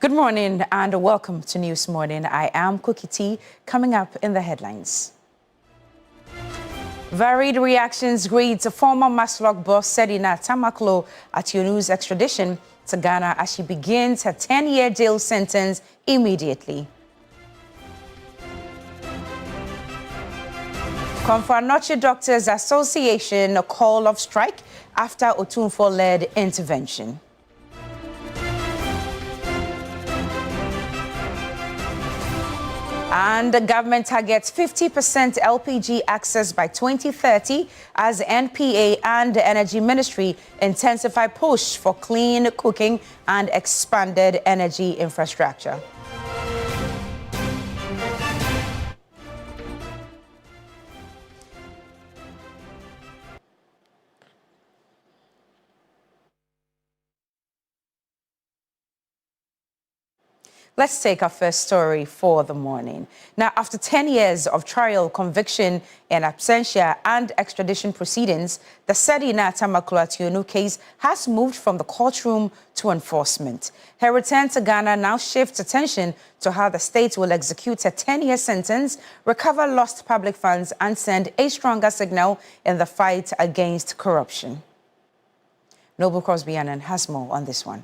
Good morning and welcome to News Morning. I am Cookie T. Coming up in the headlines. Varied reactions greet former Maslock boss Sedina Tamaklo Ationu's extradition to Ghana as she begins her 10-year jail sentence immediately. Confanoche Doctors Association a call of strike after Otunfo-led intervention. And the government targets 50% LPG access by 2030 as NPA and the Energy Ministry intensify push for clean cooking and expanded energy infrastructure. Let's take our first story for the morning. Now, after 10 years of trial, conviction in absentia and extradition proceedings, the Sedina Tamaklo Ationu case has moved from the courtroom to enforcement. Her return to Ghana now shifts attention to how the state will execute a 10-year sentence, recover lost public funds, and send a stronger signal in the fight against corruption. Noble Crosby-Annan has more on this one.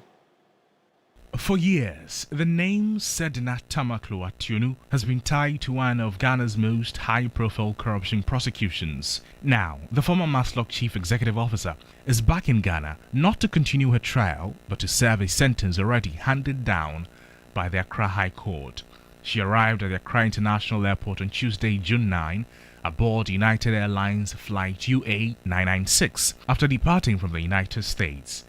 For years, the name Sedina Tamaklo Ationu has been tied to one of Ghana's most high-profile corruption prosecutions. Now, the former Maslock chief executive officer is back in Ghana not to continue her trial, but to serve a sentence already handed down by the Accra High Court. She arrived at the Accra International Airport on Tuesday, June 9, aboard United Airlines flight UA 996 after departing from the United States.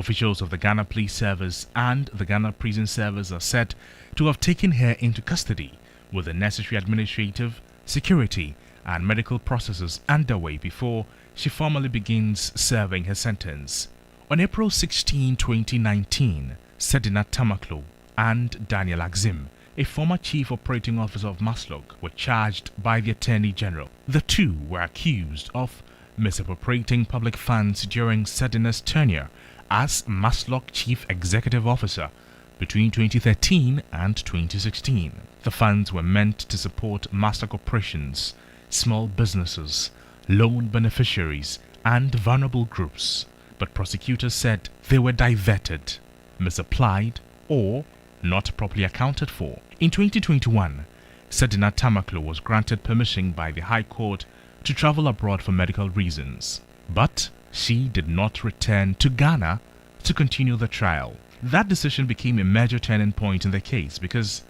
Officials of the Ghana Police Service and the Ghana Prison Service are said to have taken her into custody with the necessary administrative, security and medical processes underway before she formally begins serving her sentence. On April 16, 2019, Sedina Tamaklo and Daniel Axim, a former chief operating officer of Maslock, were charged by the Attorney General. The two were accused of misappropriating public funds during Sedina's tenure as Maslock Chief Executive Officer between 2013 and 2016. The funds were meant to support Maslock operations, small businesses, loan beneficiaries, and vulnerable groups. But prosecutors said they were diverted, misapplied, or not properly accounted for. In 2021, Sedina Tamaklo was granted permission by the High Court to travel abroad for medical reasons. But she did not return to Ghana to continue the trial. That decision became a major turning point in the case because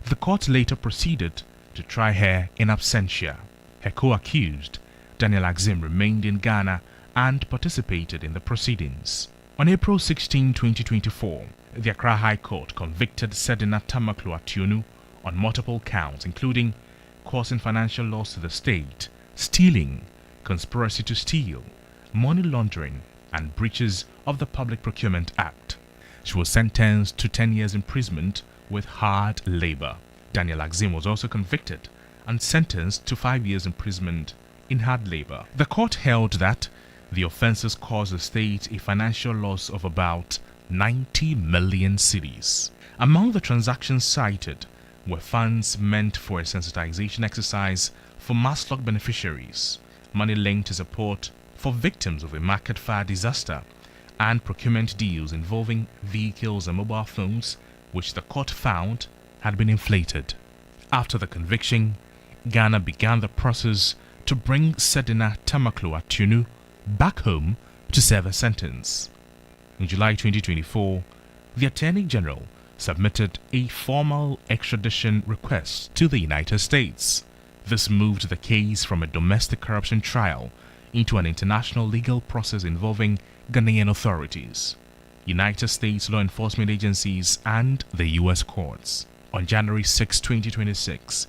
the court later proceeded to try her in absentia. Her co-accused, Daniel Axim, remained in Ghana and participated in the proceedings. On April 16, 2024, the Accra High Court convicted Sedina Tamaklo Ationu on multiple counts, including causing financial loss to the state, stealing, conspiracy to steal, money laundering, and breaches of the Public Procurement Act. She was sentenced to 10 years imprisonment with hard labor. Daniel Axim was also convicted and sentenced to 5 years imprisonment in hard labor. The court held that the offenses caused the state a financial loss of about 90 million cedis. Among the transactions cited were funds meant for a sensitization exercise for Maslock beneficiaries, money linked to support for victims of a market fire disaster, and procurement deals involving vehicles and mobile phones, which the court found had been inflated. After the conviction, Ghana began the process to bring Sedina Tamaklo Ationu back home to serve a sentence. In July 2024, the Attorney General submitted a formal extradition request to the United States. This moved the case from a domestic corruption trial into an international legal process involving Ghanaian authorities, United States law enforcement agencies, and the U.S. courts. On January 6, 2026,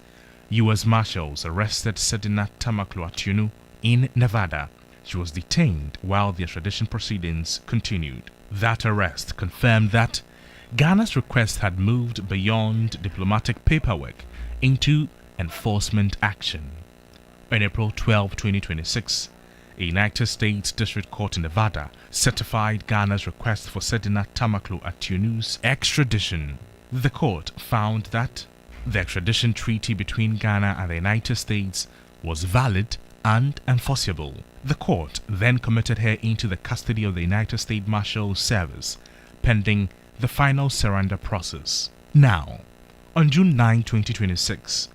U.S. Marshals arrested Sedina Tamaklo Ationu in Nevada. She was detained while the extradition proceedings continued. That arrest confirmed that Ghana's request had moved beyond diplomatic paperwork into enforcement action. On April 12, 2026, a United States District Court in Nevada certified Ghana's request for Sedina Tamaklo Ationu's extradition. The court found that the extradition treaty between Ghana and the United States was valid and enforceable. The court then committed her into the custody of the United States Marshal Service, pending the final surrender process. Now, on June 9, 2026,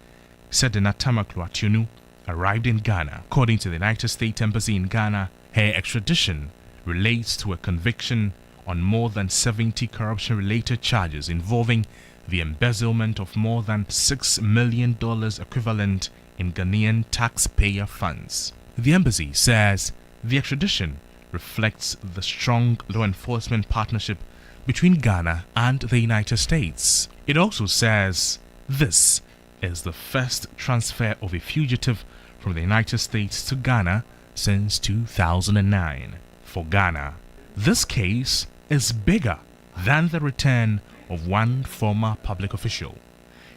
Sedina Tamaklo arrived in Ghana. According to the United States Embassy in Ghana, her extradition relates to a conviction on more than 70 corruption-related charges involving the embezzlement of more than $6 million equivalent in Ghanaian taxpayer funds. The embassy says the extradition reflects the strong law enforcement partnership between Ghana and the United States. It also says this is the first transfer of a fugitive from the United States to Ghana since 2009. For Ghana, this case is bigger than the return of one former public official.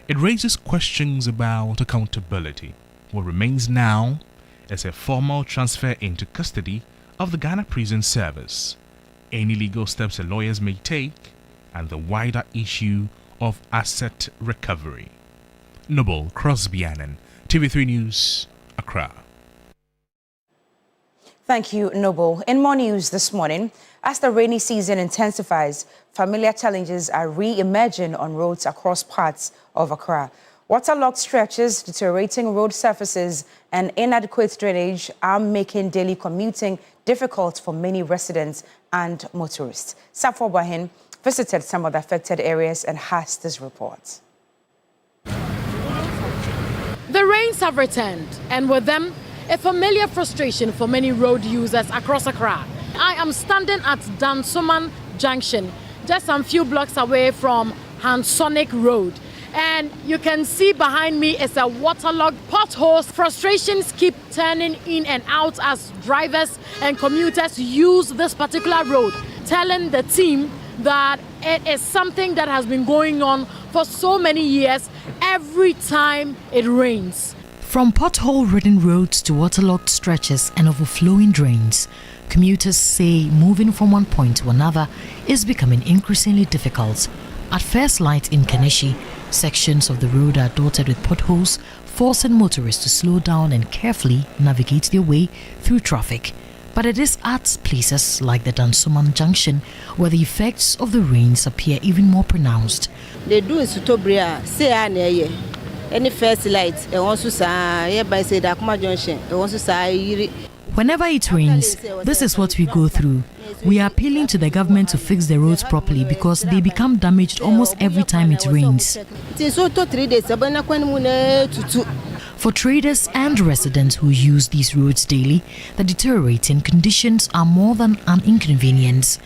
It raises questions about accountability. What remains now is a formal transfer into custody of the Ghana Prison Service, any legal steps the lawyers may take, and the wider issue of asset recovery. Noble Crosby-Annan, TV3 News, Accra. Thank you, Noble. In more news this morning, as the rainy season intensifies, familiar challenges are re-emerging on roads across parts of Accra. Waterlogged stretches, deteriorating road surfaces, and inadequate drainage are making daily commuting difficult for many residents and motorists. Safo Bahin visited some of the affected areas and has this report. The rains have returned, and with them, a familiar frustration for many road users across Accra. I am standing at Dansoman Junction, just some few blocks away from Hansonic Road. And you can see behind me is a waterlogged potholes. Frustrations keep turning in and out as drivers and commuters use this particular road, telling the team that it is something that has been going on for so many years every time it rains. From pothole-ridden roads to waterlogged stretches and overflowing drains, commuters say moving from one point to another is becoming increasingly difficult. At first light in Kaneshi, sections of the road are dotted with potholes, forcing motorists to slow down and carefully navigate their way through traffic. But it is at places like the Dansoman Junction where the effects of the rains appear even more pronounced. They do in Sutobria, say any first light, and also say by say Dakuma Junction, and also say. Whenever it rains, this is what we go through. We are appealing to the government to fix the roads properly because they become damaged almost every time it rains. For traders and residents who use these roads daily, the deteriorating conditions are more than an inconvenience.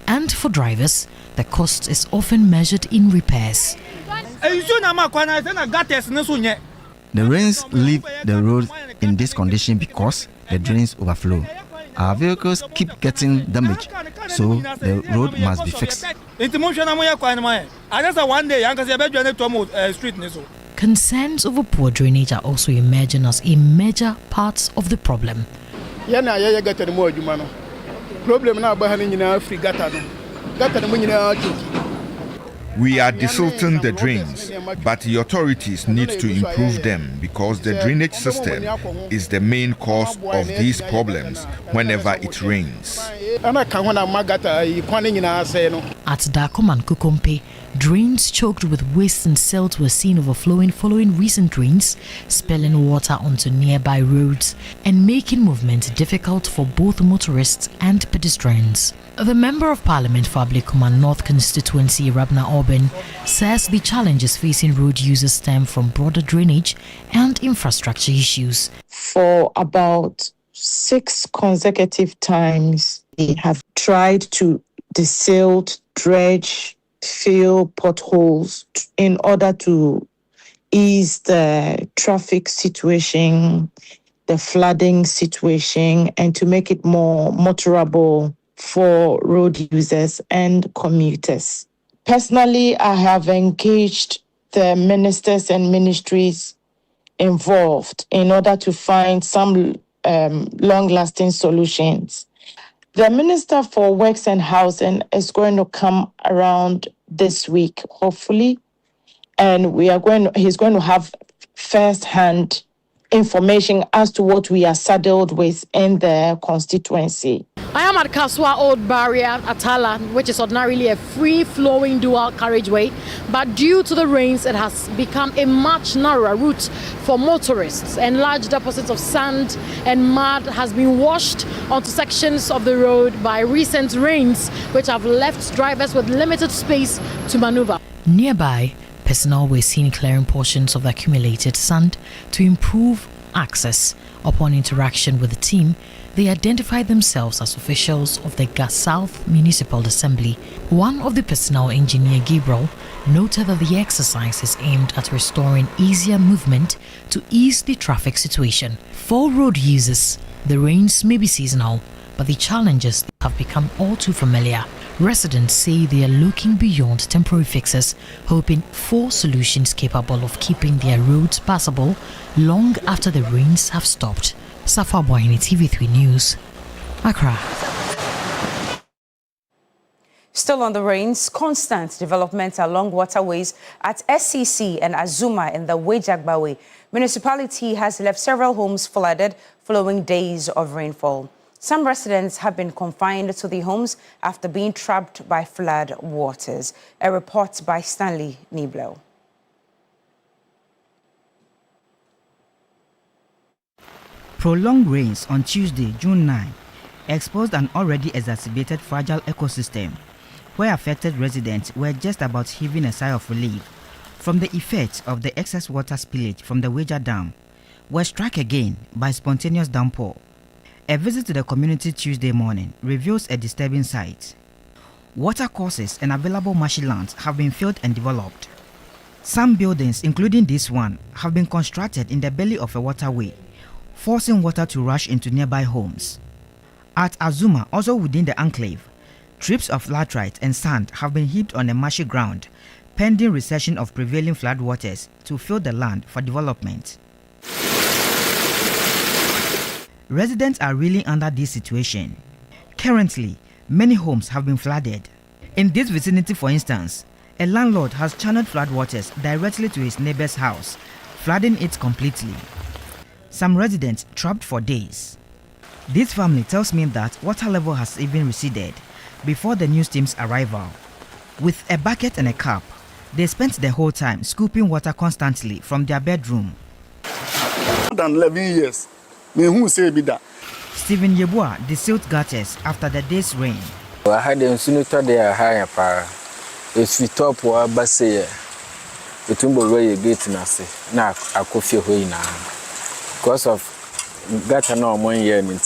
And for drivers, the cost is often measured in repairs. The rains leave the road in this condition because the drains overflow. Our vehicles keep getting damaged, so the road must be fixed. Concerns over poor drainage are also emerging as a major part of the problem. We are desilting the drains, but the authorities need to improve them because the drainage system is the main cause of these problems whenever it rains. At Dakom and Kukompe, drains choked with waste and silt were seen overflowing following recent rains, spilling water onto nearby roads and making movement difficult for both motorists and pedestrians. The Member of Parliament for Ablekuma North Constituency, Rabna Orban, says the challenges facing road users stem from broader drainage and infrastructure issues. For about 6 consecutive times, we have tried to desilt, dredge, fill potholes in order to ease the traffic situation, the flooding situation, and to make it more motorable for road users and commuters. Personally, I have engaged the ministers and ministries involved in order to find some long-lasting solutions. The Minister for Works and Housing is going to come around this week, hopefully. And he's going to have first-hand information as to what we are saddled with in the constituency. I am at Kaswa Old Barrier, Atala, which is ordinarily a free-flowing dual carriageway, but due to the rains, it has become a much narrower route for motorists, and large deposits of sand and mud has been washed onto sections of the road by recent rains, which have left drivers with limited space to maneuver. Nearby, personnel were seen clearing portions of the accumulated sand to improve access. Upon interaction with the team, they identified themselves as officials of the Gas South Municipal Assembly. One of the personnel, Engineer Gabriel, noted that the exercise is aimed at restoring easier movement to ease the traffic situation. For road users, the rains may be seasonal, but the challenges have become all too familiar. Residents say they are looking beyond temporary fixes, hoping for solutions capable of keeping their roads passable long after the rains have stopped. Safa Boyini, TV3 News, Accra. Still on the rains, constant development along waterways at SCC and Azuma in the Wejagbawe municipality has left several homes flooded following days of rainfall. Some residents have been confined to the homes after being trapped by flood waters. A report by Stanley Niblo. Prolonged rains on Tuesday, June 9, exposed an already exacerbated fragile ecosystem, where affected residents were just about heaving a sigh of relief from the effects of the excess water spillage from the Weja Dam, were struck again by spontaneous downpour. A visit to the community Tuesday morning reveals a disturbing sight. Water courses and available marshy lands have been filled and developed. Some buildings, including this one, have been constructed in the belly of a waterway, forcing water to rush into nearby homes. At Azuma, also within the enclave, trips of laterite and sand have been heaped on a marshy ground, pending recession of prevailing floodwaters to fill the land for development. Residents are reeling under this situation. Currently, many homes have been flooded. In this vicinity, for instance, a landlord has channeled floodwaters directly to his neighbor's house, flooding it completely. Some residents trapped for days. This family tells me that water level has even receded before the news team's arrival. With a bucket and a cup, they spent the whole time scooping water constantly from their bedroom. More than 11 years. Stephen Yebua desealed gutters after the day's rain. I had a senator there higher power. It's the top or Bassay. The Tumbo gate nasi. Now I could feel now. Because of gutter no 1 year. And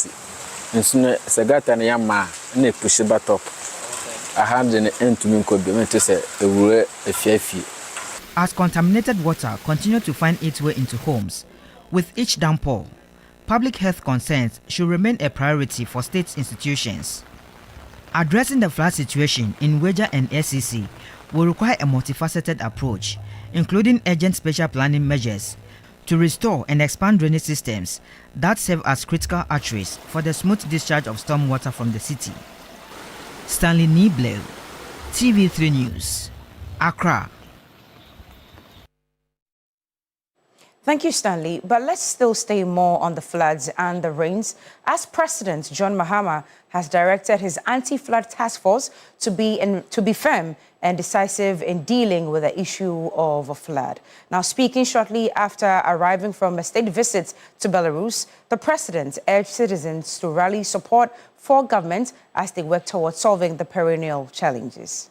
soon as a gutter and young man, and they push it back up. I have the end to me could be meant to say a word a fee. As contaminated water continued to find its way into homes, with each downpour, public health concerns should remain a priority for state institutions. Addressing the flood situation in Weja and SCC will require a multifaceted approach, including urgent special planning measures to restore and expand drainage systems that serve as critical arteries for the smooth discharge of stormwater from the city. Stanley Niblo, TV3 News, Accra. Thank you, Stanley. But let's still stay more on the floods and the rains, as President John Mahama has directed his anti-flood task force to be firm and decisive in dealing with the issue of a flood. Now, speaking shortly after arriving from a state visit to Belarus, the president urged citizens to rally support for government as they work towards solving the perennial challenges.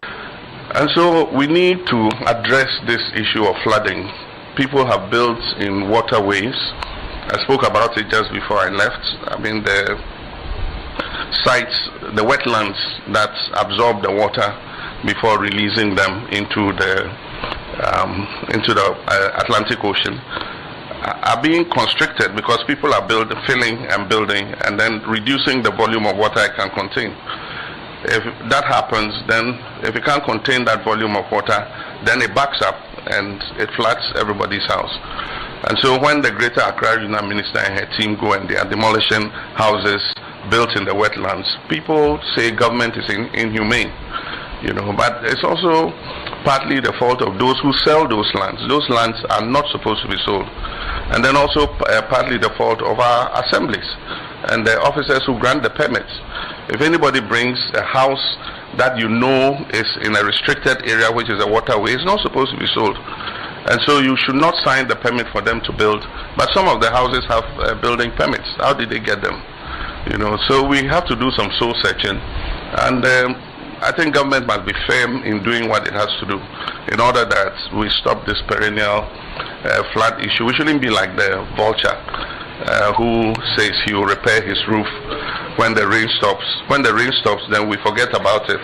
And so we need to address this issue of flooding. People have built in waterways. I spoke about it just before I left. I mean, the sites, the wetlands that absorb the water before releasing them into the Atlantic Ocean are being constricted because people are filling and building and then reducing the volume of water it can contain. If that happens, then if you can't contain that volume of water, then it backs up and it floods everybody's house. And so when the Greater Accra Regional Minister and her team go and they are demolishing houses built in the wetlands, people say government is inhumane. you know. But it's also partly the fault of those who sell those lands. Those lands are not supposed to be sold. And then also partly the fault of our assemblies and the officers who grant the permits. If anybody brings a house that you know is in a restricted area, which is a waterway, it's not supposed to be sold. And so you should not sign the permit for them to build. But some of the houses have building permits. How did they get them? You know, so we have to do some soul searching. And I think government must be firm in doing what it has to do in order that we stop this perennial flood issue. We shouldn't be like the vulture who says he will repair his roof when the rain stops. When the rain stops, then we forget about it.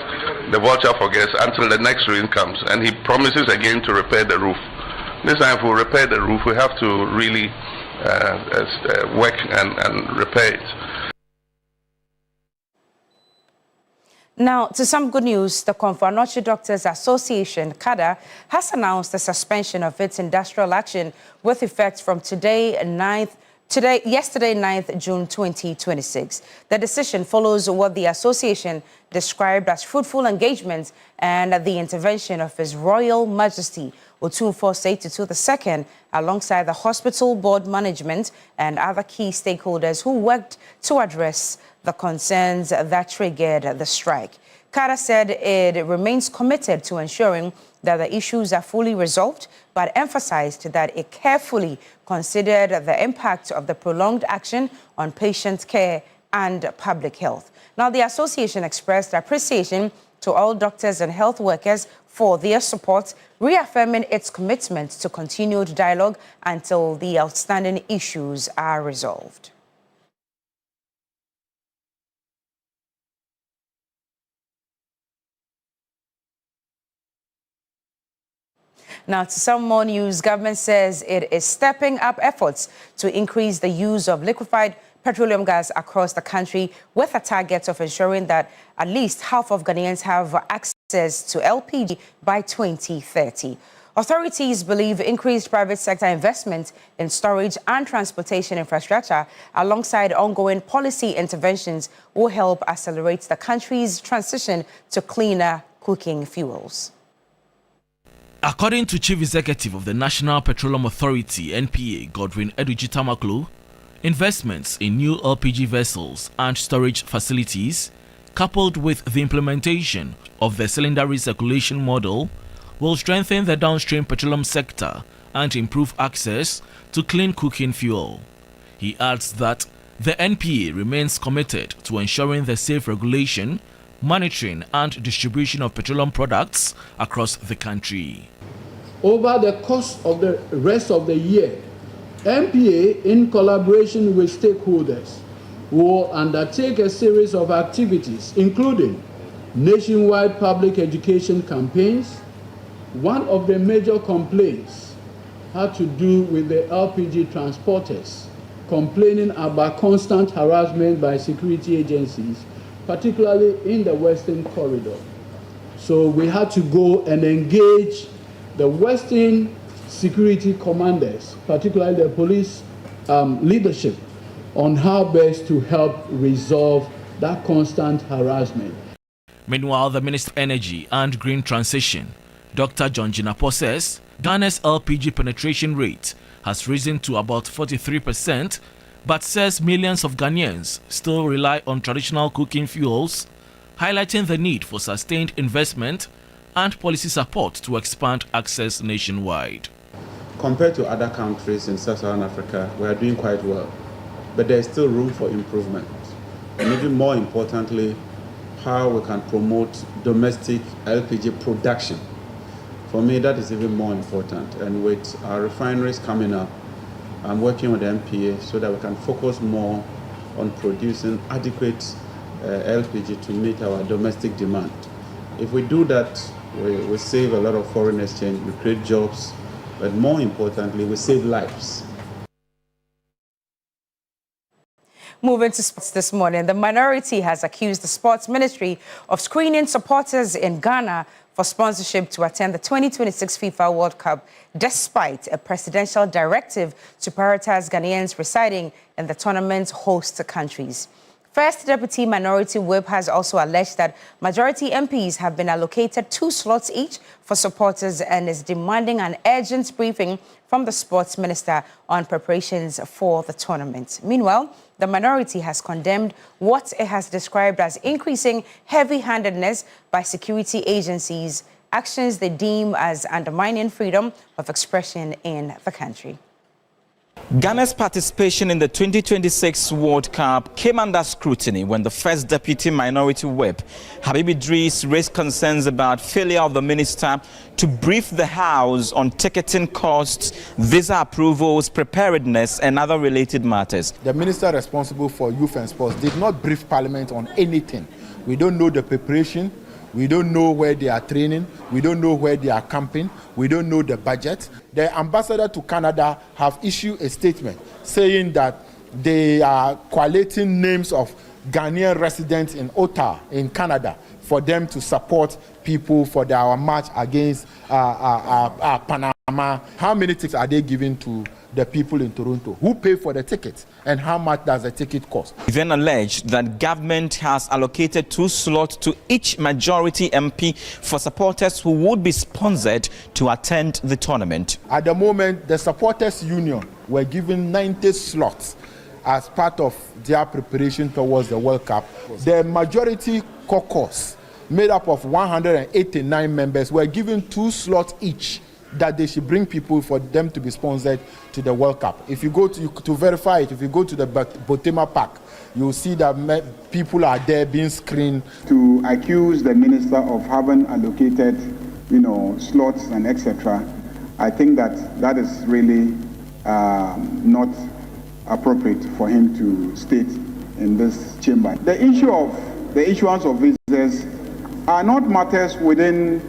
The vulture forgets until the next rain comes, and he promises again to repair the roof. This time, if we repair the roof, we have to really work and repair it. Now, to some good news, the Konfo-Anokye Doctors Association, CADA, has announced the suspension of its industrial action with effect from yesterday, 9th June 2026. The decision follows what the association described as fruitful engagement and the intervention of His Royal Majesty Otumfuo Osei Tutu II, alongside the hospital board management and other key stakeholders who worked to address the concerns that triggered the strike. CADA said it remains committed to ensuring that the issues are fully resolved, but emphasized that it carefully considered the impact of the prolonged action on patient care and public health. Now, the association expressed appreciation to all doctors and health workers for their support, reaffirming its commitment to continued dialogue until the outstanding issues are resolved. Now, to some more news, government says it is stepping up efforts to increase the use of liquefied petroleum gas across the country, with a target of ensuring that at least half of Ghanaians have access to LPG by 2030. Authorities believe increased private sector investment in storage and transportation infrastructure, alongside ongoing policy interventions, will help accelerate the country's transition to cleaner cooking fuels. According to Chief Executive of the National Petroleum Authority, NPA, Godwin Eduji Tamaklo, investments in new LPG vessels and storage facilities, coupled with the implementation of the cylinder recirculation model, will strengthen the downstream petroleum sector and improve access to clean cooking fuel. He adds that the NPA remains committed to ensuring the safe regulation, monitoring and distribution of petroleum products across the country. Over the course of the rest of the year, NPA, in collaboration with stakeholders, will undertake a series of activities, including nationwide public education campaigns. One of the major complaints had to do with the LPG transporters complaining about constant harassment by security agencies, particularly in the Western Corridor. So we had to go and engage the Western security commanders, particularly the police leadership, on how best to help resolve that constant harassment. Meanwhile, the Minister of Energy and Green Transition, Dr. John Jinapor, says Ghana's LPG penetration rate has risen to about 43%, but says millions of Ghanaians still rely on traditional cooking fuels, highlighting the need for sustained investment and policy support to expand access nationwide. Compared to other countries in Sub-Saharan Africa, we are doing quite well, but there is still room for improvement. And even more importantly, how we can promote domestic LPG production. For me, that is even more important. And with our refineries coming up, I'm working with the MPA so that we can focus more on producing adequate LPG to meet our domestic demand. If we do that, we save a lot of foreign exchange, we create jobs, but more importantly, we save lives. Moving to sports this morning, the minority has accused the sports ministry of screening supporters in Ghana for sponsorship to attend the 2026 FIFA World Cup, despite a presidential directive to prioritize Ghanaians residing in the tournament's host countries. First Deputy Minority Whip has also alleged that majority MPs have been allocated 2 slots each for supporters and is demanding an urgent briefing from the Sports Minister on preparations for the tournament. Meanwhile, the minority has condemned what it has described as increasing heavy-handedness by security agencies, actions they deem as undermining freedom of expression in the country. Ghana's participation in the 2026 World Cup came under scrutiny when the First Deputy Minority Whip, Habib Idris, raised concerns about failure of the minister to brief the House on ticketing costs, visa approvals, preparedness and other related matters. The minister responsible for youth and sports did not brief Parliament on anything. We don't know the preparation. We don't know where they are training. We don't know where they are camping. We don't know the budget. The ambassador to Canada have issued a statement saying that they are collating names of Ghanaian residents in Ottawa, in Canada, for them to support people for our march against Panama. How many tickets are they giving to the people in Toronto? Who pay for the tickets? And how much does the ticket cost? He then alleged that government has allocated 2 slots to each majority MP for supporters who would be sponsored to attend the tournament. At the moment, the supporters union were given 90 slots as part of their preparation towards the World Cup. The majority caucus, made up of 189 members, were given 2 slots each that they should bring people for them to be sponsored to the World Cup. If you go to verify it, if you go to the Botema Park, you'll see that people are there being screened. To accuse the minister of having allocated, slots and etc., I think that is really not appropriate for him to state in this chamber. The issue of the issuance of visas are not matters within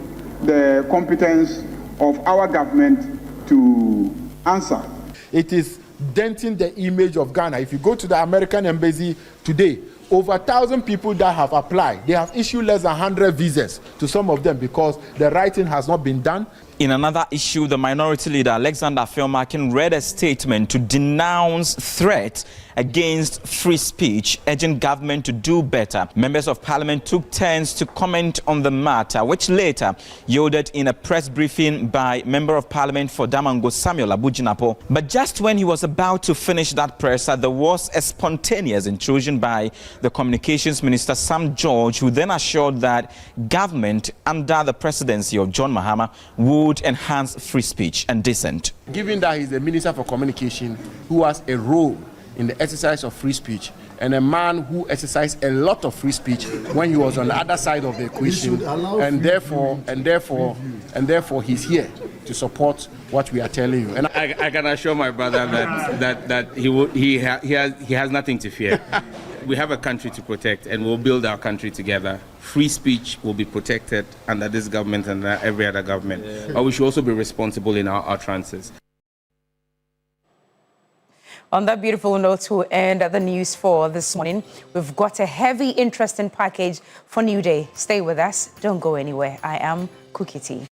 the competence of our government to answer. It is denting the image of Ghana. If you go to the American embassy today, over 1,000 people that have applied, they have issued less than 100 visas to some of them because the writing has not been done. In another issue, the minority leader Alexander Afeomakin read a statement to denounce threats against free speech, urging government to do better. Members of Parliament took turns to comment on the matter, which later yielded in a press briefing by Member of Parliament for Damango Samuel Abujinapo. But just when he was about to finish that presser, there was a spontaneous intrusion by the Communications Minister Sam George, who then assured that government under the presidency of John Mahama would enhance free speech and dissent. Given that he's the Minister for Communication who has a role in the exercise of free speech and a man who exercised a lot of free speech when he was on the other side of the equation, and therefore he's here to support what we are telling you. And I can assure my brother that he has nothing to fear. We have a country to protect, and we'll build our country together. Free speech will be protected under this government and every other government. But we should also be responsible in our utterances. On that beautiful note, we'll end the news for this morning. We've got a heavy, interesting package for New Day. Stay with us. Don't go anywhere. I am Cookie T.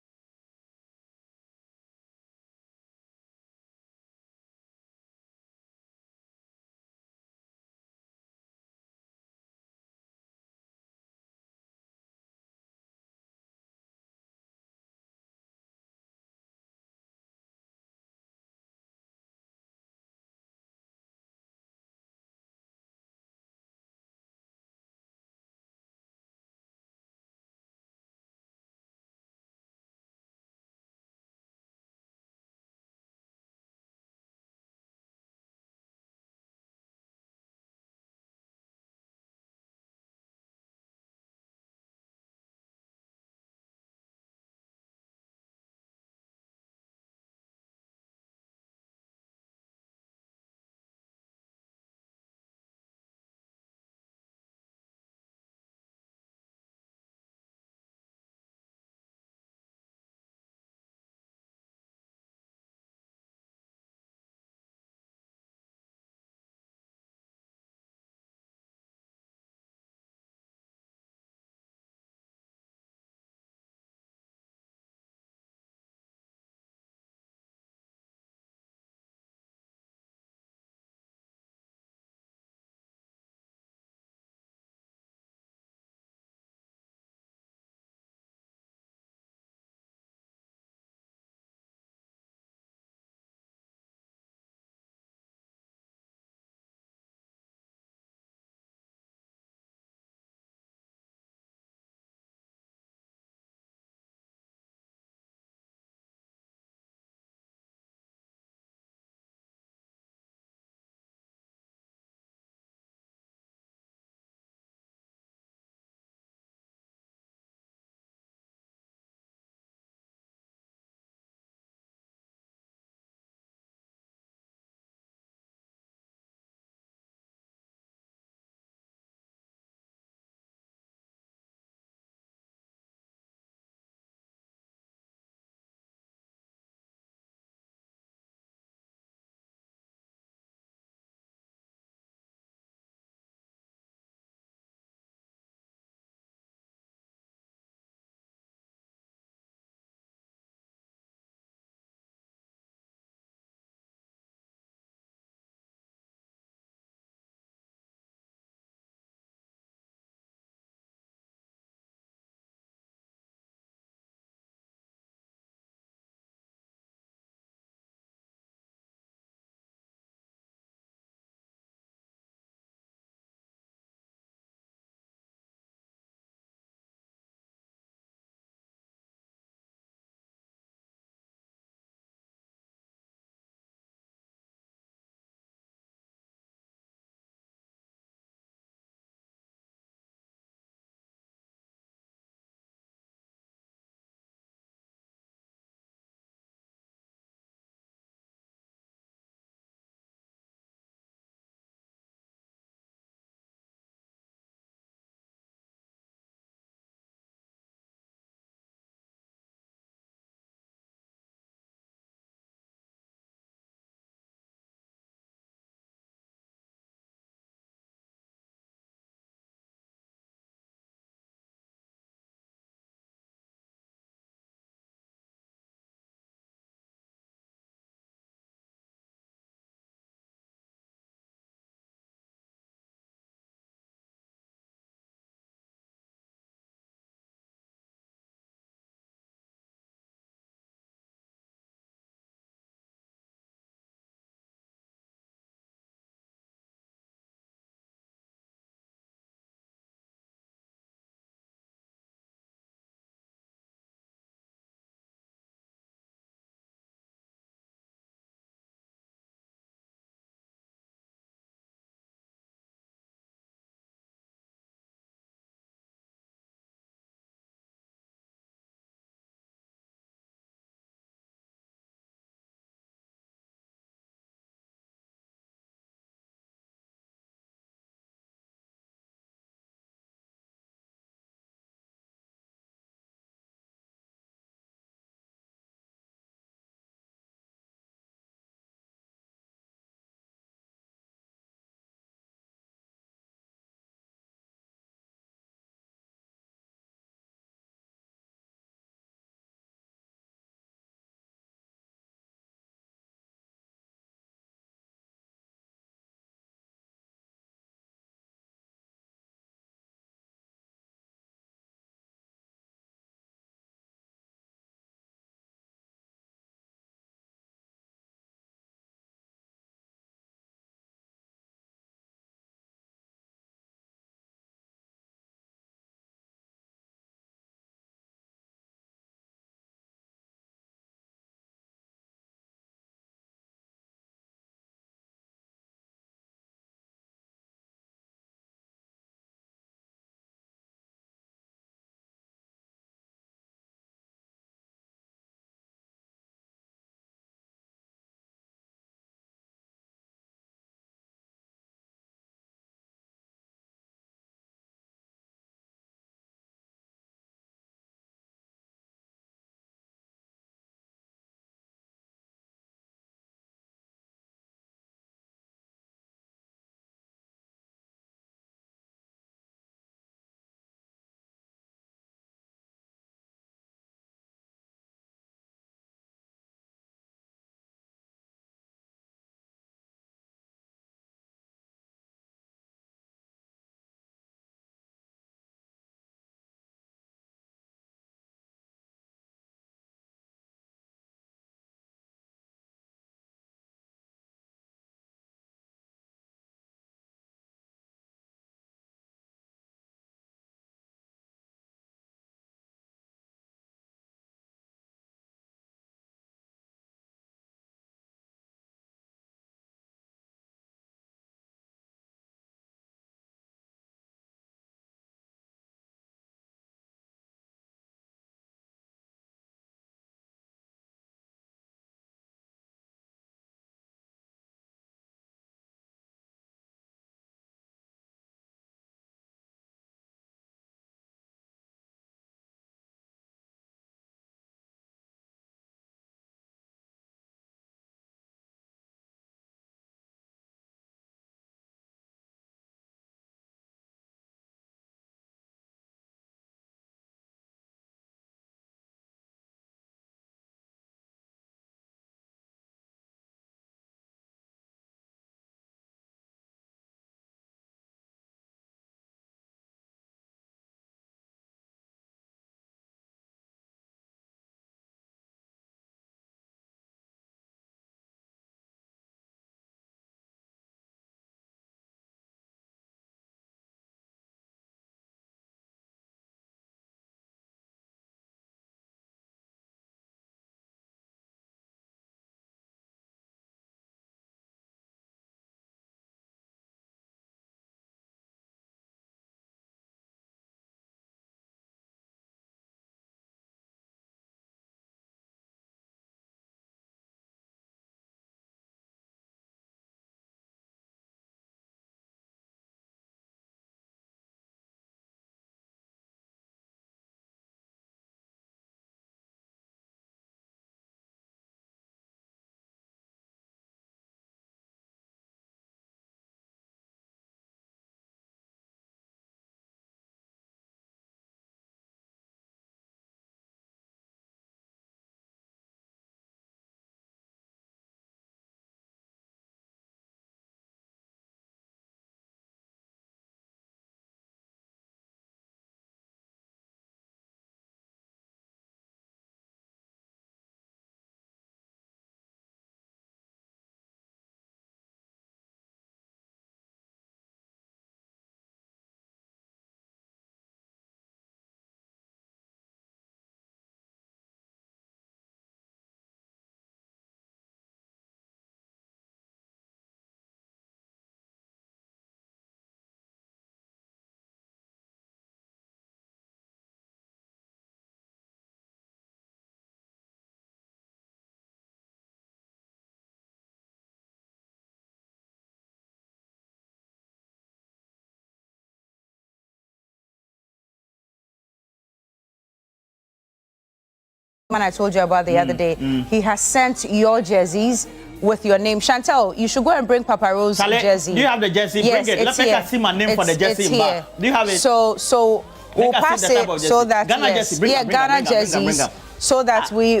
man I told you about the other day, he has sent your jerseys with your name. Chantel, you should go and bring Papa Rose's jersey. Do you have the jersey? Yes, Bring it. Let me see my name for the jersey. Do you have it? So we'll pass it so that Ghana jersey. Bring Ghana jerseys, so that we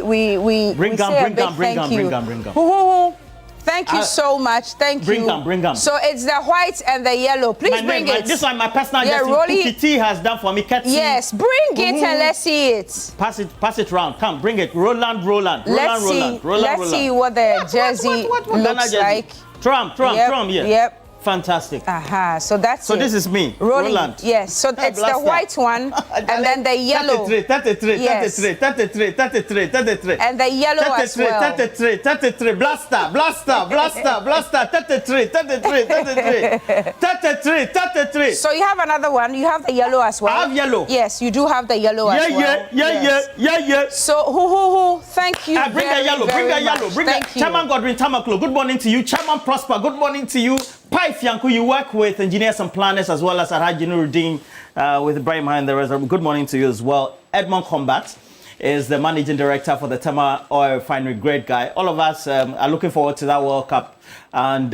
bring say a big thank you. Thank you so much. Thank you. Bring them. So it's the white and the yellow. Please bring it. This one, my personal jersey. T has done for me. Yes, bring it and let's see it. Pass it round. Come, bring it. Roland. Let's see what the jersey looks like. Trump. Yep. Fantastic. So that's so it. This is me. Roland. Yes. So it's the white one and then the yellow. 33. And the yellow as well. 33. Blaster. 33. So you have another one. You have the yellow as well. I have yellow. Yes, you do have the yellow as well. Yeah. So who? Thank you. Bring the yellow. Bring the Chairman Godwin Tamaklo. Good morning to you. Chairman Prosper. Good morning to you. Pai Fianku, you work with engineers and planners as well as Alhaji Nuruddin with Ibrahim and the rest. Good morning to you as well. Edmond Combat is the managing director for the Tema Oil Refinery. Great guy. All of us are looking forward to that World Cup. And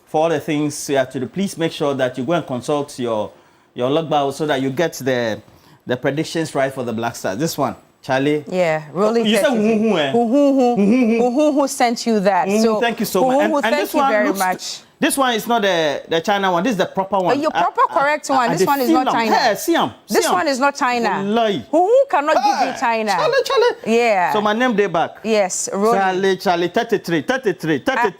for all the things you have to do, please make sure that you go and consult your logbook so that you get the predictions right for the Black Stars. This one. Charlie. Yeah, really. You said who sent you that? So thank you so much. And thank this you one very much. This one is not the China one. This is the proper one. Your proper correct one. This one is not China. Hey, this one is not China. Who cannot give you China? Charlie. Yeah. So my name day back. Yes, Charlie. 33.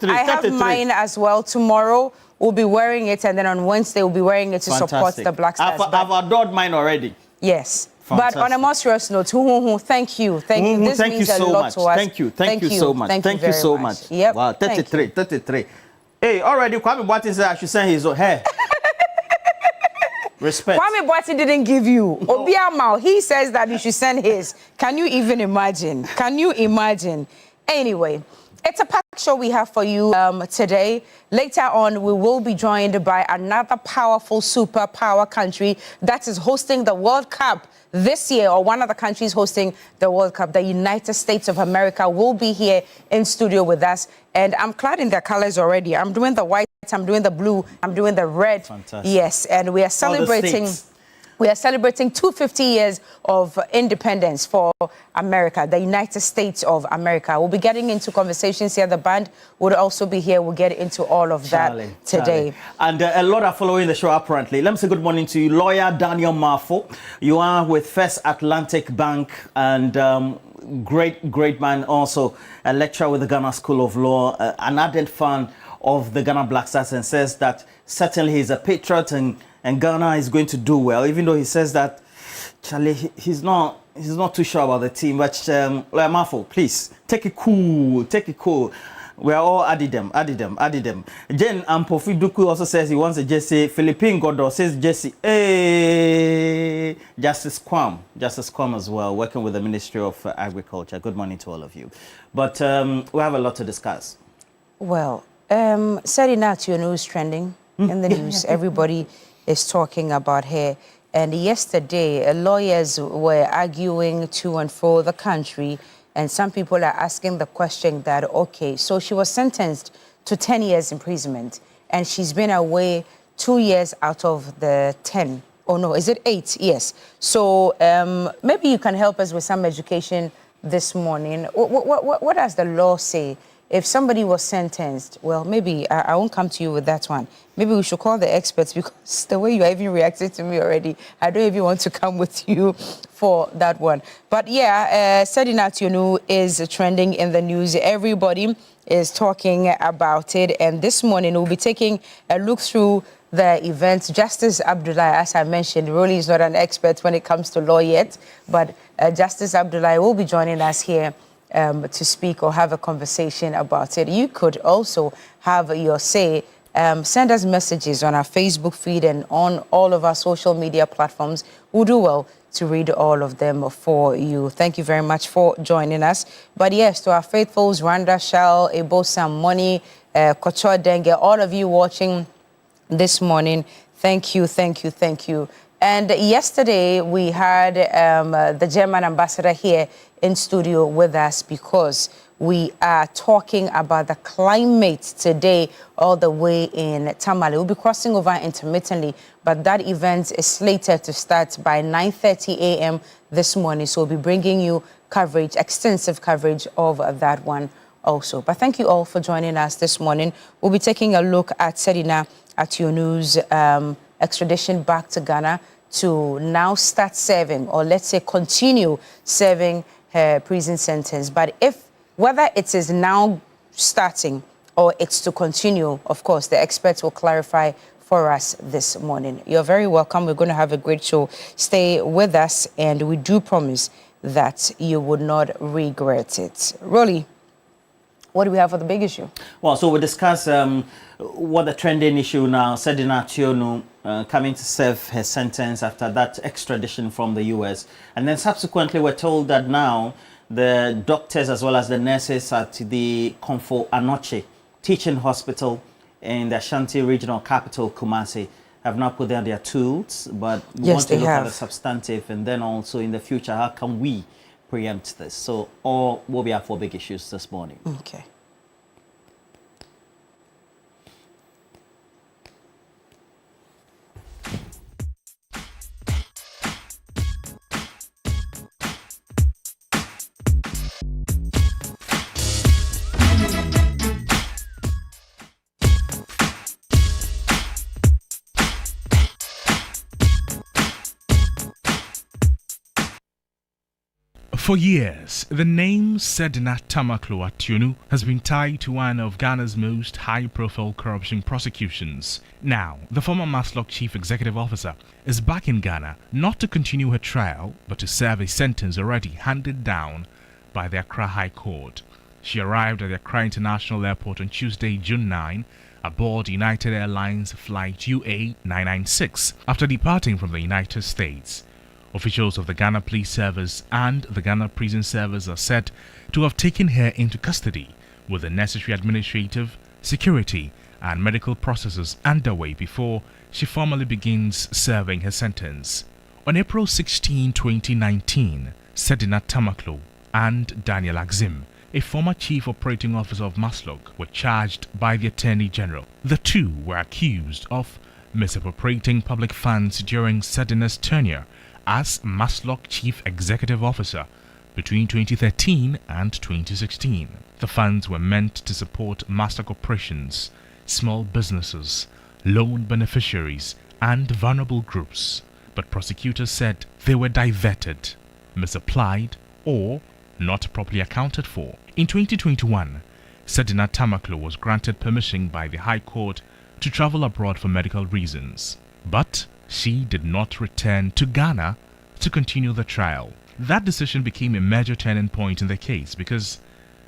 I have mine as well. Tomorrow we'll be wearing it, and then on Wednesday we'll be wearing it to support the Black Stars. I've adored mine already. Yes. Fantastic. But on a more serious note, thank you. This means a lot to us. Thank you so much. Thank you so much. Yep. Wow, 33. Hey, already Kwame Boateng said I should send his hair. Respect. Kwame Boateng didn't give you. Obiamao, he says that you should send his. Can you even imagine? Anyway, it's a packed show we have for you today. Later on, we will be joined by another powerful superpower country that is hosting the World Cup this year, or one of the countries hosting the World Cup. The United States of America will be here in studio with us. And I'm clad in their colors already. I'm doing the white, I'm doing the blue, I'm doing the red. Fantastic. Yes, and we are celebrating 250 years of independence for America, the United States of America. We'll be getting into conversations here. The band would also be here. We'll get into all of that today. And a lot are following the show apparently. Let me say good morning to you, lawyer Daniel Marfo. You are with First Atlantic Bank and great man, also a lecturer with the Ghana School of Law, an ardent fan of the Ghana Black Stars, and says that certainly he's a patriot and Ghana is going to do well, even though he says that, Charlie, he's not too sure about the team. But Lawyer Marfo, please, take it cool. We are all added them. Jen Ampofi Duku also says he wants a Jesse. Philippine Godot says Jesse. Hey, Justice Kwam as well, working with the Ministry of Agriculture. Good morning to all of you. But we have a lot to discuss. Well, Serena Tiono is trending in the news. Everybody is talking about her. And yesterday, lawyers were arguing to and fro the country. And some people are asking the question that, okay, so she was sentenced to 10 years imprisonment and she's been away 2 years out of the 10. Oh, no, is it 8? Yes. So maybe you can help us with some education this morning. What does the law say? If somebody was sentenced, well, maybe I won't come to you with that one. Maybe we should call the experts, because the way you are even reacting to me already, I don't even want to come with you for that one. But yeah, Serena Tiono is trending in the news. Everybody is talking about it. And this morning, we'll be taking a look through the events. Justice Abdullahi, as I mentioned, really is not an expert when it comes to law yet, but Justice Abdullahi will be joining us here to speak or have a conversation about it. You could also have your say. Send us messages on our Facebook feed and on all of our social media platforms. We'll do well to read all of them for you. Thank you very much for joining us. But yes, to our faithfuls, Randa Shell, Ebo Samoni, Kocho Denge, all of you watching this morning, thank you. And yesterday we had the German ambassador here in studio with us because we are talking about the climate today all the way in Tamale. We'll be crossing over intermittently, but that event is slated to start by 9:30 a.m. this morning. So we'll be bringing you coverage, extensive coverage of that one also. But thank you all for joining us this morning. We'll be taking a look at Sedina Atuonu's extradition back to Ghana to now start serving, or let's say continue serving her prison sentence. But whether it is now starting or it's to continue, of course, the experts will clarify for us this morning. You're very welcome. We're going to have a great show. Stay with us, and we do promise that you would not regret it. Rolly, what do we have for the big issue? Well, so we discuss what the trending issue now, Sedina Atuonu coming to serve her sentence after that extradition from the U.S. And then subsequently we're told that now the doctors as well as the nurses at the Komfo Anoche Teaching Hospital in the Ashanti regional capital, Kumasi, have now put down their tools, but we want to look at the substantive, and then also in the future, how can we preempt this? So all will be our four big issues this morning. Okay. For years, the name Sedina Atuonu has been tied to one of Ghana's most high-profile corruption prosecutions. Now, the former Maslock Chief Executive Officer is back in Ghana not to continue her trial, but to serve a sentence already handed down by the Accra High Court. She arrived at the Accra International Airport on Tuesday, June 9, aboard United Airlines flight UA 996 after departing from the United States. Officials of the Ghana Police Service and the Ghana Prison Service are said to have taken her into custody with the necessary administrative, security and medical processes underway before she formally begins serving her sentence. On April 16, 2019, Sedina Atuonu and Daniel Axim, a former chief operating officer of Maslock, were charged by the Attorney General. The two were accused of misappropriating public funds during Sedina's tenure as Maslock Chief Executive Officer between 2013 and 2016. The funds were meant to support Maslock operations, small businesses, loan beneficiaries, and vulnerable groups, but prosecutors said they were diverted, misapplied, or not properly accounted for. In 2021, Sedina Atuonu was granted permission by the High Court to travel abroad for medical reasons, but she did not return to Ghana to continue the trial. That decision became a major turning point in the case because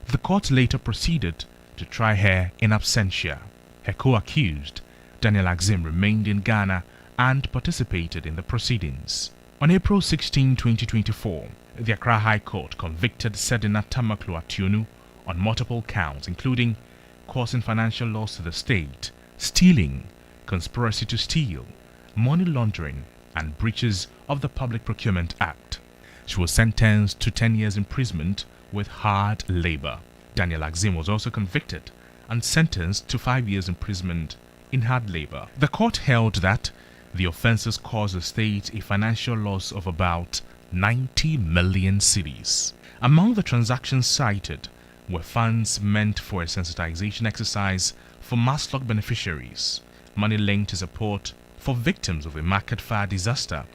the court later proceeded to try her in absentia. Her co-accused, Daniel Axim, remained in Ghana and participated in the proceedings. On April 16, 2024, the Accra High Court convicted Sedina Atuonu on multiple counts, including causing financial loss to the state, stealing, conspiracy to steal, money laundering, and breaches of the Public Procurement Act. She was sentenced to 10 years imprisonment with hard labor. Daniel Axim was also convicted and sentenced to 5 years imprisonment in hard labor. The court held that the offenses caused the state a financial loss of about 90 million cedis. Among the transactions cited were funds meant for a sensitization exercise for Maslock beneficiaries, money linked to support for victims of a market fire disaster,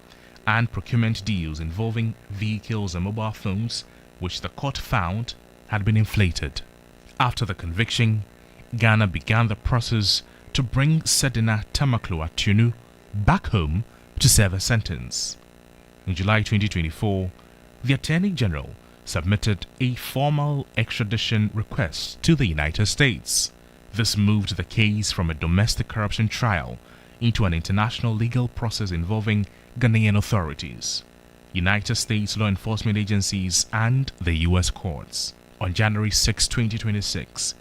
and procurement deals involving vehicles and mobile phones, which the court found had been inflated. After the conviction, Ghana began the process to bring Sedina Atuonu back home to serve a sentence. In July 2024, the Attorney General submitted a formal extradition request to the United States. This moved the case from a domestic corruption trial into an international legal process involving Ghanaian authorities, United States law enforcement agencies, and the U.S. courts. On January 6, 2026,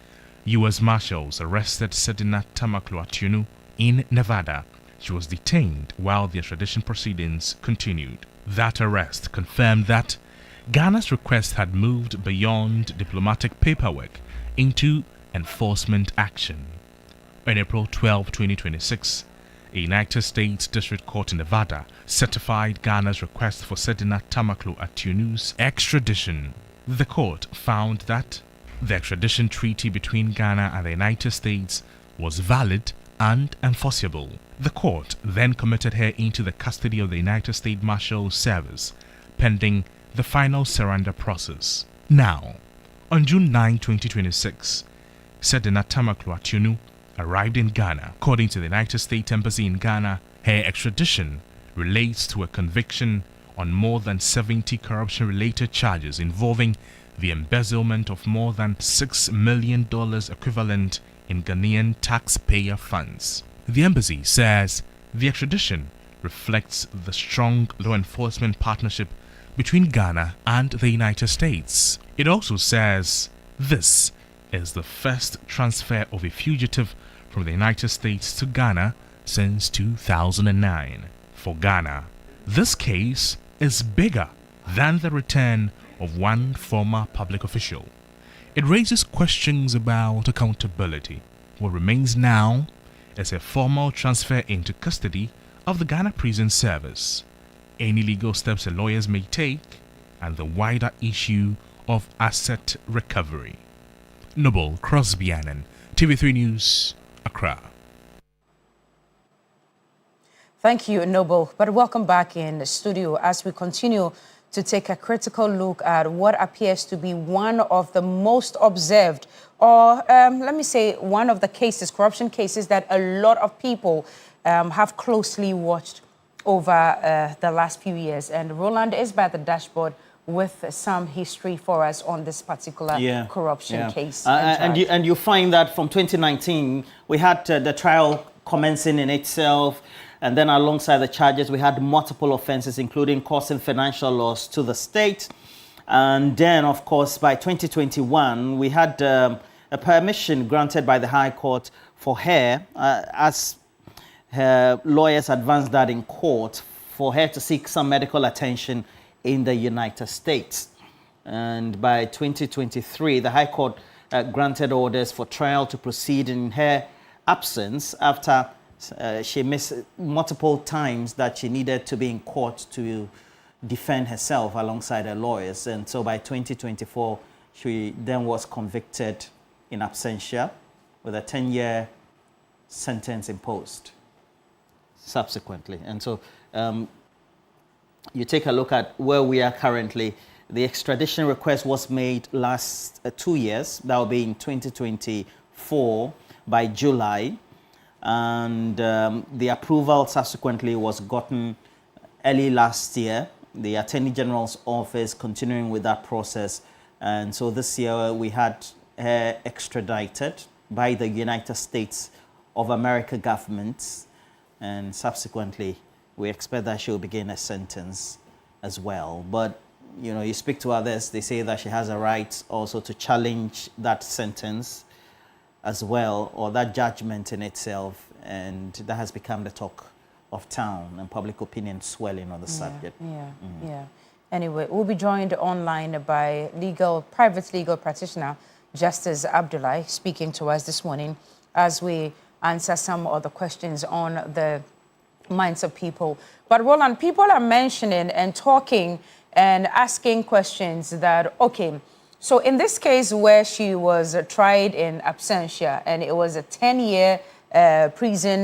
U.S. Marshals arrested Sedina Atuonu in Nevada. She was detained while the extradition proceedings continued. That arrest confirmed that Ghana's request had moved beyond diplomatic paperwork into enforcement action. On April 12, 2026, a United States District Court in Nevada certified Ghana's request for Sedina Tamaklo Atunu's extradition. The court found that the extradition treaty between Ghana and the United States was valid and enforceable. The court then committed her into the custody of the United States Marshal Service, pending the final surrender process. Now, on June 9, 2026, Sedina Tamaklo Atunu arrived in Ghana. According to the United States Embassy in Ghana, her extradition relates to a conviction on more than 70 corruption-related charges involving the embezzlement of more than $6 million equivalent in Ghanaian taxpayer funds. The embassy says the extradition reflects the strong law enforcement partnership between Ghana and the United States. It also says this is the first transfer of a fugitive from the United States to Ghana since 2009. For Ghana, this case is bigger than the return of one former public official. It raises questions about accountability. What remains now is a formal transfer into custody of the Ghana Prison Service, any legal steps the lawyers may take, and the wider issue of asset recovery. Noble Crosby-Annan, TV3 News, Accra. Thank you, Noble. But welcome back in the studio as we continue to take a critical look at what appears to be one of the most observed, or let me say, one of the cases, corruption cases that a lot of people have closely watched over the last few years. And Roland is by the dashboard with some history for us on this particular corruption case. And you find that from 2019, we had the trial commencing in itself. And then alongside the charges, we had multiple offenses, including causing financial loss to the state. And then, of course, by 2021, we had a permission granted by the High Court for her, as her lawyers advanced that in court, for her to seek some medical attention in the United States. And by 2023, the High Court granted orders for trial to proceed in her absence after she missed multiple times that she needed to be in court to defend herself alongside her lawyers. And so by 2024, she then was convicted in absentia with a 10-year sentence imposed subsequently. And so you take a look at where we are currently. The extradition request was made last 2 years. That will be in 2024 by July. And the approval subsequently was gotten early last year. The Attorney General's office continuing with that process. And so this year we had her extradited by the United States of America government. And subsequently, we expect that she'll begin a sentence as well. But, you know, you speak to others, they say that she has a right also to challenge that sentence as well, or that judgment in itself, and that has become the talk of town and public opinion swelling on the subject. Anyway, we'll be joined online by private legal practitioner Justice Abdullahi, speaking to us this morning as we answer some of the questions on the minds of people. But Roland, people are mentioning and talking and asking questions that, okay, so in this case where she was tried in absentia and it was a 10-year prison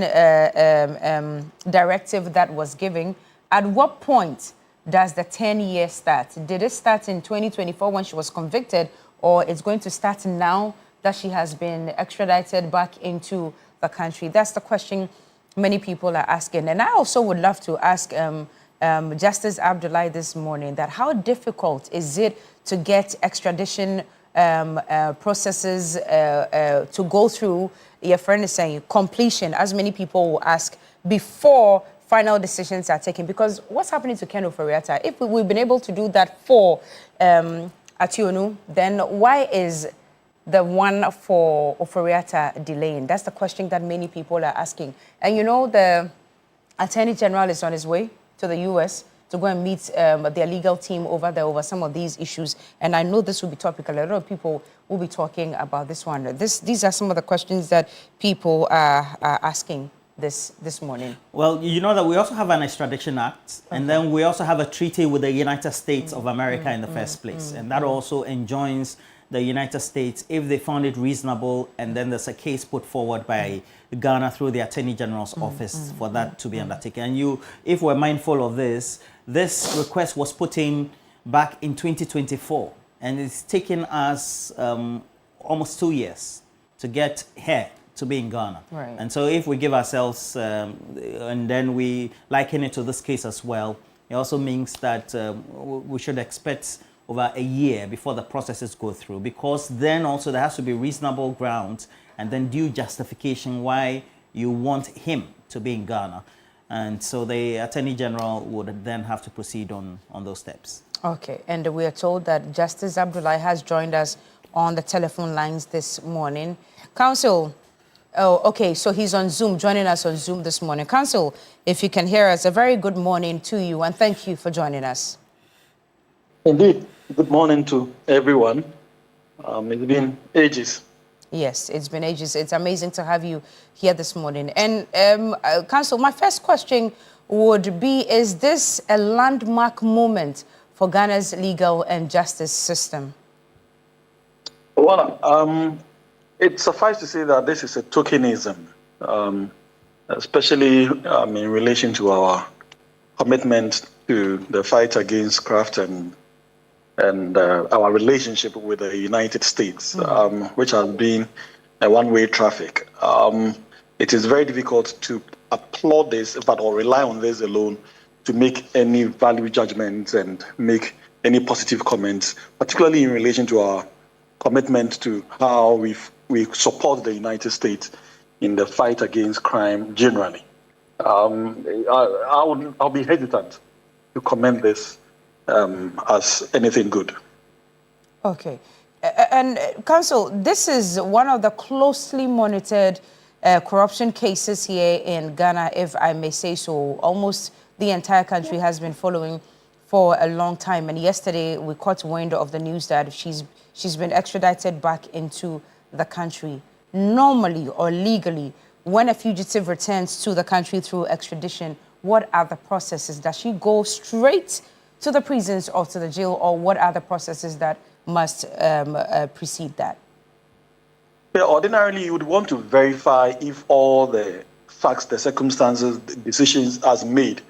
directive that was given, at what point does the 10-year start? Did it start in 2024 when she was convicted, or it's going to start now that she has been extradited back into the country? That's the question many people are asking. And I also would love to ask Justice Abdullahi this morning that how difficult is it to get extradition processes to go through, your friend is saying, completion, as many people will ask, before final decisions are taken? Because what's happening to Ken Ofori-Atta? If we've been able to do that for Ationu, then why is the one for Ofori-Atta delaying? That's the question that many people are asking. And you know, the Attorney General is on his way to the U.S. to go and meet their legal team over there over some of these issues. And I know this will be topical. A lot of people will be talking about this one. These are some of the questions that people are asking this morning. Well, you know that we also have an Extradition Act, and then we also have a treaty with the United States of America in the first place. And that also enjoins the United States, if they found it reasonable, and then there's a case put forward by Ghana through the Attorney General's office for that to be undertaken. And if we're mindful of this request was put in back in 2024, and it's taken us almost 2 years to get here to be in Ghana. Right. And so if we give ourselves, and then we liken it to this case as well, it also means that we should expect over a year before the processes go through, because then also there has to be reasonable grounds and then due justification why you want him to be in Ghana. And so the Attorney General would then have to proceed on those steps. Okay, and we are told that Justice Abdullahi has joined us on the telephone lines this morning. Counsel, oh, okay, so he's on Zoom, joining us on Zoom this morning. Counsel, if you can hear us, a very good morning to you, and thank you for joining us. Indeed. Good morning to everyone. It's been ages. Yes, it's been ages. It's amazing to have you here this morning. And Counsel, my first question would be, is this a landmark moment for Ghana's legal and justice system? Well, it suffices to say that this is a tokenism, especially in relation to our commitment to the fight against graft and our relationship with the United States, which has been a one-way traffic. It is very difficult to applaud this, or rely on this alone to make any value judgments and make any positive comments, particularly in relation to our commitment to how we support the United States in the fight against crime generally. I'll be hesitant to comment this as anything good. Okay. And Counsel, this is one of the closely monitored corruption cases here in Ghana, if I may say so. Almost the entire country has been following for a long time. And yesterday we caught wind of the news that she's been extradited back into the country. Normally or legally, when a fugitive returns to the country through extradition, what are the processes? Does she go straight to the prisons or to the jail, or what are the processes that must precede that? Yeah, ordinarily, you would want to verify if all the facts, the circumstances, the decisions as made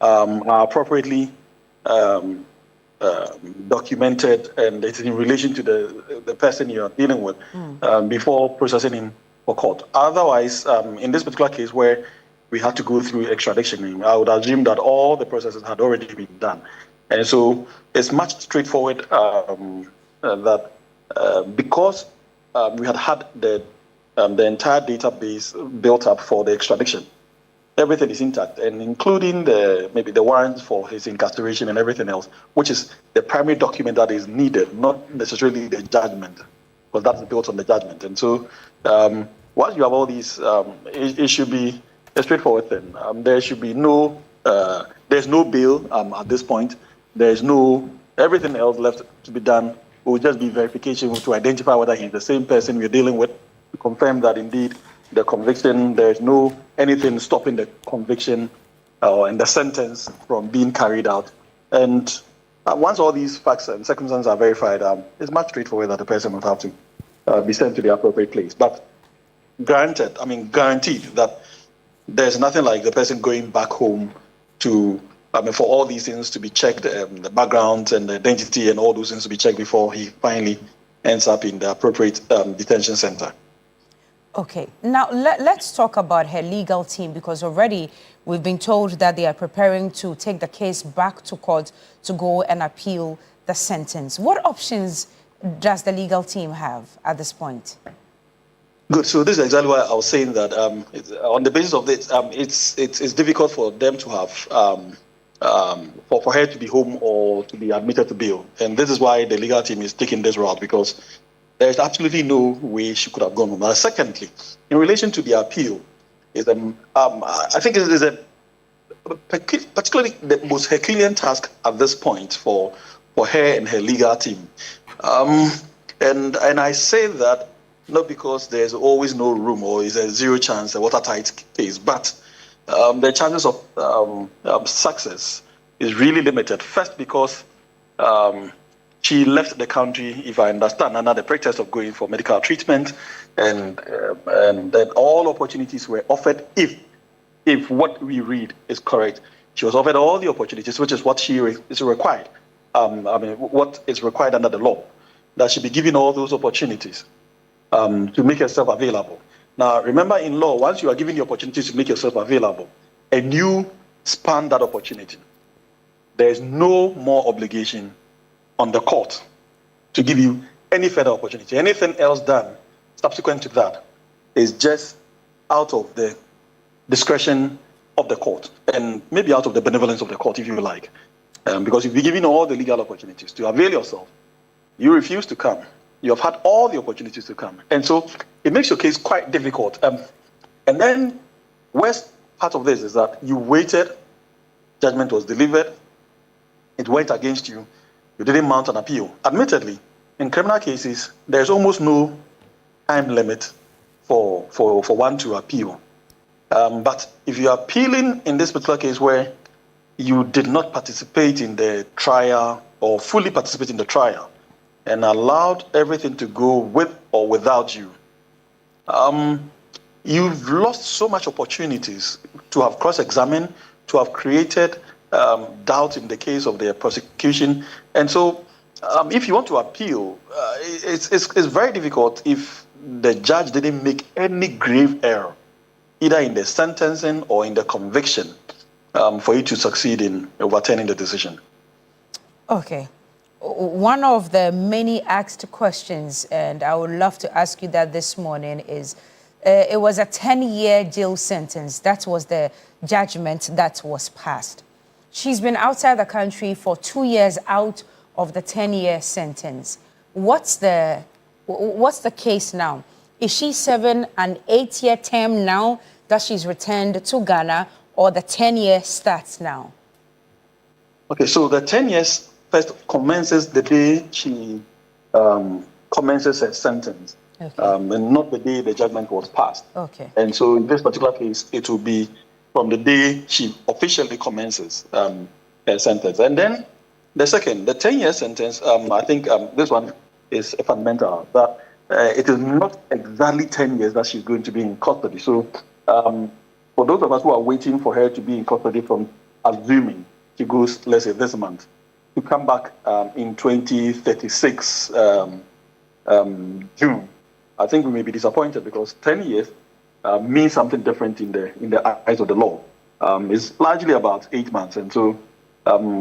are appropriately documented, and it's in relation to the person you are dealing with before processing him for court. Otherwise, in this particular case where we had to go through extradition, I would assume that all the processes had already been done. And so it's much straightforward that because we had the entire database built up for the extradition, everything is intact, and including maybe the warrants for his incarceration and everything else, which is the primary document that is needed, not necessarily the judgment, because that's built on the judgment. And so once you have all these, it should be a straightforward thing. There should be there's no bail at this point. There's everything else left to be done will just be verification to identify whether he's the same person we're dealing with, to confirm that indeed the conviction, there's no anything stopping the conviction and the sentence from being carried out. And once all these facts and circumstances are verified, it's much straightforward that the person will have to be sent to the appropriate place. But guaranteed that there's nothing like the person going back home to for all these things to be checked, the background and the identity and all those things to be checked before he finally ends up in the appropriate detention center. Okay, now let's talk about her legal team, because already we've been told that they are preparing to take the case back to court to go and appeal the sentence. What options does the legal team have at this point? Good. So this is exactly why I was saying that on the basis of this, it's difficult for them to have for her to be home or to be admitted to bail, and this is why the legal team is taking this route, because there's absolutely no way she could have gone home. Secondly, in relation to the appeal, I think it is particularly the most Herculean task at this point for her and her legal team. And I say that not because there's always no room or is a zero chance, a watertight case, but the chances of success is really limited. First, because she left the country, if I understand, under the pretext of going for medical treatment, and then all opportunities were offered. If what we read is correct, she was offered all the opportunities, which is what she is required. What is required under the law, that she be given all those opportunities to make herself available. Now, remember, in law, once you are given the opportunities to make yourself available, and you span that opportunity, there is no more obligation on the court to give you any further opportunity. Anything else done subsequent to that is just out of the discretion of the court, and maybe out of the benevolence of the court, if you like. Because you've been given all the legal opportunities to avail yourself. You refuse to come. You have had all the opportunities to come. And so it makes your case quite difficult. And then worst part of this is that you waited, judgment was delivered, it went against you, you didn't mount an appeal. Admittedly, in criminal cases, there's almost no time limit for one to appeal. But if you are appealing in this particular case where you did not participate in the trial or fully participate in the trial and allowed everything to go with or without you, you've lost so much opportunities to have cross-examined, to have created doubt in the case of the prosecution. And so if you want to appeal, it's very difficult if the judge didn't make any grave error, either in the sentencing or in the conviction, for you to succeed in overturning the decision. Okay. One of the many asked questions, and I would love to ask you that this morning, is it was a 10-year jail sentence. That was the judgment that was passed. She's been outside the country for 2 years out of the 10-year sentence. What's the case now? Is she serving an 8-year term now that she's returned to Ghana, or the 10-year starts now? Okay, so the 10 years first commences the day she commences her sentence, okay. And not the day the judgment was passed. Okay. And so in this particular case, it will be from the day she officially commences her sentence. And then the second, the 10-year sentence, I think this one is fundamental, that it is not exactly 10 years that she's going to be in custody. So for those of us who are waiting for her to be in custody from assuming she goes, let's say, this month, to come back in 2036 June, I think we may be disappointed, because 10 years means something different in the eyes of the law. It's largely about 8 months. And so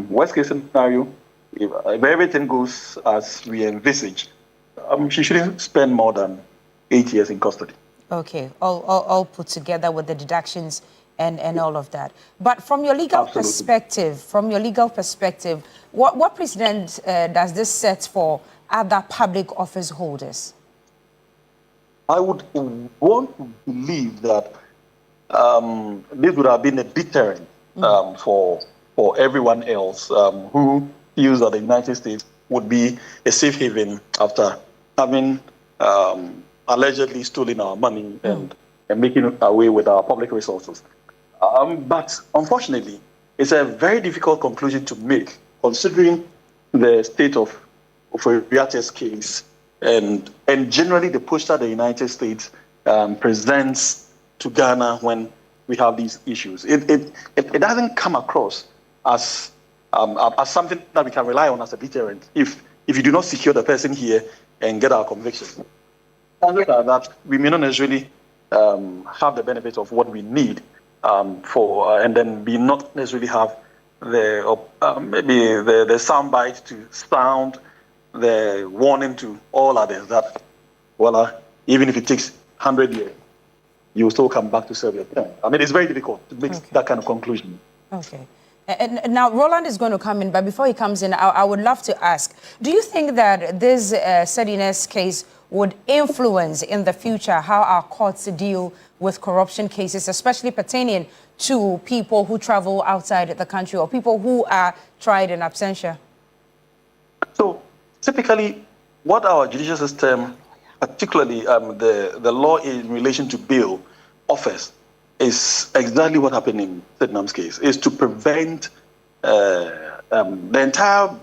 worst case scenario, if everything goes as we envisage, she shouldn't spend more than 8 years in custody. Okay, all put together with the deductions and all of that. But from your legal perspective, what precedent does this set for other public office holders? I would want to believe that this would have been a deterrent for everyone else who feels that the United States would be a safe haven after having allegedly stolen our money and making away with our public resources. But unfortunately, it's a very difficult conclusion to make, considering the state of Oforiate's case and generally the posture the United States presents to Ghana when we have these issues. It doesn't come across as something that we can rely on as a deterrent if you do not secure the person here and get our conviction. That we may not necessarily have the benefit of what we need and then be not necessarily have the maybe the soundbite to sound the warning to all others that, well, even if it takes 100 years, you will still come back to serve your term. I mean, it's very difficult to make that kind of conclusion. Okay. And now Roland is going to come in, but before he comes in, I would love to ask, do you think that this Sediness case would influence in the future how our courts deal with corruption cases, especially pertaining to people who travel outside the country or people who are tried in absentia? So typically, what our judicial system, particularly the law in relation to bail, offers is exactly what happened in Vietnam's case, is to prevent the entire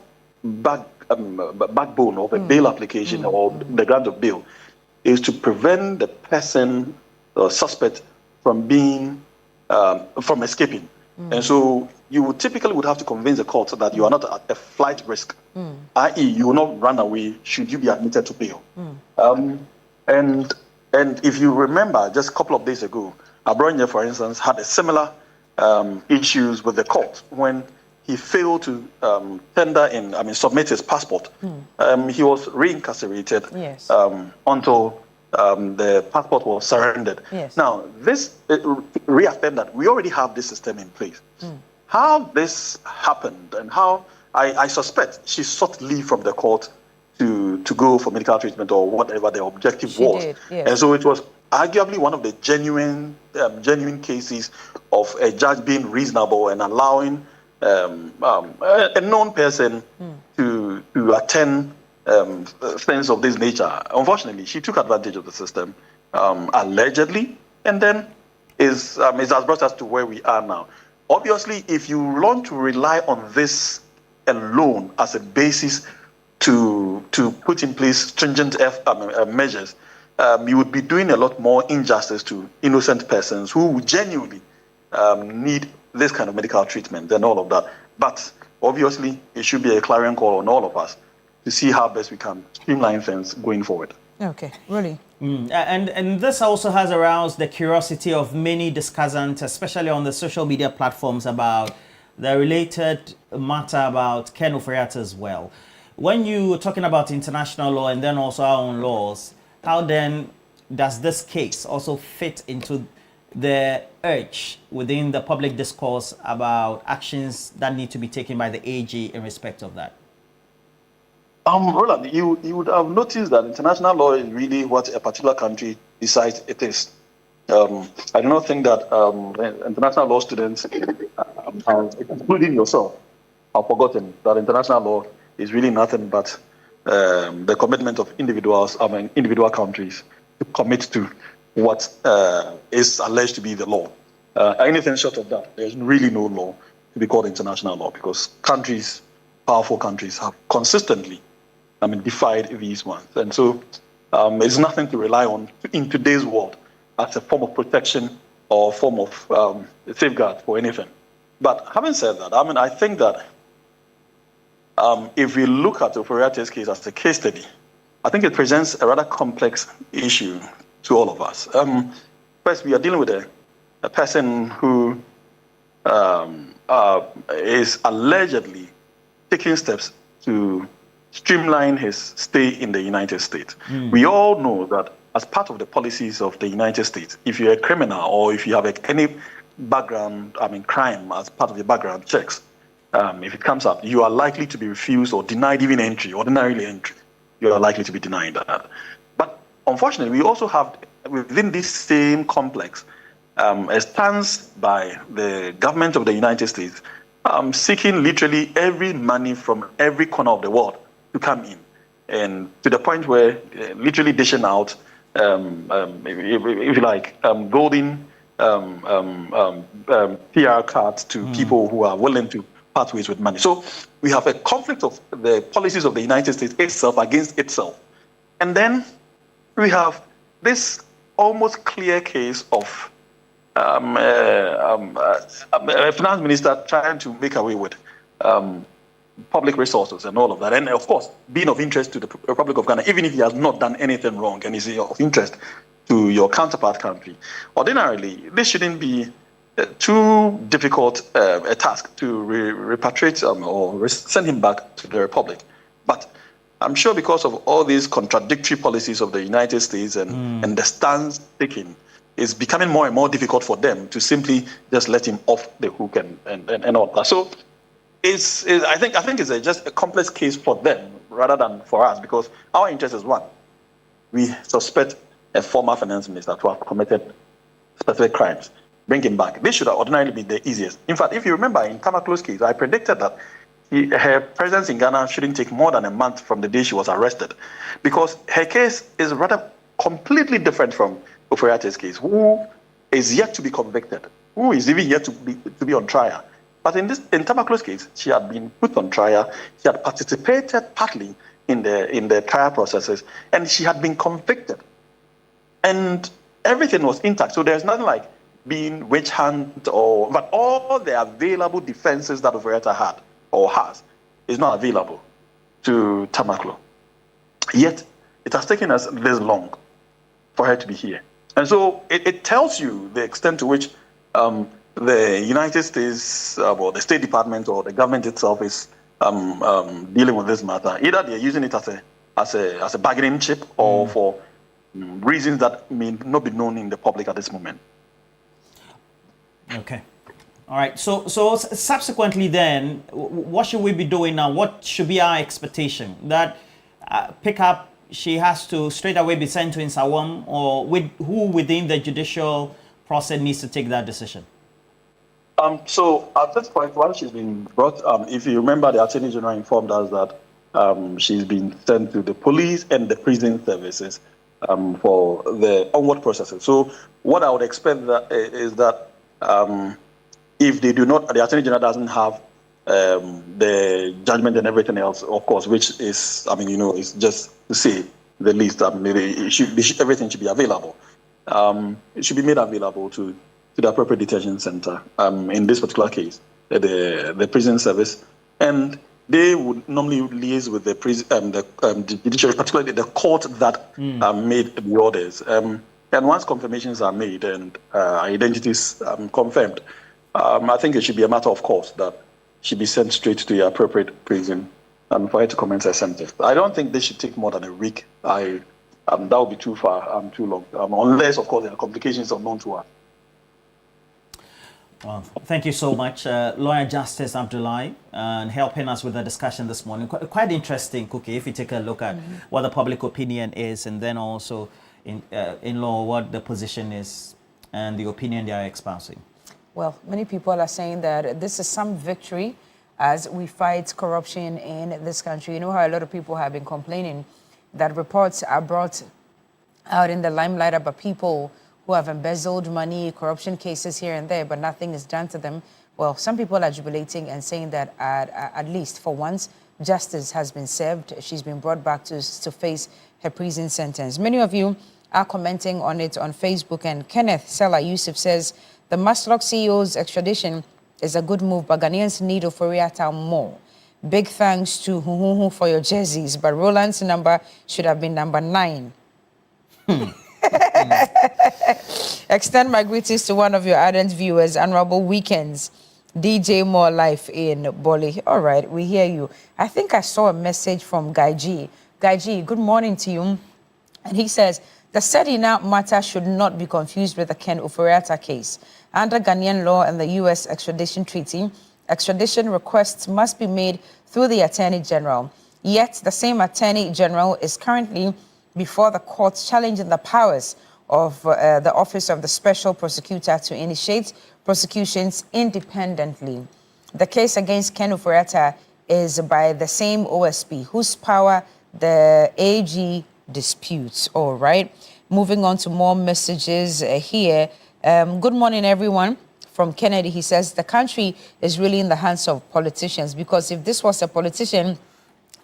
backbone of a bail application or the grant of bail is to prevent the person or suspect from being from escaping. And so you typically would have to convince the court that you are not at a flight risk, i.e. you will not run away should you be admitted to bail. And if you remember, just a couple of days ago, Abronye, for instance, had a similar issues with the court when he failed to submit his passport. He was reincarcerated until the passport was surrendered. Now, this reaffirmed that we already have this system in place. How this happened and how I suspect she sought leave from the court to go for medical treatment or whatever the objective was. And so it was arguably one of the genuine cases of a judge being reasonable and allowing a known person to attend things of this nature. Unfortunately, she took advantage of the system, allegedly, and then it has brought us to where we are now. Obviously, if you want to rely on this alone as a basis to put in place stringent measures, you would be doing a lot more injustice to innocent persons who genuinely need this kind of medical treatment and all of that. But obviously, it should be a clarion call on all of us to see how best we can streamline things going forward. Okay, really. And this also has aroused the curiosity of many discussants, especially on the social media platforms, about the related matter about Ken Ofori-Atta as well. When you are talking about international law and then also our own laws, how then does this case also fit into the urge within the public discourse about actions that need to be taken by the AG in respect of that? Roland, you would have noticed that international law is really what a particular country decides it is. I do not think that international law students, including yourself, have forgotten that international law is really nothing but the commitment of individual countries to commit to what is alleged to be the law. Anything short of that, there's really no law to be called international law, because countries, powerful countries, have consistently defied these ones. And so it's nothing to rely on in today's world as a form of protection or form of safeguard for anything. But having said that, I think that if we look at Ofori-Atta's case as a case study, I think it presents a rather complex issue to all of us. First, we are dealing with a person who is allegedly taking steps to streamline his stay in the United States. We all know that as part of the policies of the United States, if you're a criminal or if you have any background, crime as part of the background checks, if it comes up, you are likely to be refused or denied even entry, ordinarily entry. You are likely to be denied that. But unfortunately, we also have within this same complex a stance by the government of the United States seeking literally every money from every corner of the world to come in, and to the point where literally dishing out, if you like, golden PR cards to people who are willing to part ways with money. So we have a conflict of the policies of the United States itself against itself. And then we have this almost clear case of a finance minister trying to make away with public resources and all of that. And of course, being of interest to the Republic of Ghana, even if he has not done anything wrong and is of interest to your counterpart country. Ordinarily, this shouldn't be too difficult a task to repatriate or send him back to the Republic. But I'm sure because of all these contradictory policies of the United States and the stance taken, it's becoming more and more difficult for them to simply just let him off the hook and all that. So I think it's just a complex case for them rather than for us, because our interest is one. we suspect a former finance minister to have committed specific crimes. Bring him back. This should have ordinarily been the easiest. In fact, if you remember in Tamaklo's case, I predicted that her presence in Ghana shouldn't take more than a month from the day she was arrested, because her case is rather completely different from Oforiatta's case, who is yet to be convicted, who is even yet to be on trial. But in Tamaklo's case, she had been put on trial. She had participated partly in the trial processes, and she had been convicted, and everything was intact. So there's nothing like being witch hunt but all the available defenses that Oforiatta had or has is not available to Tamaklo. Yet it has taken us this long for her to be here, and so it tells you the extent to which the United States or the State Department or the government itself is dealing with this matter. Either they're using it as a bargaining chip or for reasons that may not be known in the public at this moment. Okay. All right. So subsequently then, what should we be doing now? What should be our expectation? That pickup, she has to straight away be sent to Nsawam, or who within the judicial process needs to take that decision? So at this point, while she's been brought, if you remember, the Attorney General informed us that she's been sent to the police and the prison services for the onward processes. So what I would expect is that if they do not, the Attorney General doesn't have the judgment and everything else, of course, which is, it's just to say the least. Everything should be available. It should be made available to the appropriate detention center. In this particular case, the prison service, and they would normally liaise with the judiciary, particularly the court that made the orders. And once confirmations are made and identities confirmed, I think it should be a matter of course that she be sent straight to the appropriate prison for her to commence her sentence. I don't think this should take more than a week. That would be too far, too long, unless, of course, there are complications unknown to us. Well, thank you so much, Lawyer Justice Abdullahi, and helping us with the discussion this morning. Quite interesting, Cookie, if you take a look at what the public opinion is, and then also in law what the position is and the opinion they are espousing. Well, many people are saying that this is some victory as we fight corruption in this country. You know how a lot of people have been complaining that reports are brought out in the limelight about people who have embezzled money, corruption cases here and there, but nothing is done to them. Well, some people are jubilating and saying that at least for once, justice has been served. She's been brought back to face her prison sentence. Many of you are commenting on it on Facebook, and Kenneth Sela Yusuf says, the Maslock CEO's extradition is a good move, but Ghanaians need Oforiatta more. Big thanks to Huhuhu for your jerseys, but Roland's number should have been number 9. Extend my greetings to one of your ardent viewers, Honorable Weekends, DJ More Life in Boli. All right, we hear you. I think I saw a message from Guy G. Guy G, good morning to you. And he says, the Sedina matter should not be confused with the Ken Oforiatta case. Under Ghanaian law and the U.S. extradition treaty, extradition requests must be made through the Attorney General. Yet, the same Attorney General is currently before the courts challenging the powers of the Office of the Special Prosecutor to initiate prosecutions independently. The case against Ken Oforiatta is by the same OSP, whose power the AG disputes. All right. Moving on to more messages here. Good morning, everyone. From Kennedy, he says, the country is really in the hands of politicians, because if this was a politician,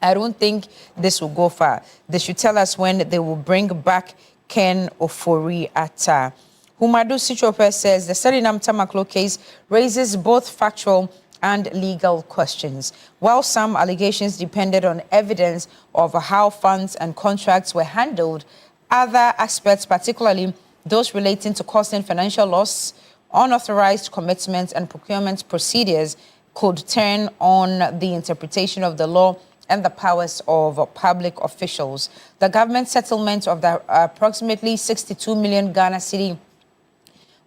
I don't think this will go far. They should tell us when they will bring back Ken Oforiatta. Humadu Sichope says the Suriname Tamaklo case raises both factual and legal questions. While some allegations depended on evidence of how funds and contracts were handled, other aspects, particularly those relating to causing financial loss, unauthorized commitments and procurement procedures, could turn on the interpretation of the law and the powers of public officials. The government settlement of the approximately 62 million Ghana cedi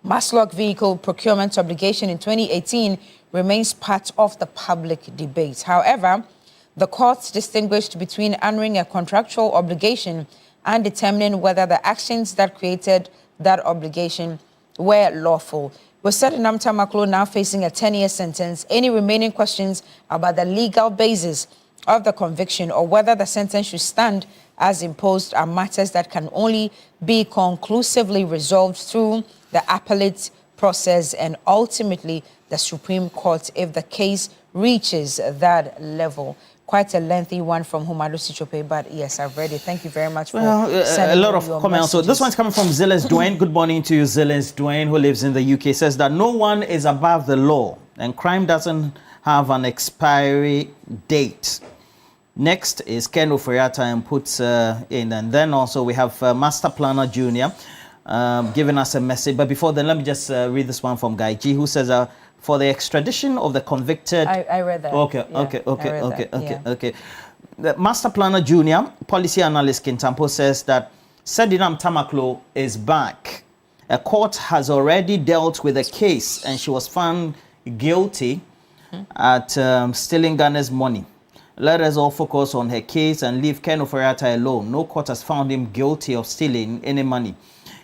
Maslock vehicle procurement obligation in 2018 remains part of the public debate. However, the courts distinguished between honoring a contractual obligation and determining whether the actions that created that obligation were lawful. With Sedinam Tamaklo now facing a 10-year sentence, any remaining questions about the legal basis of the conviction or whether the sentence should stand as imposed are matters that can only be conclusively resolved through the appellate process and ultimately the Supreme Court if the case reaches that level. Quite a lengthy one from Humado Sichope, but yes, I've read it. Thank you very much for sending a lot of your comments. So this one's coming from Zilis Dwayne. Good morning to you, Zilis Dwayne, who lives in the UK. Says that no one is above the law and crime doesn't have an expiry date. Next is Ken Oforiatta and puts in. And then also we have Master Planner Jr. Giving us a message. But before then, let me just read this one from Guy G, who says, for the extradition of the convicted... I read that. Okay. The Master Planner Jr., policy analyst Kintampo, says that Sedinam Tamaklo is back. A court has already dealt with the case and she was found guilty at stealing Ghana's money. Let us all focus on her case and leave Ken Oforiatta alone. No court has found him guilty of stealing any money.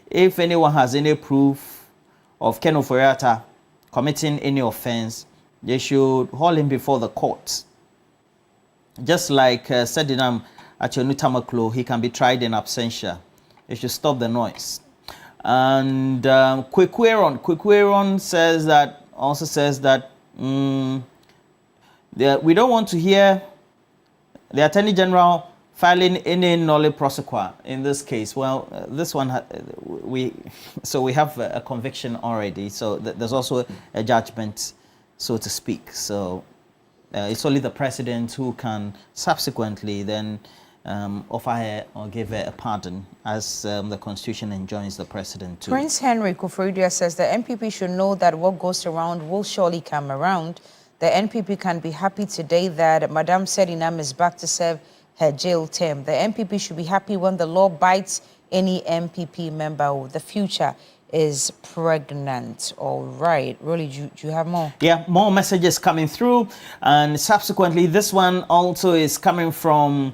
If anyone has any proof of Ken Oforiatta committing any offense, they should haul him before the court. Just like Sedinam Tamaklo, he can be tried in absentia. They should stop the noise. And Kwekweron says that we don't want to hear the Attorney General filing any nolle prosequi in this case. Well, this one we have a conviction already. So there's also a judgment, so to speak. So it's only the president who can subsequently then offer her or give her a pardon, as the Constitution enjoins the president to. Prince Henry Kufuridia says the NPP should know that what goes around will surely come around. The NPP can be happy today that Madame Sedinam is back to serve her jail term. The NPP should be happy when the law bites any MPP member. The future is pregnant. All right. Really, do you have more? Yeah, more messages coming through. And subsequently, this one also is coming from,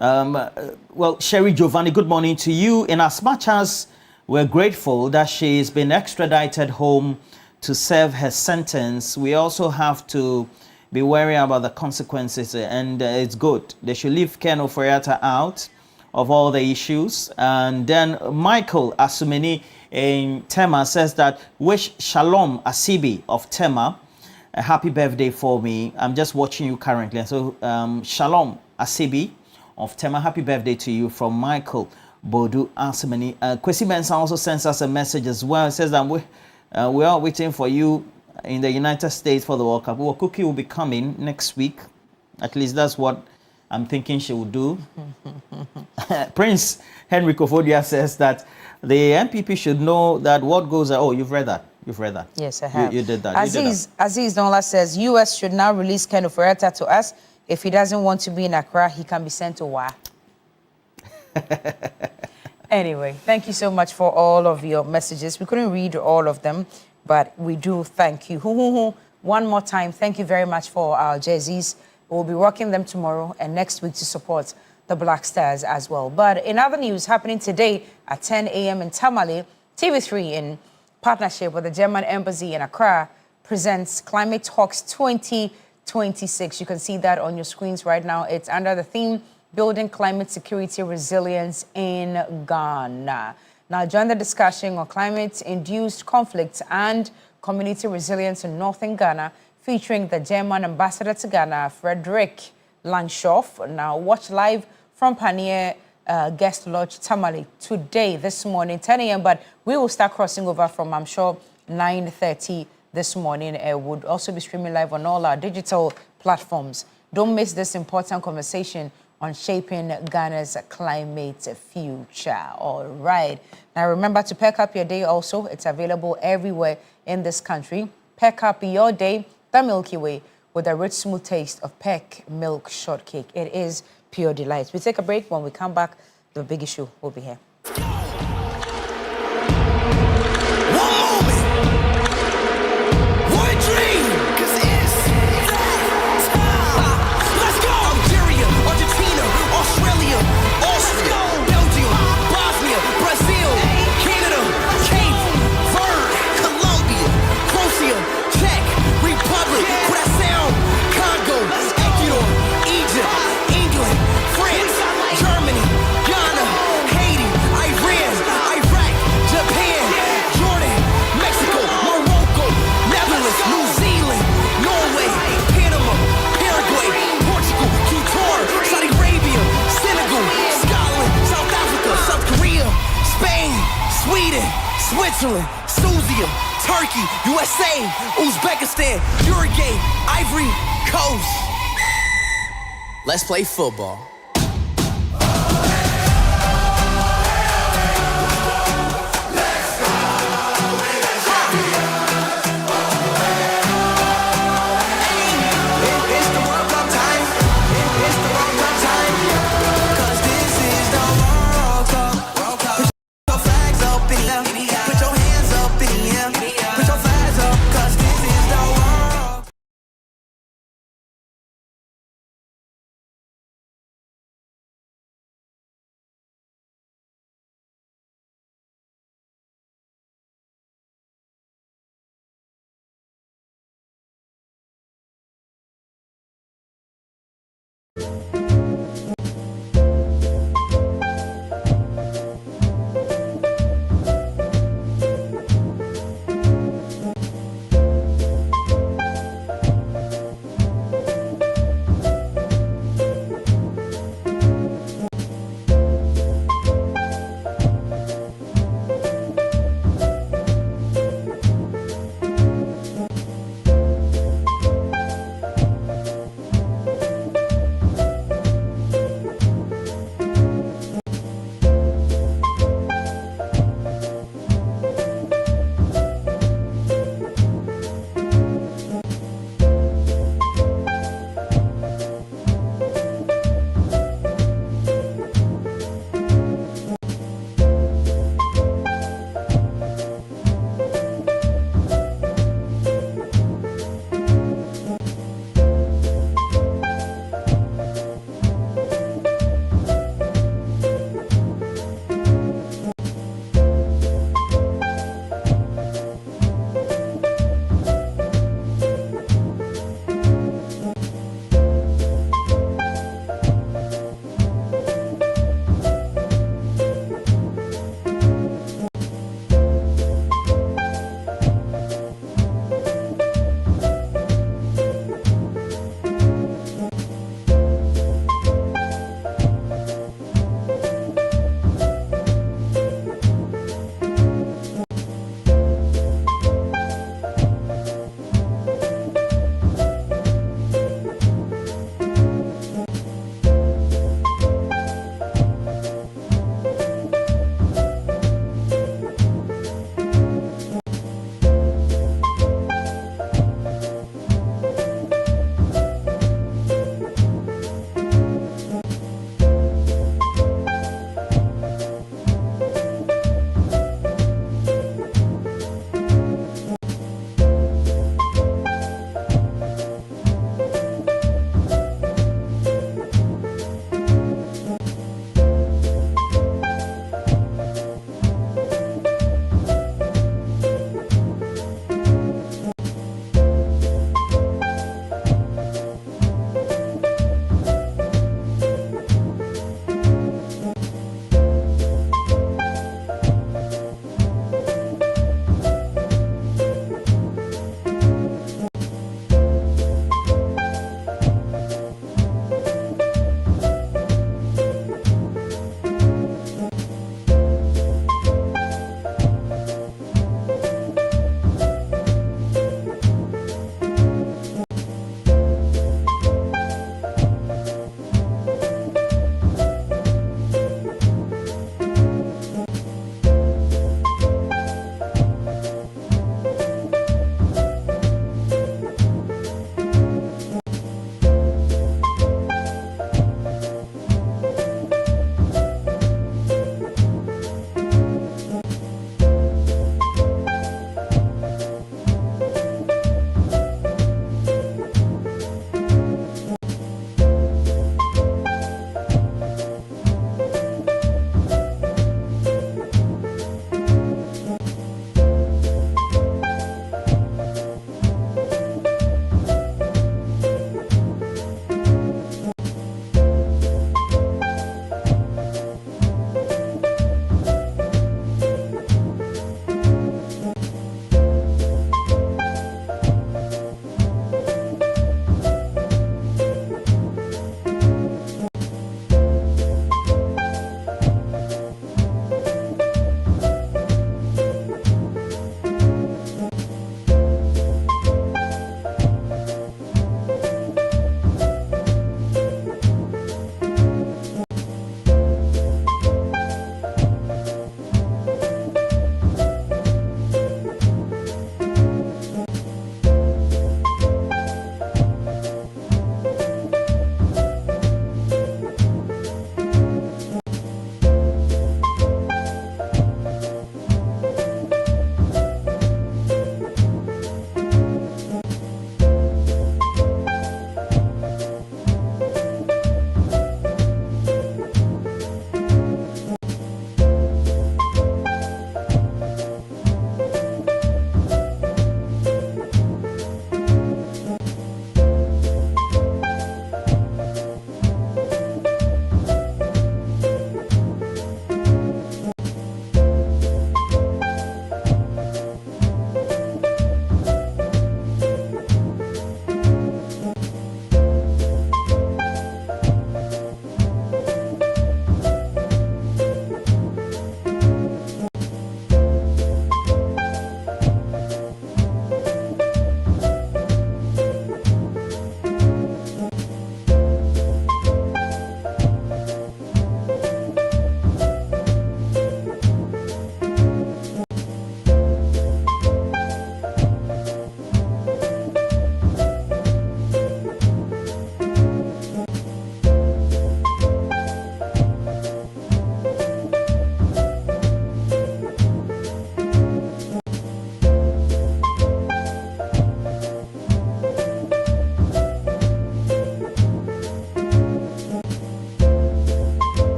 Sherry Giovanni. Good morning to you. In as much as we're grateful that she's been extradited home to serve her sentence, we also have to be wary about the consequences, and it's good. They should leave Ken Oforiatta out of all the issues. And then Michael Asumeni in Tema says that, wish Shalom Asibi of Tema a happy birthday for me. I'm just watching you currently. So Shalom Asibi of Tema, happy birthday to you from Michael Bodu Asumeni. Kwesi Mensah also sends us a message as well. It says that we are waiting for you in the United States for the World Cup. Well, Cookie will be coming next week. At least that's what I'm thinking she will do. Prince Henry Kofodia says that the MPP should know that what goes... Oh, you've read that. Yes, I have. You did that. Aziz Nola says, U.S. should now release Ken Oforiatta to us. If he doesn't want to be in Accra, he can be sent to WA. Anyway, thank you so much for all of your messages. We couldn't read all of them, but we do thank you. One more time, thank you very much for our jerseys. We'll be rocking them tomorrow and next week to support the Black Stars as well. But in other news happening today at 10 a.m. in Tamale, TV3 in partnership with the German Embassy in Accra presents Climate Talks 2026. You can see that on your screens right now. It's under the theme Building Climate Security Resilience in Ghana. Now, join the discussion on climate-induced conflicts and community resilience in northern Ghana, featuring the German ambassador to Ghana, Frederick Langshoff. Now, watch live from Panier Guest Lodge, Tamale, today, this morning, 10 a.m. But we will start crossing over from, I'm sure, 9:30 this morning. It would also be streaming live on all our digital platforms. Don't miss this important conversation on shaping Ghana's climate future. All right. Now, remember to pack up your day also. It's available everywhere in this country. Pack up your day the Milky Way with a rich, smooth taste of Peck Milk Shortcake. It is pure delight. We take a break. When we come back, the big issue will be here. Switzerland, Susia, Turkey, USA, Uzbekistan, Uruguay, Ivory Coast. Let's play football.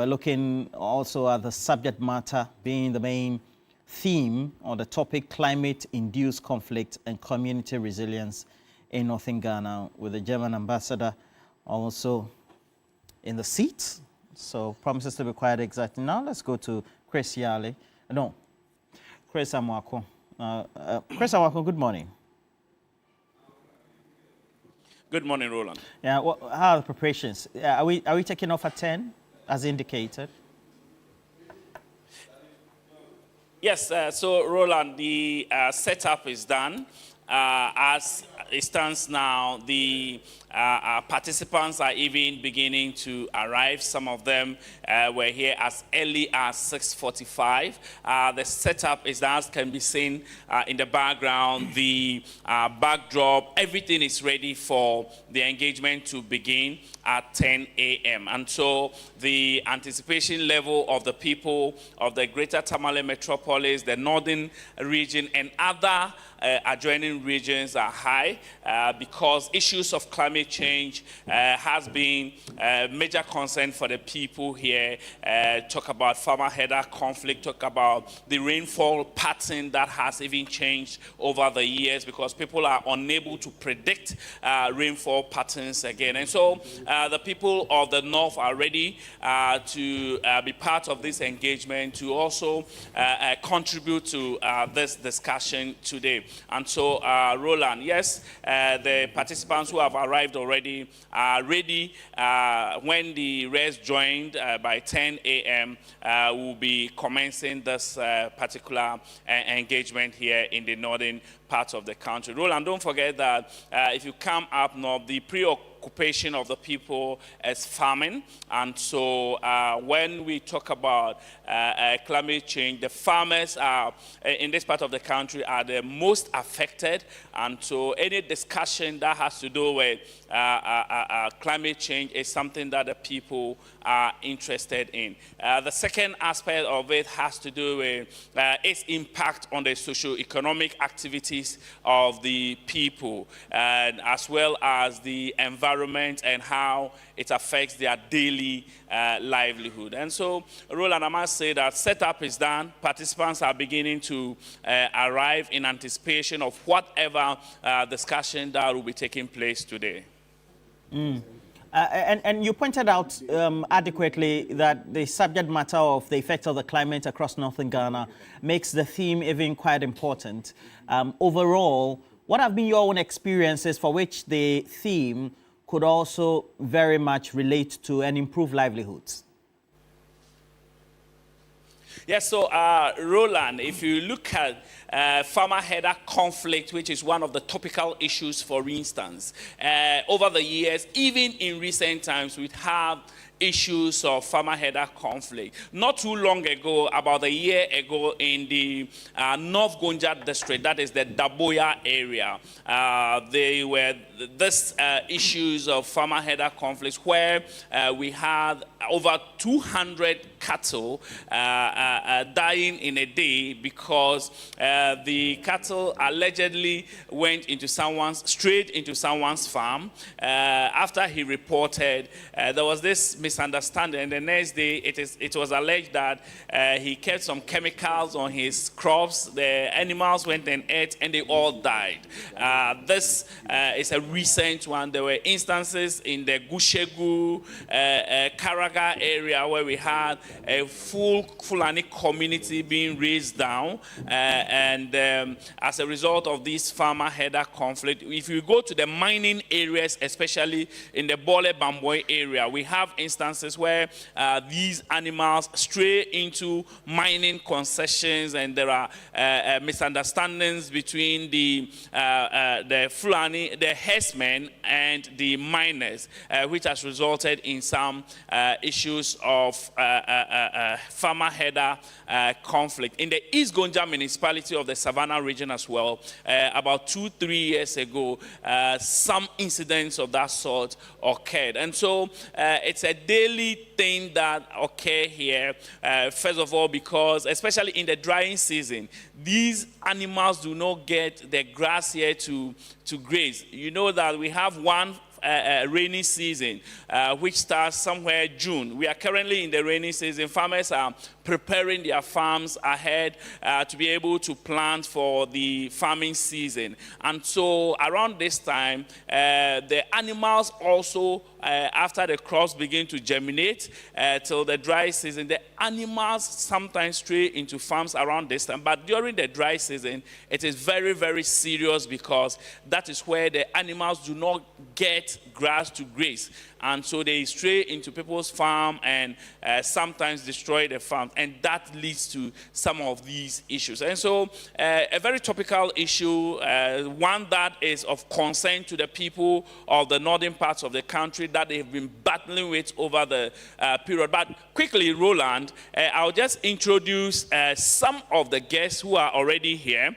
looking also at the subject matter being the main theme or the topic, climate-induced conflict and community resilience in northern Ghana, with the German ambassador also in the seat. So promises to be quite exacting. Now let's go to Chris Yale. No, Chris Amwako. Chris Amwako, good morning. Good morning, Roland. Yeah, how are the preparations? Are we taking off at 10, as indicated? Yes, so Roland, the setup is done. As it stands now, the participants are even beginning to arrive. Some of them were here as early as 6:45. The setup is, as can be seen in the background, the backdrop, everything is ready for the engagement to begin at 10 a.m. And so the anticipation level of the people of the Greater Tamale Metropolis, the northern region, and other adjoining regions are high because issues of climate change has been a major concern for the people here. Talk about farmer header conflict, talk about the rainfall pattern that has even changed over the years because people are unable to predict rainfall patterns again. And so the people of the north are ready to be part of this engagement, to also contribute to this discussion today. And so, Roland, yes, the participants who have arrived already are ready. When the rest joined by 10 a.m., we'll be commencing this particular engagement here in the northern part of the country. Roland, don't forget that if you come up north, the preoccupation of the people is farming. And so when we talk about climate change, the farmers are in this part of the country are the most affected. And so any discussion that has to do with climate change is something that the people are interested in. The second aspect of it has to do with its impact on the socio-economic activities of the people, and as well as the environment and how it affects their daily livelihood. And so, Roland, I must say that setup is done. Participants are beginning to arrive in anticipation of whatever discussion that will be taking place today. And you pointed out adequately that the subject matter of the effects of the climate across northern Ghana makes the theme even quite important. Overall, what have been your own experiences for which the theme could also very much relate to and improve livelihoods? Yes, so Roland, if you look at farmer header conflict, which is one of the topical issues, for instance, over the years, even in recent times, we have issues of farmer header conflict. Not too long ago, about a year ago, in the North Gonja district, that is the Daboya area, they were this issues of farmer header conflicts where we had over 200 cattle dying in a day because the cattle allegedly went straight into someone's farm. After he reported, there was this misunderstanding, and the next day it was alleged that he kept some chemicals on his crops. The animals went and ate, and they all died. This is a recent one. There were instances in the Gushegu, Karaga area where we had a full Fulani community being raised down, and as a result of this farmer header conflict, if you go to the mining areas, especially in the Bole Bamboy area, we have instances where these animals stray into mining concessions, and there are misunderstandings between the Fulani, the herdsmen, and the miners, which has resulted in some issues of farmer header conflict. In the East Gonja municipality of the Savannah region as well, about 2-3 years ago, some incidents of that sort occurred. And so it's a daily thing that occur here, first of all, because especially in the drying season, these animals do not get the grass here to graze. You know that we have one rainy season, which starts somewhere June. We are currently in the rainy season. Farmers are preparing their farms ahead to be able to plant for the farming season. And so around this time, the animals also, after the crops begin to germinate till the dry season, the animals sometimes stray into farms around this time. But during the dry season, it is very, very serious because that is where the animals do not get grass to graze. And so they stray into people's farm and sometimes destroy the farm. And that leads to some of these issues. And so a very topical issue, one that is of concern to the people of the northern parts of the country that they've been battling with over the period. But quickly, Roland, I'll just introduce some of the guests who are already here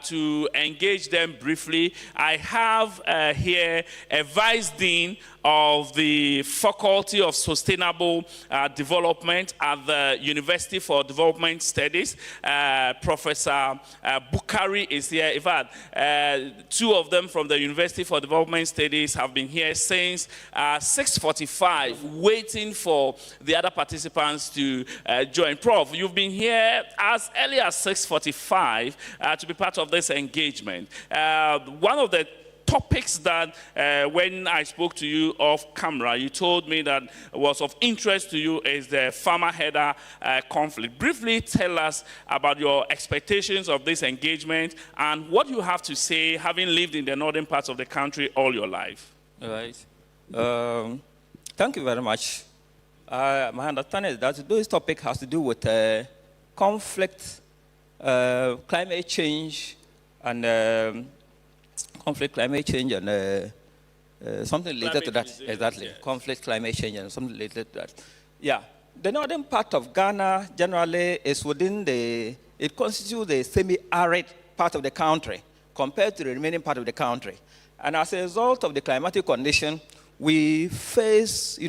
to engage them briefly. I have here a Vice Dean of the Faculty of Sustainable Development at the University for Development Studies. Professor Bukari is here. In fact, two of them from the University for Development Studies have been here since 6:45, waiting for the other participants to join. Prof, you've been here as early as 6:45 to be part of this engagement. One of the topics that when I spoke to you off camera, you told me that was of interest to you is the farmer-herder conflict. Briefly tell us about your expectations of this engagement and what you have to say, having lived in the northern parts of the country all your life. All right. Thank you very much. My understanding is that this topic has to do with conflict, climate change, and climate change and something related to that. Exactly. Yes. Conflict, climate change, and something related to that. Yeah. The northern part of Ghana generally is it constitutes the semi-arid part of the country compared to the remaining part of the country. And as a result of the climatic condition, we face,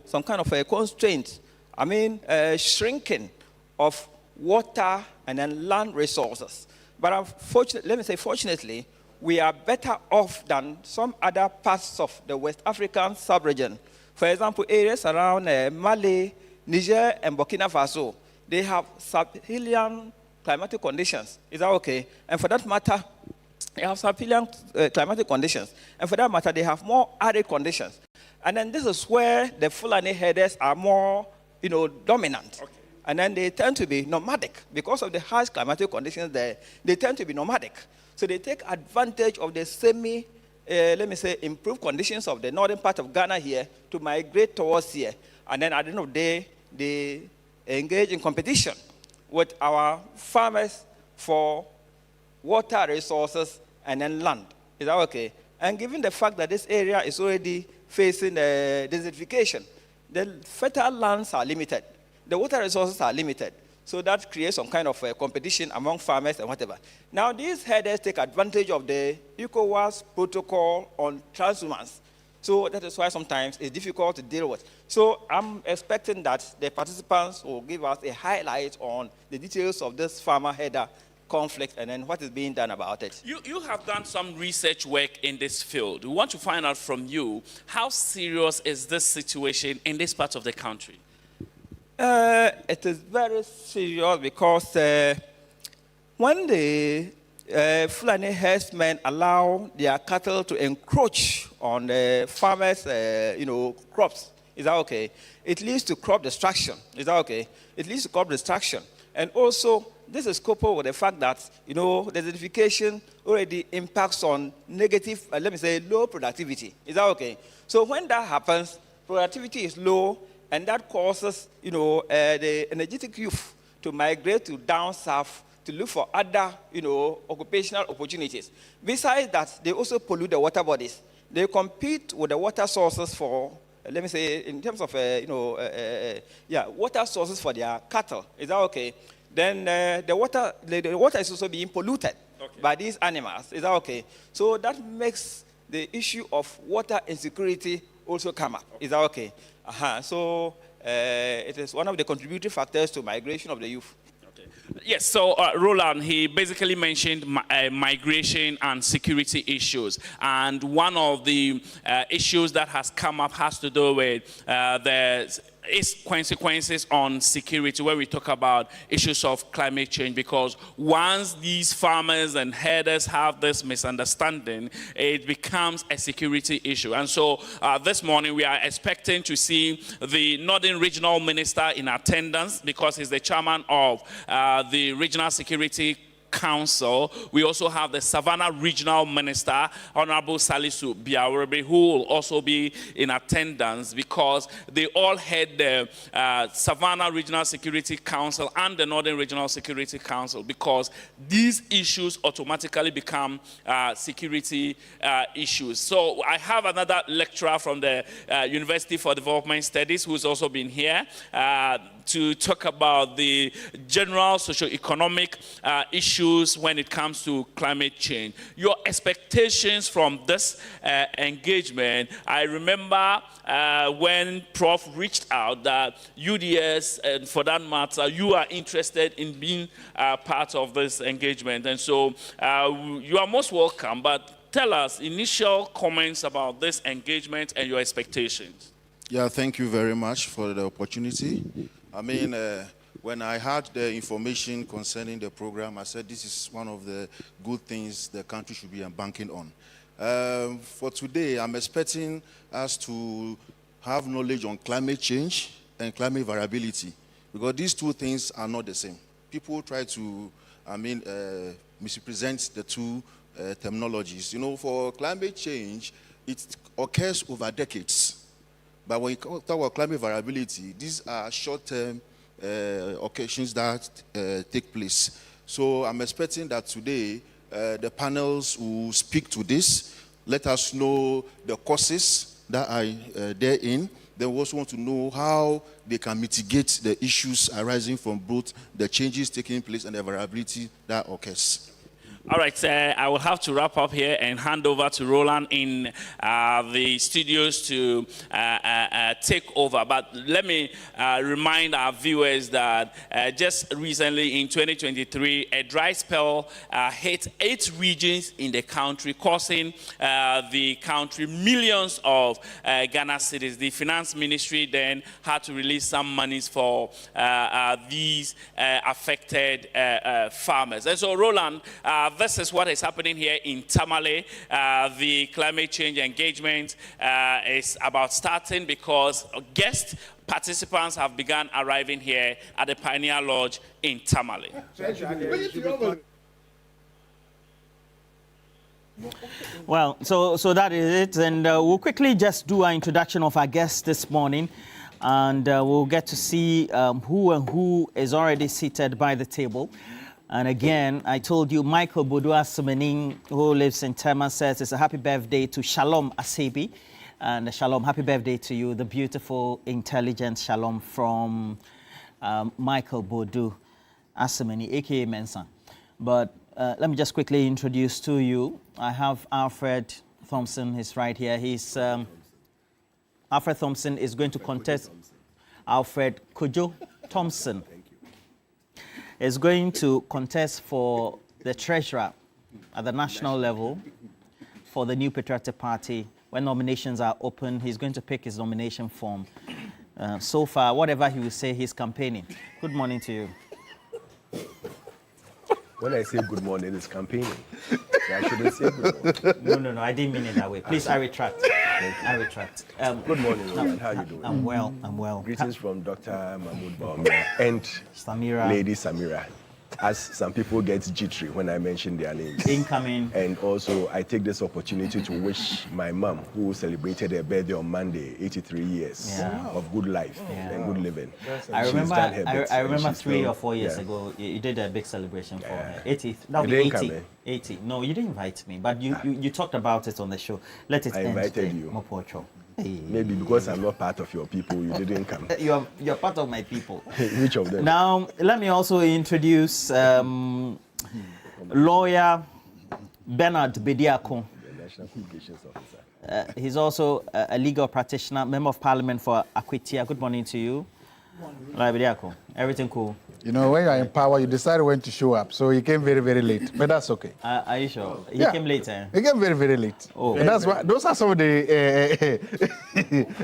some kind of a constraint. I mean, shrinking of water and then land resources. But unfortunately, fortunately, we are better off than some other parts of the West African sub-region. For example, areas around Mali, Niger, and Burkina Faso, they have sub-Saharan climatic conditions. Is that okay? And for that matter, they have sub-Saharan climatic conditions. And for that matter, they have more arid conditions. And then this is where the Fulani herders are more, dominant. Okay. And then they tend to be nomadic. Because of the harsh climatic conditions there, they tend to be nomadic. So they take advantage of the improved conditions of the northern part of Ghana here to migrate towards here. And then at the end of the day, they engage in competition with our farmers for water resources and then land. Is that okay? And given the fact that this area is already facing desertification, the fertile lands are limited. The water resources are limited. So that creates some kind of competition among farmers and whatever. Now, these herders take advantage of the ECOWAS protocol on transhumance. So that is why sometimes it's difficult to deal with. So I'm expecting that the participants will give us a highlight on the details of this farmer-herder conflict and then what is being done about it. You have done some research work in this field. We want to find out from you, how serious is this situation in this part of the country? It is very serious because when the Fulani herdsmen allow their cattle to encroach on the farmers' crops, is that okay? It leads to crop destruction. Is that okay? It leads to crop destruction. And also, this is coupled with the fact that, desertification already impacts on negative, low productivity. Is that okay? So when that happens, productivity is low, and that causes, the energetic youth to migrate to down south to look for other, occupational opportunities. Besides that, they also pollute the water bodies. They compete with the water sources for, in terms of, water sources for their cattle. Is that okay? Then the water is also being polluted by these animals. Is that okay? So that makes the issue of water insecurity also come up. Is that okay? So it is one of the contributing factors to migration of the youth. Okay. Yes, so Roland, he basically mentioned migration and security issues. And one of the issues that has come up has to do with its consequences on security, where we talk about issues of climate change, because once these farmers and herders have this misunderstanding, it becomes a security issue. And so this morning we are expecting to see the Northern Regional Minister in attendance, because he's the chairman of the Regional Security Council. We also have the Savannah Regional Minister, Honorable Salisu Biawerebe, who will also be in attendance, because they all head the Savannah Regional Security Council and the Northern Regional Security Council, because these issues automatically become security issues. So I have another lecturer from the University for Development Studies who's also been here to talk about the general socio-economic issues when it comes to climate change. Your expectations from this engagement. I remember when Prof reached out that UDS, and for that matter, you are interested in being part of this engagement. And so you are most welcome, but tell us initial comments about this engagement and your expectations. Yeah, thank you very much for the opportunity. I mean, when I had the information concerning the program, I said this is one of the good things the country should be banking on. For today, I'm expecting us to have knowledge on climate change and climate variability, because these two things are not the same. People try to, misrepresent the two terminologies. You know, for climate change, it occurs over decades. But when you talk about climate variability, these are short-term occasions that take place. So I'm expecting that today the panels will speak to this, let us know the causes that are therein. They also want to know how they can mitigate the issues arising from both the changes taking place and the variability that occurs. All right, I will have to wrap up here and hand over to Roland in the studios to take over. But let me remind our viewers that just recently in 2023, a dry spell hit 8 regions in the country, causing the country millions of Ghana cedis. The finance ministry then had to release some monies for these affected farmers. And so, Roland, this is what is happening here in Tamale. The climate change engagement is about starting, because guest participants have begun arriving here at the Pioneer Lodge in Tamale. Well, so that is it, and we'll quickly just do our introduction of our guests this morning, and we'll get to see who is already seated by the table. And again, I told you, Michael Bodua Sumening, who lives in Tema, says it's a happy birthday to Shalom Asebi. And Shalom, happy birthday to you, the beautiful, intelligent Shalom from Michael Bodu Asemeni, a.k.a. Mensa. But let me just quickly introduce to you. I have Alfred Thompson, he's right here. He's Alfred Thompson is going to contest. Alfred Kojo Thompson is going to contest for the treasurer at the national level for the New Patriotic Party. When nominations are open, he's going to pick his nomination form. So far, whatever he will say, he's campaigning. Good morning to you. When I say good morning, it's campaigning. I shouldn't say good morning. No, I didn't mean it that way. Please, I retract. I retract. Good morning, Roland. How are you doing? I'm well. Greetings from Dr. Mahmoud Baumia and Samira. Lady Samira. As some people get jittery when I mention their names. Incoming. And also, I take this opportunity to wish my mom, who celebrated her birthday on Monday, 83 years of good life and good living. I remember 3 or 4 years ago, you did a big celebration for her. 80. That was 80. 80. No, you didn't invite me, but you talked about it on the show. Let it I end invited today. you. Mopocho. Maybe because I'm not part of your people, you didn't come. You're part of my people. Which of them? Now, let me also introduce lawyer Bernard Bediako. The National Communications Officer. He's also a legal practitioner, member of parliament for Akwitia. Good morning to you. Lawyer Bediako. Everything cool? You know, when you are in power, you decide when to show up. So he came very, very late, but that's okay. Are you sure? He came late, eh? He came very, very late. Oh. And that's why those are some of the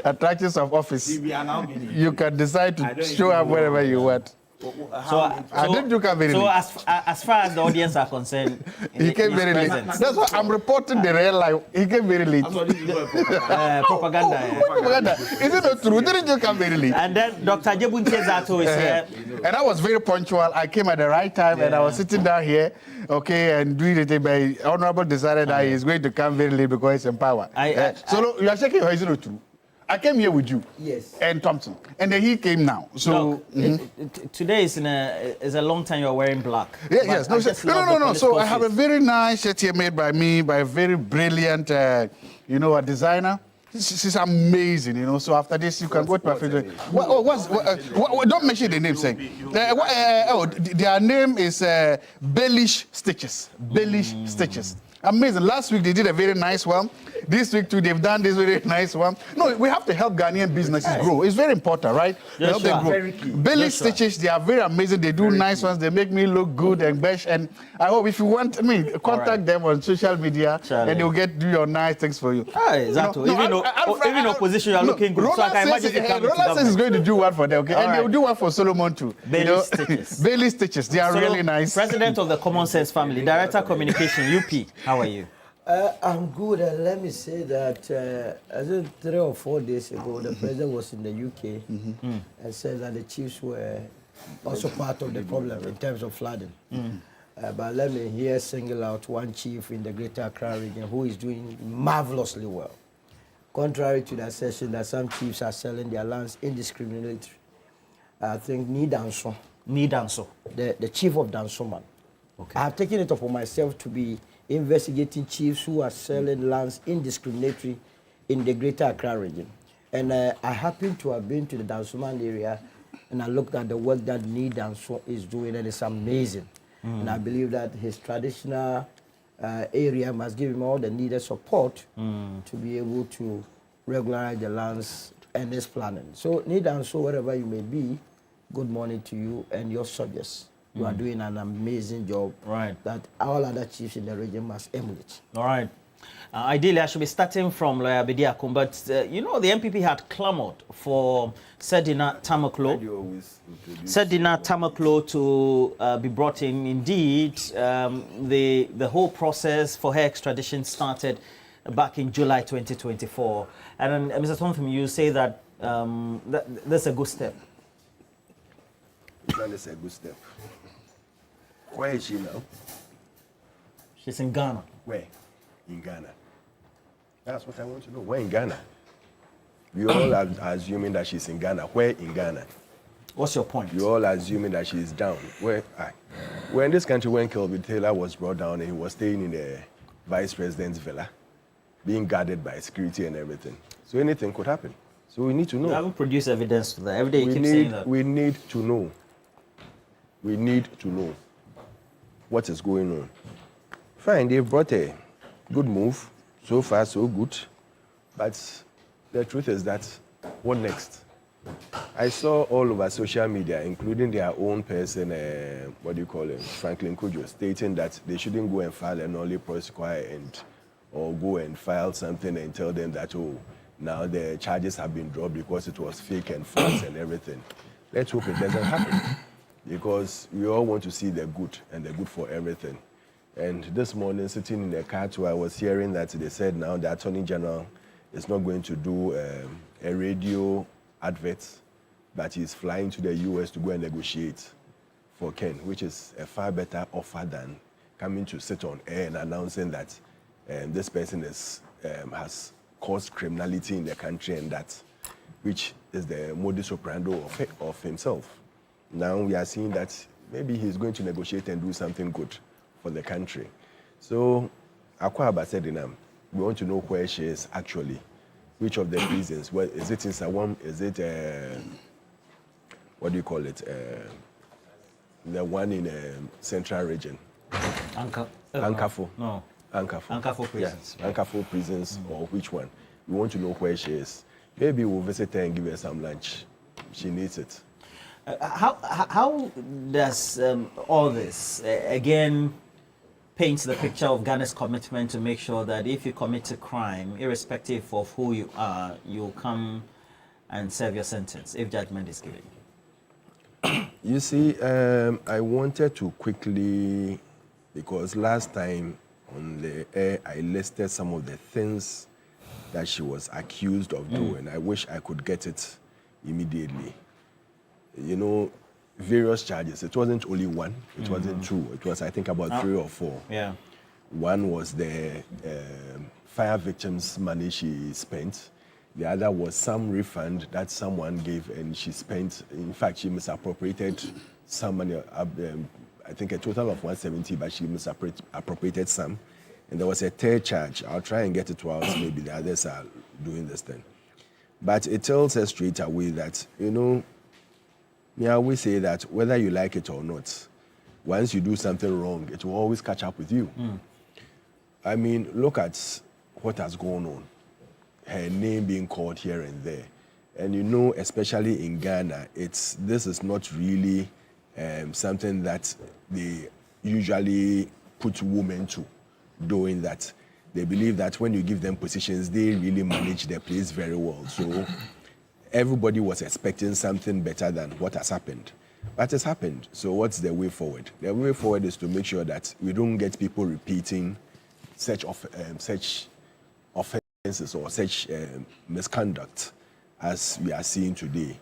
attractions of office. You can decide to show up wherever you want. So I didn't do come very late. as far as the audience are concerned, he came very late. That's why I'm reporting the real life. He came very late. Propaganda. Propaganda. Is it not true? Didn't you come very late? And then Dr. Jebunche Zato is here. And I was very punctual. I came at the right time, and I was sitting down here, okay, and doing it. My honorable decided that he's going to come very late because he's in power. So you are shaking your head. Is it not true? I came here with you, and Thompson, and then he came now. So look, today is a long time you're wearing black. Yes. No. So I have a very nice shirt here made by me by a very brilliant, a designer. She's amazing, you know. So after this, you can go to my Facebook. Don't mention the name, saying. Their name is Bellish Stitches. Bellish Stitches. Amazing. Last week they did a very nice one. This week too, they've done this very nice one. No, we have to help Ghanaian businesses grow. It's very important, right? Yes, help them grow. Belly Stitches, they are very amazing. They do nice ones. They make me look good and best. And I hope if you want, contact them on social media, and they'll do your nice things for you. Exactly. Even opposition, you are looking good. Roland says he's going to do one for them, okay? And they'll do one for Solomon too. Belly Stitches. Belly Stitches. They are really nice. President of the Common Sense Family, Director Communication, UP. How are you? I'm good, and let me say that I think 3 or 4 days ago, the president was in the UK and said that the chiefs were also part of the problem in terms of flooding. But let me here single out one chief in the Greater Accra region who is doing marvelously well. Contrary to the assertion that some chiefs are selling their lands indiscriminately, I think Nidanso, the chief of Dansoman, I have taken it upon myself to be investigating chiefs who are selling lands indiscriminately in the Greater Accra region. And I happen to have been to the Dansoman area, and I looked at the work that Nidanso is doing, and it's amazing. And I believe that his traditional area must give him all the needed support to be able to regularize the lands and his planning. So Nidanso, wherever you may be, good morning to you and your subjects. You are doing an amazing job that all other chiefs in the region must emulate. All right. Ideally, I should be starting from Lawyer Bediakum, but the MPP had clamored for Sedina Tamaklo to be brought in. Indeed, the whole process for her extradition started back in July 2024. And Mr. Thompson, you say that that's a good step. That is a good step. Where is she now? She's in Ghana. Where? In Ghana. That's what I want to know. Where in Ghana? We all are assuming that she's in Ghana. Where in Ghana? What's your point? You all are assuming that she's down. Where? We're in this country when Kelby Taylor was brought down and he was staying in the vice president's villa, being guarded by security and everything. So anything could happen. So we need to know. You haven't produced evidence to that. Every day you keep saying that. We need to know. We need to know what is going on. Fine, they've brought a good move. So far, so good. But the truth is that, what next? I saw all over social media, including their own person, Franklin Kujo, stating that they shouldn't go and file an only prosecute or go and file something and tell them that, now the charges have been dropped because it was fake and false and everything. Let's hope it doesn't happen. Because we all want to see the good and the good for everything. And this morning, sitting in the car too, I was hearing that they said now the Attorney General is not going to do a radio advert, but he's flying to the US to go and negotiate for Ken, which is a far better offer than coming to sit on air and announcing that this person has caused criminality in the country and that, which is the modus operandi of himself. Now we are seeing that maybe he's going to negotiate and do something good for the country. So, Akwaba said, we want to know where she is actually. Which of the prisons? Well, is it in Sawam? Is it, what do you call it? The one in Central Region? Ankafo. No. Ankafo prisons. Yeah. Ankafo prisons, or which one? We want to know where she is. Maybe we'll visit her and give her some lunch. She needs it. How does all this, again, paint the picture of Ghana's commitment to make sure that if you commit a crime, irrespective of who you are, you'll come and serve your sentence if judgment is given? You see, I wanted to quickly, because last time on the air, I listed some of the things that she was accused of doing. I wish I could get it immediately. You know, various charges. It wasn't only one, it wasn't two. It was, I think, about 3 or 4. Yeah. One was the fire victims' money she spent. The other was some refund that someone gave and she spent. In fact, she misappropriated some money, I think a total of 170, but she misappropriated some. And there was a third charge. I'll try and get it to us. Maybe the others are doing this thing. But it tells us straight away that, you know, I always say that whether you like it or not, once you do something wrong, it will always catch up with you. I mean, look at what has gone on. Her name being called here and there. And you know, especially in Ghana, this is not really something that they usually put women to, doing that. They believe that when you give them positions, they really manage their place very well. So everybody was expecting something better than what has happened. But it's happened. So what's the way forward? The way forward is to make sure that we don't get people repeating such offenses or such misconduct as we are seeing today.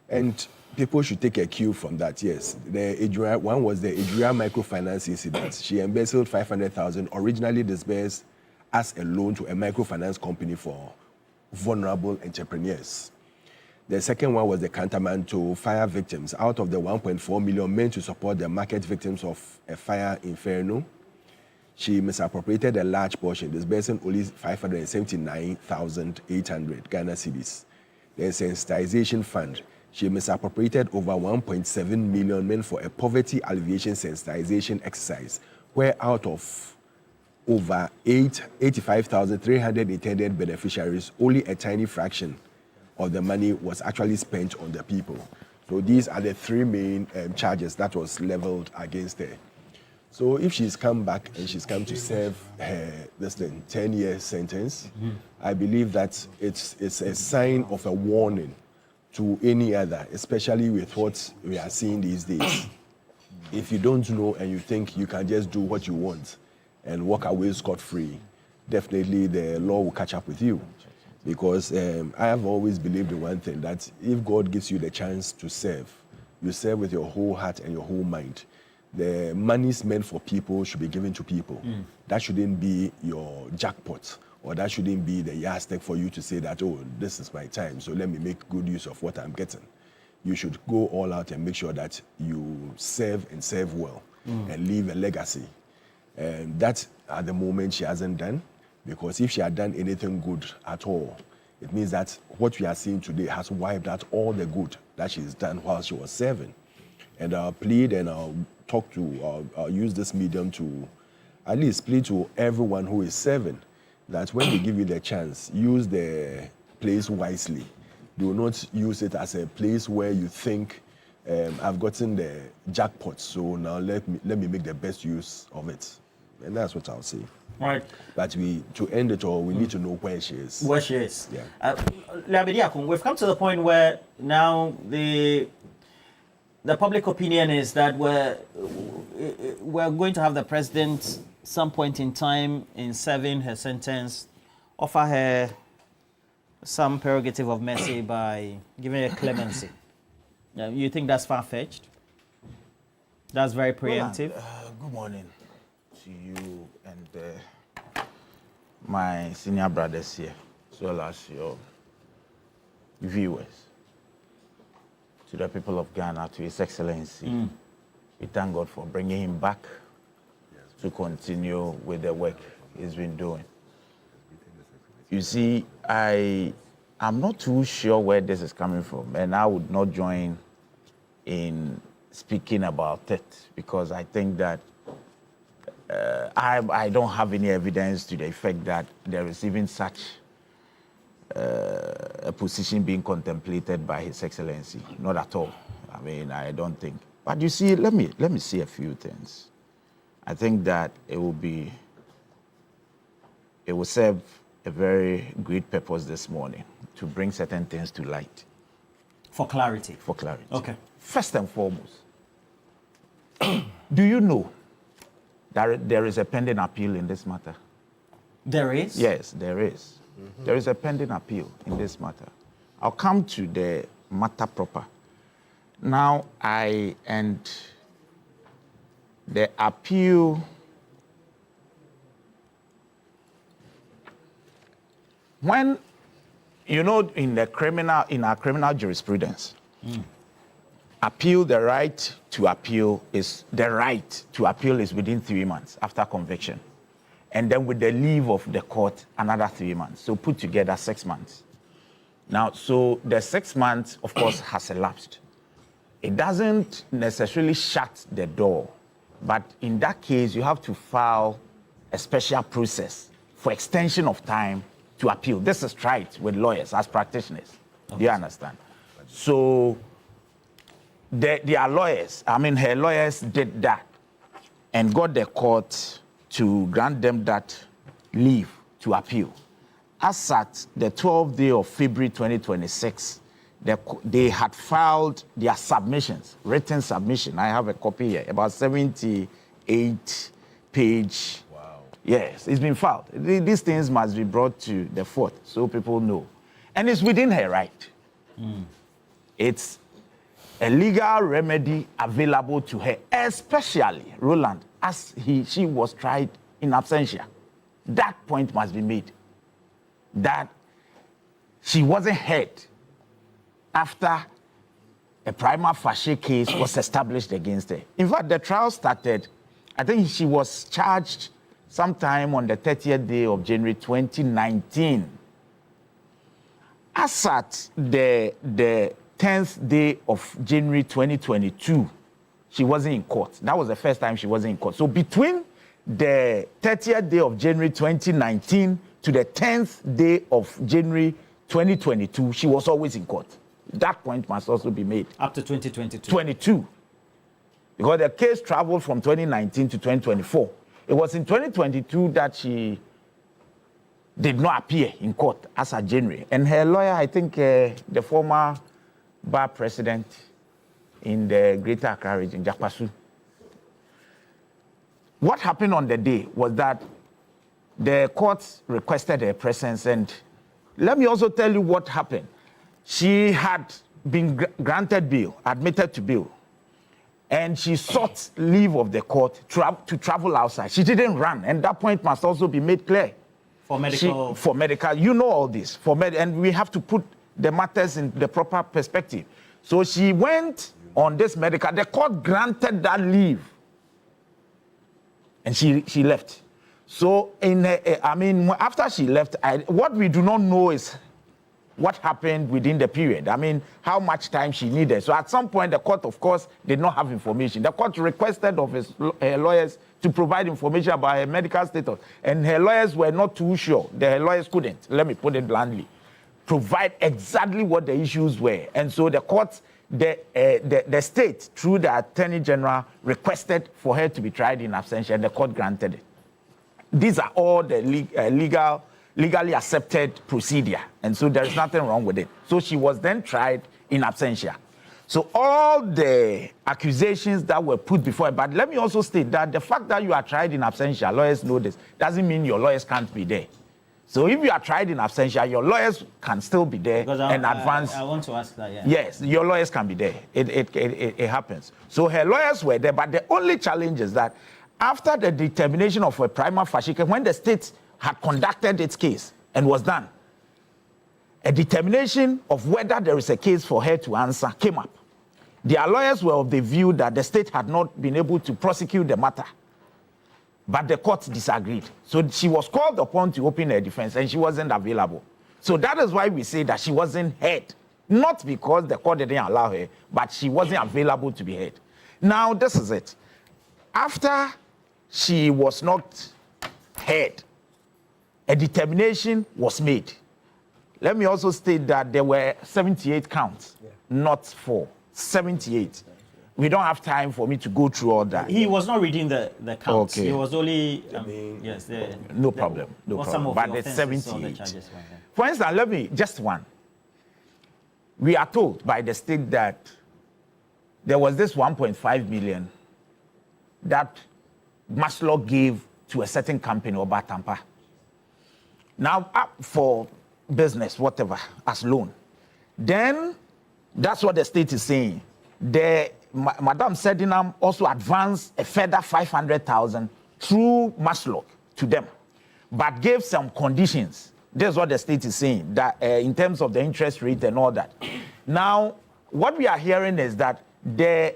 And people should take a cue from that, yes. One was the Adria microfinance incident. She embezzled 500,000, originally disbursed as a loan to a microfinance company for vulnerable entrepreneurs. The second one was the countermand to fire victims. Out of the 1.4 million meant to support the market victims of a fire inferno, she misappropriated a large portion, disbursing only 579,800 Ghana cedis. The sensitization fund, she misappropriated over 1.7 million meant for a poverty alleviation sensitization exercise, where out of over 85,300 intended beneficiaries, only a tiny fraction of the money was actually spent on the people. So these are the 3 main charges that was leveled against her. So if she's come back and she's come to serve her 10-year sentence, I believe that it's a sign of a warning to any other, especially with what we are seeing these days. If you don't know and you think you can just do what you want and walk away scot-free, definitely the law will catch up with you. Because I have always believed in one thing, that if God gives you the chance to serve, you serve with your whole heart and your whole mind. The monies meant for people should be given to people. That shouldn't be your jackpot, or that shouldn't be the yardstick for you to say that, oh, this is my time, so let me make good use of what I'm getting. You should go all out and make sure that you serve and serve well and leave a legacy. And that, at the moment, she hasn't done. Because if she had done anything good at all, it means that what we are seeing today has wiped out all the good that she's done while she was serving. And I'll plead and I'll use this medium to at least plead to everyone who is serving that when they give you the chance, use the place wisely. Do not use it as a place where you think, I've gotten the jackpot, so now let me make the best use of it. And that's what I'll say. Right. But to end it all, we need to know where she is. Where she is. Yeah. We've come to the point where now the public opinion is that we're going to have the president some point in time in serving her sentence offer her some prerogative of mercy by giving her clemency. You think that's far-fetched? That's very preemptive? Good morning to you and my senior brothers here, as well as your viewers. To the people of Ghana, to His Excellency, we thank God for bringing him back to continue with the work he's been doing. You see, I'm not too sure where this is coming from, and I would not join in speaking about it, because I think that I don't have any evidence to the effect that there is even such a position being contemplated by His Excellency. Not at all. I mean, I don't think. But you see, let me say a few things. I think that it will serve a very great purpose this morning to bring certain things to light. For clarity. For clarity. Okay. First and foremost, do you know that there is a pending appeal in this matter? There is? Yes, there is. Mm-hmm. There is a pending appeal in this matter. I'll come to the matter proper. Now, the appeal, when, you know, in our criminal jurisprudence, the right to appeal is within 3 months after conviction. And then with the leave of the court, another 3 months. So put together 6 months. Now, so the 6 months, of course, has elapsed. It doesn't necessarily shut the door, but in that case, you have to file a special process for extension of time to appeal. This is tried with lawyers as practitioners. Okay. Do you understand? So their lawyers, her lawyers did that and got the court to grant them that leave to appeal. As at the 12th day of February 2026, they had filed their submissions, written submission. I have a copy here, about 78 page. Wow. Yes, it's been filed. These things must be brought to the fore so people know. And it's within her right. It's a legal remedy available to her, especially, Roland, as she was tried in absentia. That point must be made, that she wasn't heard after a prima facie case was established against her. In fact, the trial started, I think she was charged sometime on the 30th day of January 2019. As at the 10th day of January 2022, she wasn't in court. That was the first time she wasn't in court. So between the 30th day of January 2019 to the 10th day of January 2022, she was always in court. That point must also be made. Up to 2022. 22. Because the case traveled from 2019 to 2024. It was in 2022 that she did not appear in court as of January. And her lawyer, I think the former bar president in the Greater Accra region, Jakpasu. What happened on the day was that the court requested her presence, and let me also tell you what happened. She had been granted bail, admitted to bail, and she sought leave of the court to travel outside. She didn't run, and that point must also be made clear. For medical? For medical, you know all this. And we have to put the matters in the proper perspective. So she went on this medical, the court granted that leave, and she left. So, after she left, what we do not know is what happened within the period. How much time she needed. So at some point, the court, of course, did not have information. The court requested of her lawyers to provide information about her medical status. And her lawyers were not too sure. Her lawyers couldn't, let me put it bluntly, provide exactly what the issues were. And so the court, the state, through the Attorney General, requested for her to be tried in absentia, and the court granted it. These are all the legally accepted procedure, and so there is nothing wrong with it. So she was then tried in absentia. So all the accusations that were put before her, but let me also state that the fact that you are tried in absentia, lawyers know this, doesn't mean your lawyers can't be there. So if you are tried in absentia, your lawyers can still be there and advance. I want to ask that, yeah. Yes, your lawyers can be there. It happens. So her lawyers were there, but the only challenge is that after the determination of a prima facie case, when the state had conducted its case and was done, a determination of whether there is a case for her to answer came up. Their lawyers were of the view that the state had not been able to prosecute the matter, but the court disagreed. So she was called upon to open her defense, and she wasn't available. So that is why we say that she wasn't heard, not because the court didn't allow her, but she wasn't available to be heard. Now, this is it. After she was not heard, a determination was made. Let me also state that there were 78 counts, not 4. 78. We don't have time for me to go through all that. He was not reading the counts. Okay. He was only, no problem. But it's 78. For instance, let me, just one. We are told by the state that there was this 1.5 million that Maslow gave to a certain company, Obatampa. Now, up for business, whatever, as loan. Then, that's what the state is saying. Madam Sedinam also advanced a further 500,000 through Maslow to them, but gave some conditions. That's what the state is saying, that in terms of the interest rate and all that. Now, what we are hearing is that the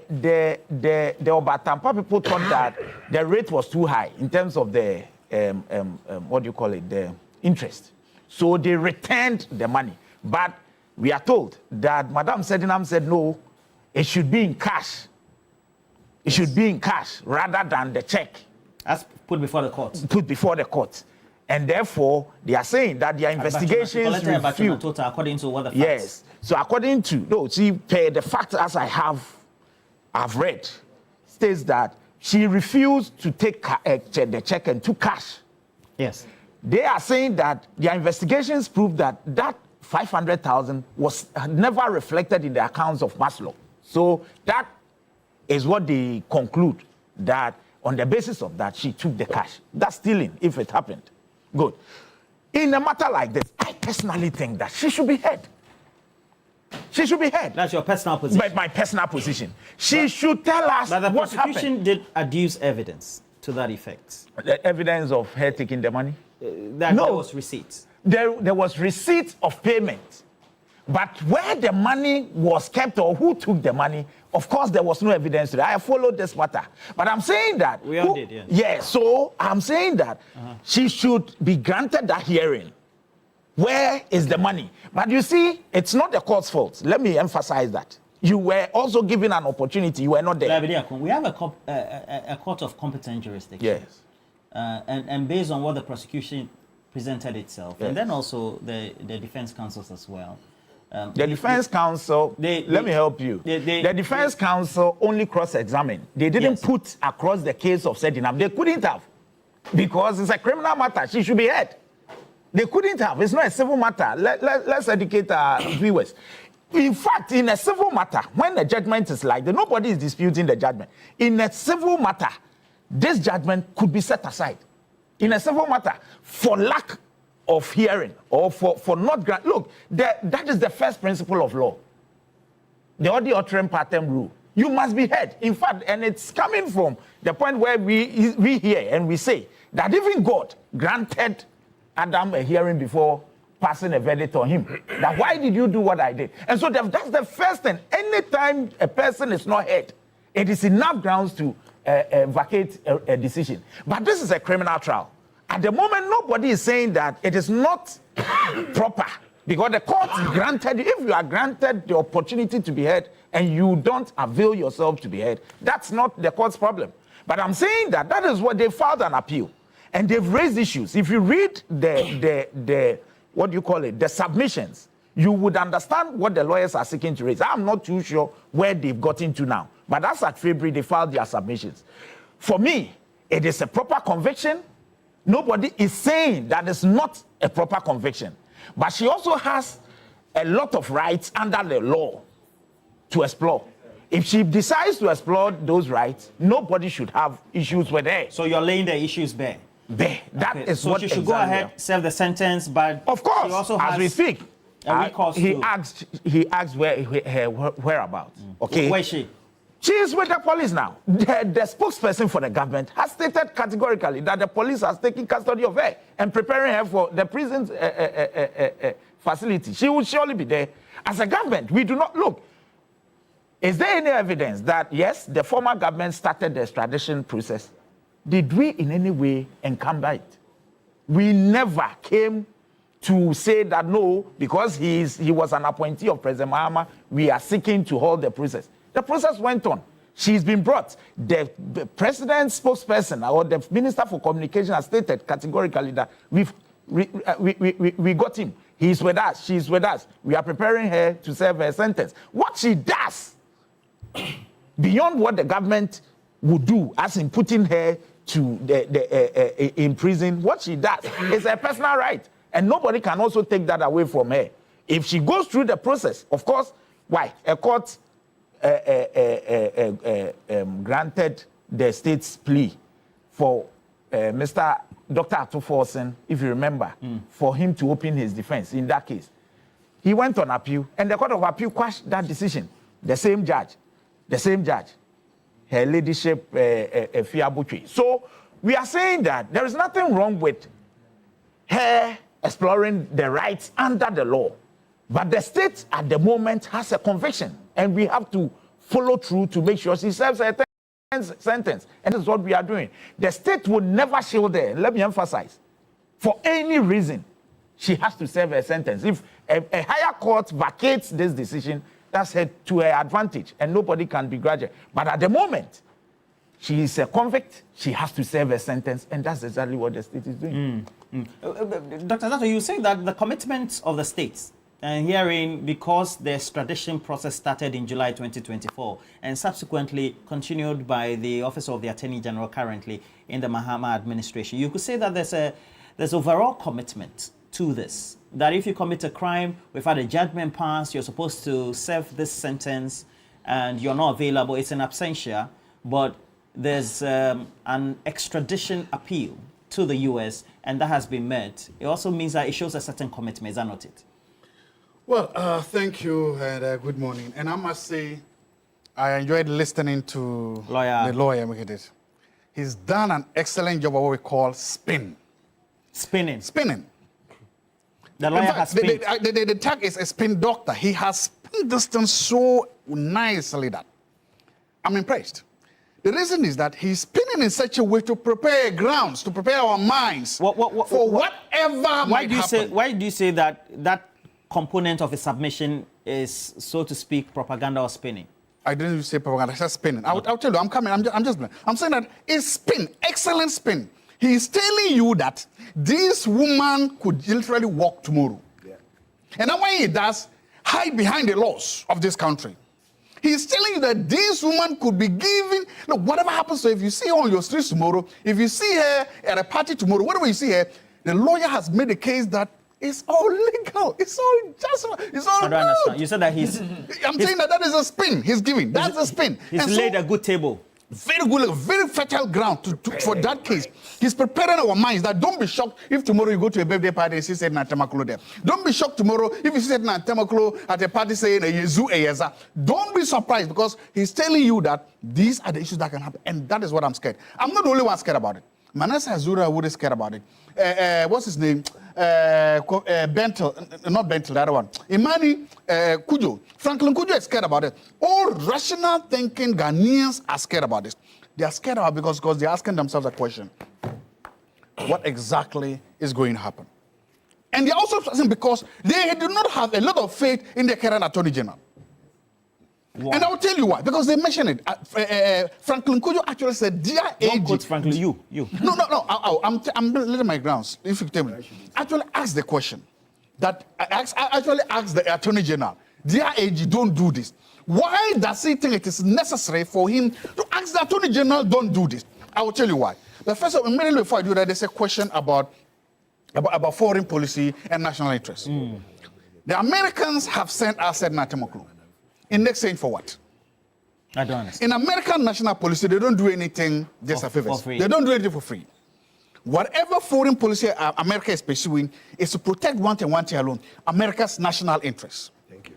Obatampa people thought that the rate was too high in terms of the, the interest. So they returned the money. But we are told that Madam Sedinam said, no, it should be in cash. It should be in cash rather than the check. That's put before the court. Put before the court. And therefore, they are saying that their investigations refute. According to what the facts. Yes. So according to, the fact as I've read, states that she refused to take the check and took cash. Yes. They are saying that their investigations prove that 500,000 was never reflected in the accounts of Maslow. So that is what they conclude, that on the basis of that, she took the cash. That's stealing, if it happened. Good. In a matter like this, I personally think that she should be heard. She should be heard. That's your personal position? My personal position. She should tell us what happened. But the prosecution did adduce evidence to that effect. The evidence of her taking the money? There was receipts. There was receipt of payment. But where the money was kept or who took the money, of course, there was no evidence to that. I followed this matter. But I'm saying that... We all did, yeah. Yeah, so I'm saying that she should be granted that hearing. Where is the money? But you see, it's not the court's fault. Let me emphasize that. You were also given an opportunity. You were not there. We have a court of competent jurisdiction. Yes. And based on what the prosecution presented itself, yes, and then also the defense counsels as well. The defense counsel, let me help you. The defense counsel only cross-examined. They didn't put across the case of Sedinam. They couldn't have, because it's a criminal matter. She should be heard. They couldn't have. It's not a civil matter. Let's educate our viewers. In fact, in a civil matter, when the judgment is like that, nobody is disputing the judgment. In a civil matter, this judgment could be set aside. In a civil matter, for lack of hearing or for not grant. Look, that is the first principle of law. The odi otrem partem rule. You must be heard. In fact, and it's coming from the point where we hear and we say that even God granted Adam a hearing before passing a verdict on him. That why did you do what I did? And so that's the first thing. Anytime a person is not heard, it is enough grounds to vacate a decision. But this is a criminal trial. At the moment, nobody is saying that it is not proper, because the court granted you, if you are granted the opportunity to be heard and you don't avail yourself to be heard, that's not the court's problem. But I'm saying that is what they filed an appeal, and they've raised issues. If you read the what do you call it, the submissions, you would understand what the lawyers are seeking to raise. I'm not too sure where they've got into now, but that's at February they filed their submissions. For me, it is a proper conviction. Nobody is saying that it's not a proper conviction. But she also has a lot of rights under the law to explore. If she decides to explore those rights, nobody should have issues with her. So you're laying the issues bare? Bare. That is so what she should go ahead, serve the sentence, but of course, she also as has we speak, he asked her whereabouts. Okay. Where is she? She is with the police now. The spokesperson for the government has stated categorically that the police has taken custody of her and preparing her for the prison facility. She will surely be there. As a government, we do not look. Is there any evidence that, yes, the former government started the extradition process? Did we in any way encumber it? We never came to say that no, because he was an appointee of President Mahama, we are seeking to hold the process. The process went on. She's been brought. The president's spokesperson or the minister for communication has stated categorically that we got him. He's with us. She's with us. We are preparing her to serve her sentence. What she does beyond what the government would do, as in putting her to in prison. What she does is her personal right, and nobody can also take that away from her. If she goes through the process, of course, why? A court granted the state's plea for Mr. Dr. Atuforsen, if you remember, for him to open his defense in that case. He went on appeal, and the Court of Appeal quashed that decision. The same judge, her ladyship, Fiabutri. So we are saying that there is nothing wrong with her exploring the rights under the law. But the state at the moment has a conviction, and we have to follow through to make sure she serves her sentence. And this is what we are doing. The state will never shield her. Let me emphasize. For any reason, she has to serve her sentence. If a higher court vacates this decision, that's her to her advantage, and nobody can begrudge her. But at the moment, she is a convict. She has to serve her sentence, and that's exactly what the state is doing. Dr. Zato, you say that the commitment of the states, and hearing because the extradition process started in July 2024 and subsequently continued by the Office of the Attorney General currently in the Mahama administration, you could say that there's overall commitment to this. That if you commit a crime, we've had a judgment pass, you're supposed to serve this sentence, and you're not available, it's an absentia, but there's an extradition appeal to the US, and that has been met. It also means that it shows a certain commitment, is that not it? Well, thank you, and good morning. And I must say, I enjoyed listening to the lawyer. He's done an excellent job of what we call spin. Spinning. The In lawyer fact, has spinned. the tag is a spin doctor. He has spinned this thing so nicely that I'm impressed. The reason is that he's spinning in such a way to prepare grounds, to prepare our minds for whatever might happen. Why do you say that that component of a submission is, so to speak, propaganda or spinning? I didn't say propaganda, I said spinning. I'll tell you, I'm saying that it's spin, excellent spin. He's telling you that this woman could literally walk tomorrow. Yeah. And then when he does, hide behind the laws of this country. He's telling you that this woman could be given, look, whatever happens to her, if you see her on your streets tomorrow, if you see her at a party tomorrow, whatever you see her, the lawyer has made a case that it's all legal. It's all just. It's all I don't good. understand. You said that he's. I'm saying that is a spin he's giving. That's a spin. He's laid a good table. Very good, very fertile ground for that case. He's preparing our minds that don't be shocked if tomorrow you go to a birthday party and see Said Natamaklo there. Don't be shocked tomorrow if you see Said Natamaklo at a party saying a Yezu Eyeza. Don't be surprised because he's telling you that these are the issues that can happen, and that is what I'm scared. I'm not the only one scared about it. Manasseh Azura would is scared about it. What's his name? Bentel, not Bentel, the other one. Imani Kujo. Franklin Kujo is scared about it. All rational thinking Ghanaians are scared about this. They are scared about it because they're asking themselves a question. What exactly is going to happen? And they're also asking because they do not have a lot of faith in the current Attorney General. Wow. And I will tell you why. Because they mentioned it. Franklin Kujo actually said, dear AG... Don't quote Franklin, you. No. I'm letting my grounds. If you tell me. Actually ask the question. Actually ask the Attorney General, dear AG, don't do this. Why does he think it is necessary for him to ask the Attorney General, don't do this? I will tell you why. But first of all, immediately before I do that, there's a question about foreign policy and national interest. The Americans have sent us Said Natamaklo. In exchange for what? I don't understand. In American national policy, they don't do anything just a favor. They don't do anything for free. Whatever foreign policy America is pursuing is to protect one thing alone, America's national interests. Thank you.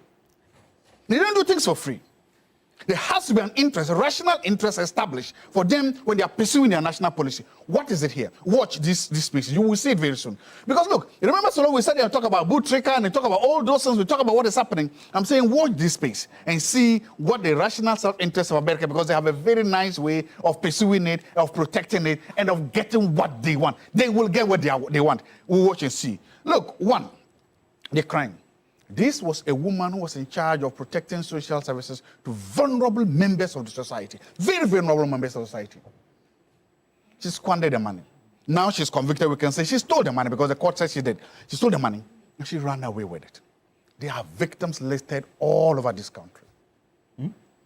They don't do things for free. There has to be an interest, a rational interest established for them when they are pursuing their national policy. What is it here? Watch this space. You will see it very soon. Because look, remember so long we said they talk about boot tracker and they talk about all those things. We talk about what is happening. I'm saying watch this space and see what the rational self-interest of America, because they have a very nice way of pursuing it, of protecting it, and of getting what they want. They will get what they want. We'll watch and see. Look, one, the crime. This was a woman who was in charge of protecting social services to vulnerable members of the society. Very vulnerable members of the society. She squandered the money. Now she's convicted. We can say she stole the money because the court says she did. She stole the money and she ran away with it. There are victims listed all over this country.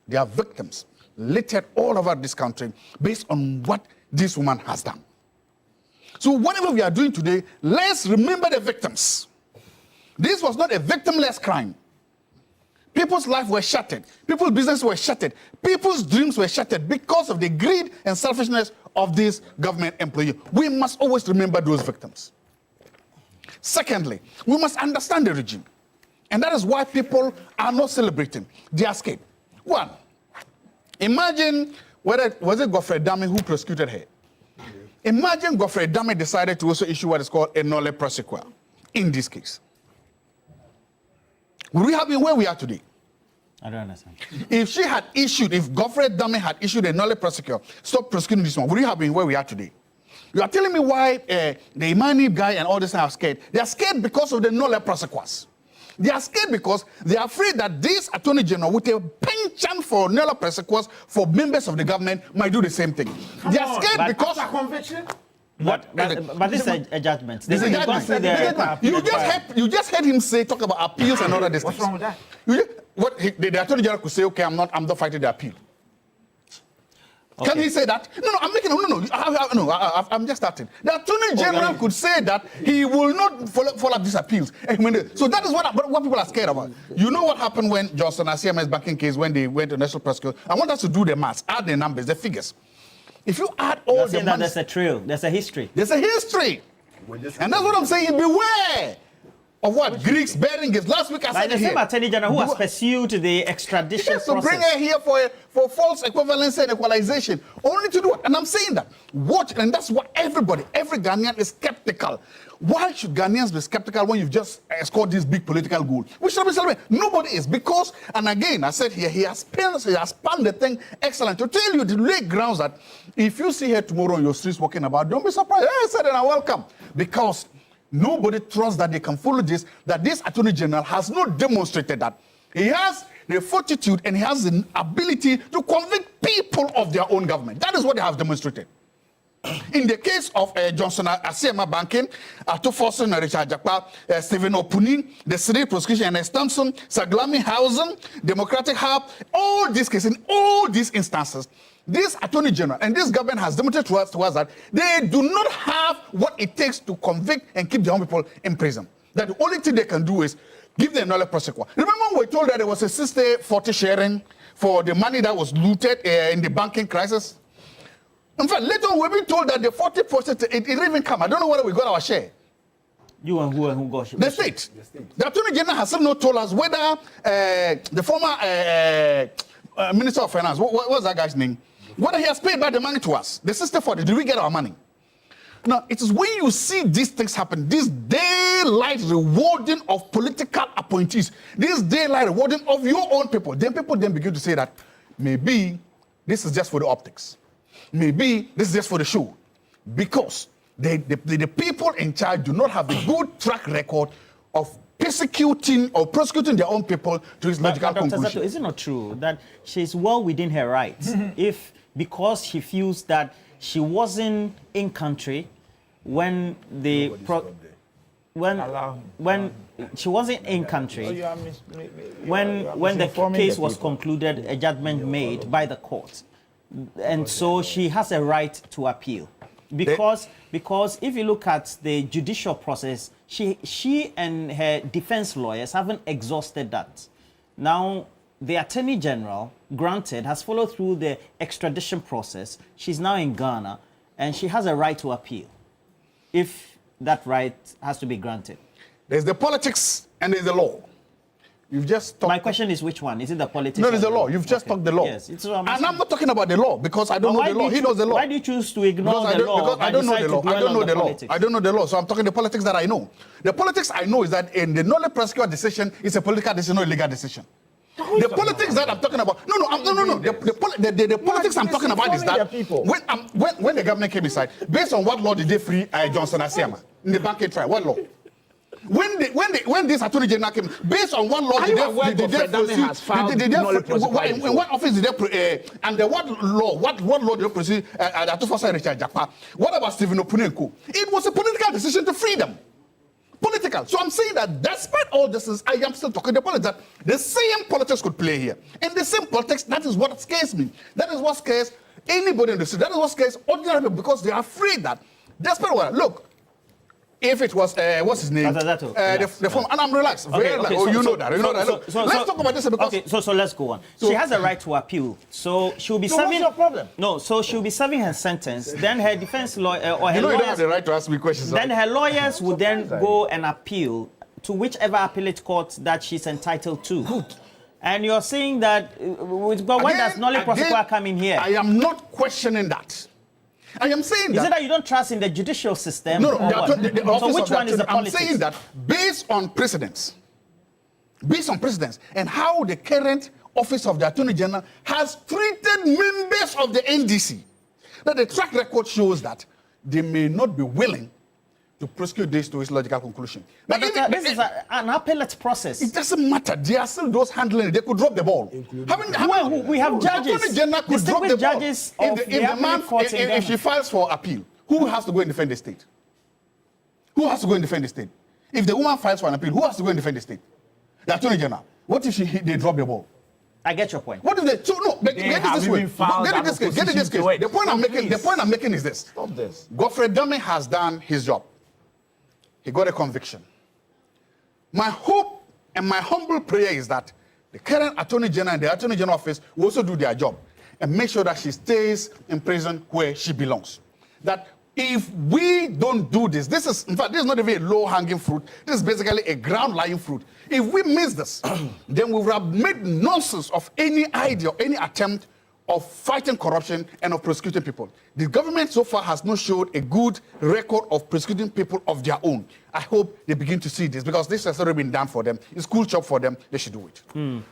There are victims littered all over this country based on what this woman has done. So whatever we are doing today, let's remember the victims. This was not a victimless crime. People's lives were shattered. People's business were shattered. People's dreams were shattered because of the greed and selfishness of this government employee. We must always remember those victims. Secondly, we must understand the regime. And that is why people are not celebrating. They are scared. One, imagine whether was it Godfrey Dame who prosecuted her. Imagine Godfrey Dame decided to also issue what is called a nolle prosequi in this case. Would we have been where we are today? I don't understand. If Godfrey Dame had issued a nolle prosequi, stop prosecuting this one, would we have been where we are today? You are telling me why the Imani guy and all this are scared? They are scared because of the nolle prosequas. They are scared because they are afraid that this Attorney General, with a penchant for nolle prosequas for members of the government, might do the same thing. They are scared because a conviction. But this is a judgment. This is a judgment. You just heard him talk about appeals and all of this. What's wrong with that? The Attorney General could say, okay, I'm not fighting the appeal. Okay. Can he say that? No, I'm just starting. The Attorney General could say that he will not follow up these appeals. So that is what people are scared about. You know what happened when Johnson Asiama's banking case, when they went to national prosecution? I want us to do the maths, add the numbers, the figures. If you add all the money, there's a trail, there's a history. There's a history. And that's what I'm saying. Beware of what Greeks bearing is. Last week I said the same Attorney General who has pursued the extradition process. So bring her here for false equivalency and equalization, only to do it. And I'm saying that. Watch, and that's what every Ghanaian is skeptical. Why should Ghanaians be skeptical when you've just scored this big political goal? We should be celebrating. Nobody is, because, and again, I said here, he has spanned the thing excellent to tell you the lay grounds that if you see her tomorrow on your streets walking about, don't be surprised. Hey, I said, and I welcome. Because nobody trusts that they can follow this, that this Attorney General has not demonstrated that. He has the fortitude and he has the ability to convict people of their own government. That is what they have demonstrated. In the case of Johnson Asiama Banking, Atufosun Richard Jakpa, Stephen Opuni, the City Prosecution and Thompson, Saglami Housing, Democratic Hub, all these cases, in all these instances, this Attorney General and this government has demonstrated to us that they do not have what it takes to convict and keep their own people in prison. That the only thing they can do is give them another prosecutor. Remember when we told that there was a 60-40 sharing for the money that was looted in the banking crisis? In fact, later on we've been told that the 40%, it didn't even come. I don't know whether we got our share. You and who got the state. The Attorney General has still not told us whether the former Minister of Finance, what was that guy's name? Whether he has paid back the money to us. The 60-40, did we get our money? Now, it is when you see these things happen, this daylight rewarding of political appointees, this daylight rewarding of your own people, then people then begin to say that maybe this is just for the optics. Maybe this is just for the show. Because the people in charge do not have a good track record of persecuting or prosecuting their own people to its logical conclusion. Zato, is it not true that she's well within her rights if, because she feels that she wasn't in country when the when she wasn't in country when the case was concluded, a judgment made by the court, and so she has a right to appeal because if you look at the judicial process, she and her defense lawyers haven't exhausted that. Now the Attorney General, granted, has followed through the extradition process. She's now in Ghana, and she has a right to appeal, if that right has to be granted. There's the politics and there's the law. You've just talked. My question is, which one? Is it the politics? No, there's the law. You've just talked the law. Yes, it's and I'm not talking about the law because I don't know the law. He knows the law. Why do you choose to ignore the law? Because I don't know the law. I don't know the law. I don't know the law. So I'm talking the politics that I know. The politics I know is that in the nolle prosequi decision is a political decision, not a legal decision. The politics that I'm talking about, no. The politics I'm talking about is that when the government came inside, based on what law did they free Johnson Asiama in the banking trial? What law? When this Attorney General came, based on what law did they in what office did they and what law did they proceed at Atufosa Richard Jakpa? What about Stephen Opunenko? It was a political decision to free them. political. So I'm saying that despite all this, I am still talking the politics, that the same politics could play here. And the same politics, that is what scares me. That is what scares anybody in the city. That is what scares ordinary people, because they are afraid that, despite what, look, if it was, what's his name? The form, and I'm relaxed, very relaxed. Oh, you know that. Look, let's talk about this because... Okay, so let's go on. She has a right to appeal. So she'll be So serving... what's your problem? No, so she'll be serving her sentence. Then her defense lawyer or her you lawyers... don't have the right to ask me questions. Then her lawyers would then go and appeal to whichever appellate court that she's entitled to. Good. And you're saying that... But when does Nolly Prosecutor come in here? I am not questioning that. I am saying that... Is it that you don't trust in the judicial system? No, so which one is the I'm politics? saying that based on precedents, and how the current office of the Attorney General has treated members of the NDC, that the track record shows that they may not be willing to prosecute this to its logical conclusion. But this is an appellate process. It doesn't matter. They are still those handling it. They could drop the ball. We have judges. The Attorney General could drop the ball. Judges if she files for appeal, who has to go and defend the state? Who has to go and defend the state? If the woman files for an appeal, who has to go and defend the state? The Attorney General. What if they drop the ball? I get your point. What if they? So no, get it this way. Get it this case. The point I'm making is this. Stop this. Godfrey Dame has done his job. He got a conviction. My hope and my humble prayer is that the current Attorney General and the Attorney General office will also do their job and make sure that she stays in prison where she belongs. That if we don't do this, in fact, this is not even a low-hanging fruit. This is basically a ground-lying fruit. If we miss this, then we will have made nonsense of any idea, any attempt of fighting corruption and of prosecuting people. The government so far has not showed a good record of prosecuting people of their own. I hope they begin to see this, because this has already been done for them. It's cool job for them. They should do it.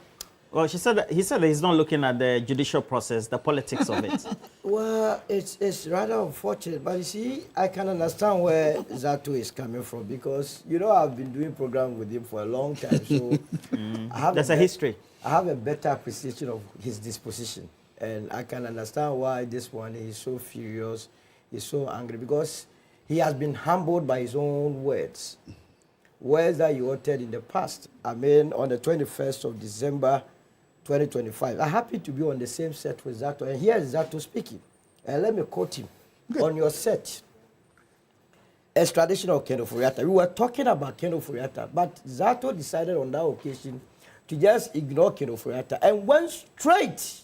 Well, he said that he's not looking at the judicial process, the politics of it. Well, it's rather unfortunate, but you see, I can understand where Zato is coming from, because, you know, I've been doing programs with him for a long time, so That's a history. I have a better appreciation of his disposition, and I can understand why this one is so furious, he's so angry, because he has been humbled by his own words that he uttered in the past. I mean, on the 21st of December, 2025. I happen to be on the same set with Zato, and here is Zato speaking. And let me quote him. Good. On your set, extradition of Ken Ofori-Atta. We were talking about Ken Ofori-Atta, but Zato decided on that occasion to just ignore Ken Ofori-Atta and went straight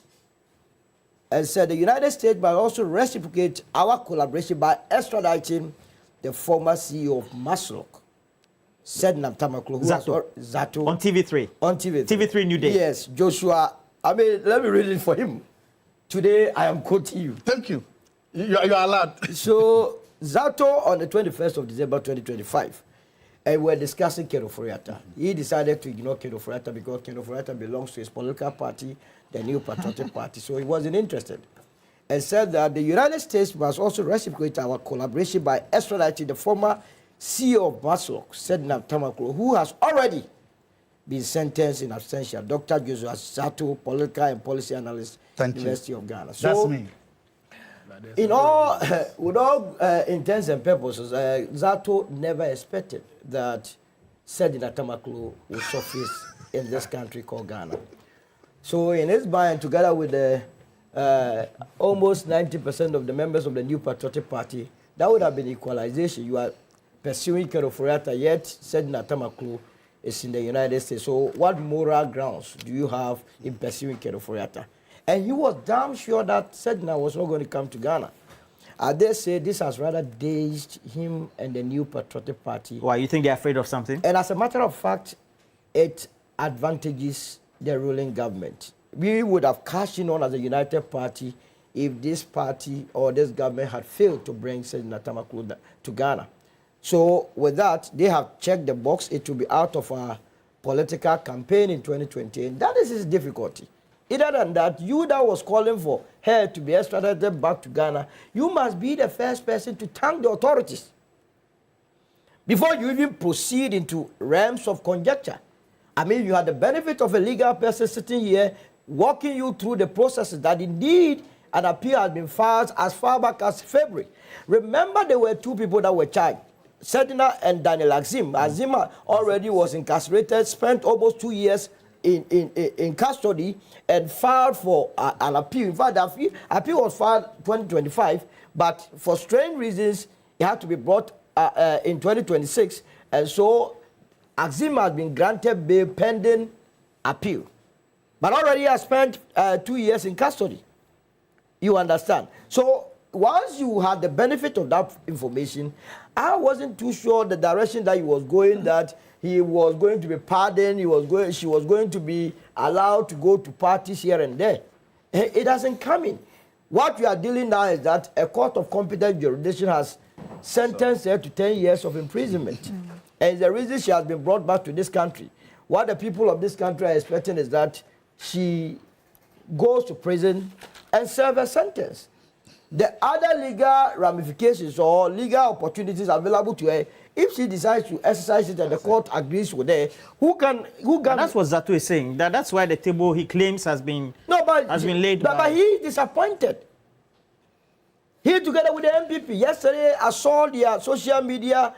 and said the United States must also reciprocate our collaboration by extraditing the former CEO of Maslok, said Namtamaklo, Zato. On TV3. On TV3. TV3 Newday. Yes, Joshua. I mean, let me read it for him. Today, I am quoting you. Thank you. You are allowed. So, Zato, on the 21st of December 2025, and we're discussing Ken Ofori-Atta. He decided to ignore Ken Ofori-Atta because Ken Ofori-Atta belongs to his political party, the New Patriotic Party, so he wasn't interested. And said that the United States must also reciprocate our collaboration by extraditing the former CEO of Maslok, said Namtamaklo, who has already been sentenced in absentia. Dr. Joshua Zato, political and policy analyst, University of Ghana. So, that's me. In all, with all intents and purposes, Zato never expected that said Namtamaklo would surface in this country called Ghana. So in his mind, together with the almost 90% of the members of the New Patriotic Party, that would have been equalization. You are pursuing Ken Ofori-Atta, yet said Namtamaklo is in the United States. So what moral grounds do you have in pursuing Ken Ofori-Atta? And he was damn sure that Sedna was not going to come to Ghana. I dare say this has rather dazed him and the New Patriotic Party. Why, you think they're afraid of something? And as a matter of fact, it advantages the ruling government. We would have cashed in on as a united party if this party or this government had failed to bring Sedna Namtamaklo to Ghana. So with that, they have checked the box. It will be out of our political campaign in 2020. And that is his difficulty. Other than that, you that was calling for her to be extradited back to Ghana, you must be the first person to thank the authorities before you even proceed into realms of conjecture. I mean, you had the benefit of a legal person sitting here walking you through the processes that indeed an appeal has been filed as far back as February. Remember, there were two people that were charged. Sedna and Daniel Azim. Azim already was incarcerated, spent almost 2 years in custody, and filed for an appeal. In fact, the appeal was filed 2025, but for strange reasons, it had to be brought in 2026, and so Azim has been granted bail pending appeal. But already has spent 2 years in custody. You understand? So once you had the benefit of that information, I wasn't too sure the direction that he was going, that he was going to be pardoned, she was going to be allowed to go to parties here and there. It hasn't come in. What we are dealing now is that a court of competent jurisdiction has sentenced her to 10 years of imprisonment. And the reason she has been brought back to this country, what the people of this country are expecting is that she goes to prison and serve a sentence. The other legal ramifications or legal opportunities available to her, if she decides to exercise it and the court agrees with her, who can? That's what Zato is saying. That's why the table he claims has been laid. But he is disappointed. He, together with the MPP, yesterday I saw their social media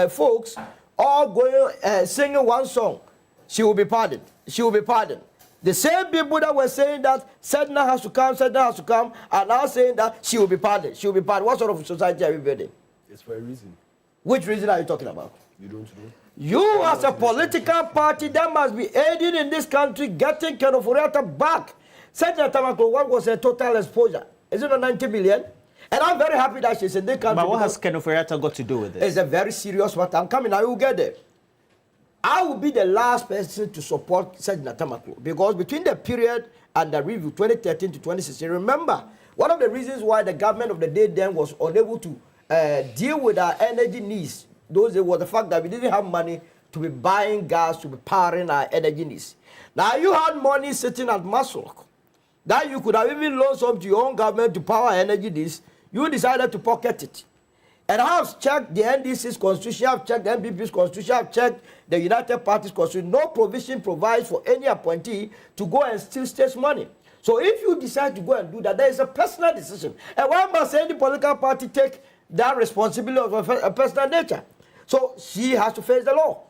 folks all going singing one song. She will be pardoned. She will be pardoned. The same people that were saying that Sedna has to come, are now saying that she will be pardoned. She will be pardoned. What sort of society are we building? It's for a reason. Which reason are you talking about? You don't know. You, as a political party that must be aiding in this country, getting Kenoforiata back. Sedna Tamaklo, what was her total exposure? Is it not 90 million? And I'm very happy that she's in this country. But what has Kenoforiata got to do with this? It's a very serious matter. I'm coming, I will get there. I will be the last person to support Sedna Tamaklo because between the period and the review 2013 to 2016, remember, one of the reasons why the government of the day then was unable to deal with our energy needs, was the fact that we didn't have money to be buying gas, to be powering our energy needs. Now, you had money sitting at Maslok that you could have even loaned some to your own government to power energy needs. You decided to pocket it. And I have checked the NDC's constitution, I have checked the MPP's constitution, I have checked the United Party's constitution. No provision provides for any appointee to go and steal state money. So if you decide to go and do that, there is a personal decision. And why must any political party take that responsibility of a personal nature? So she has to face the law.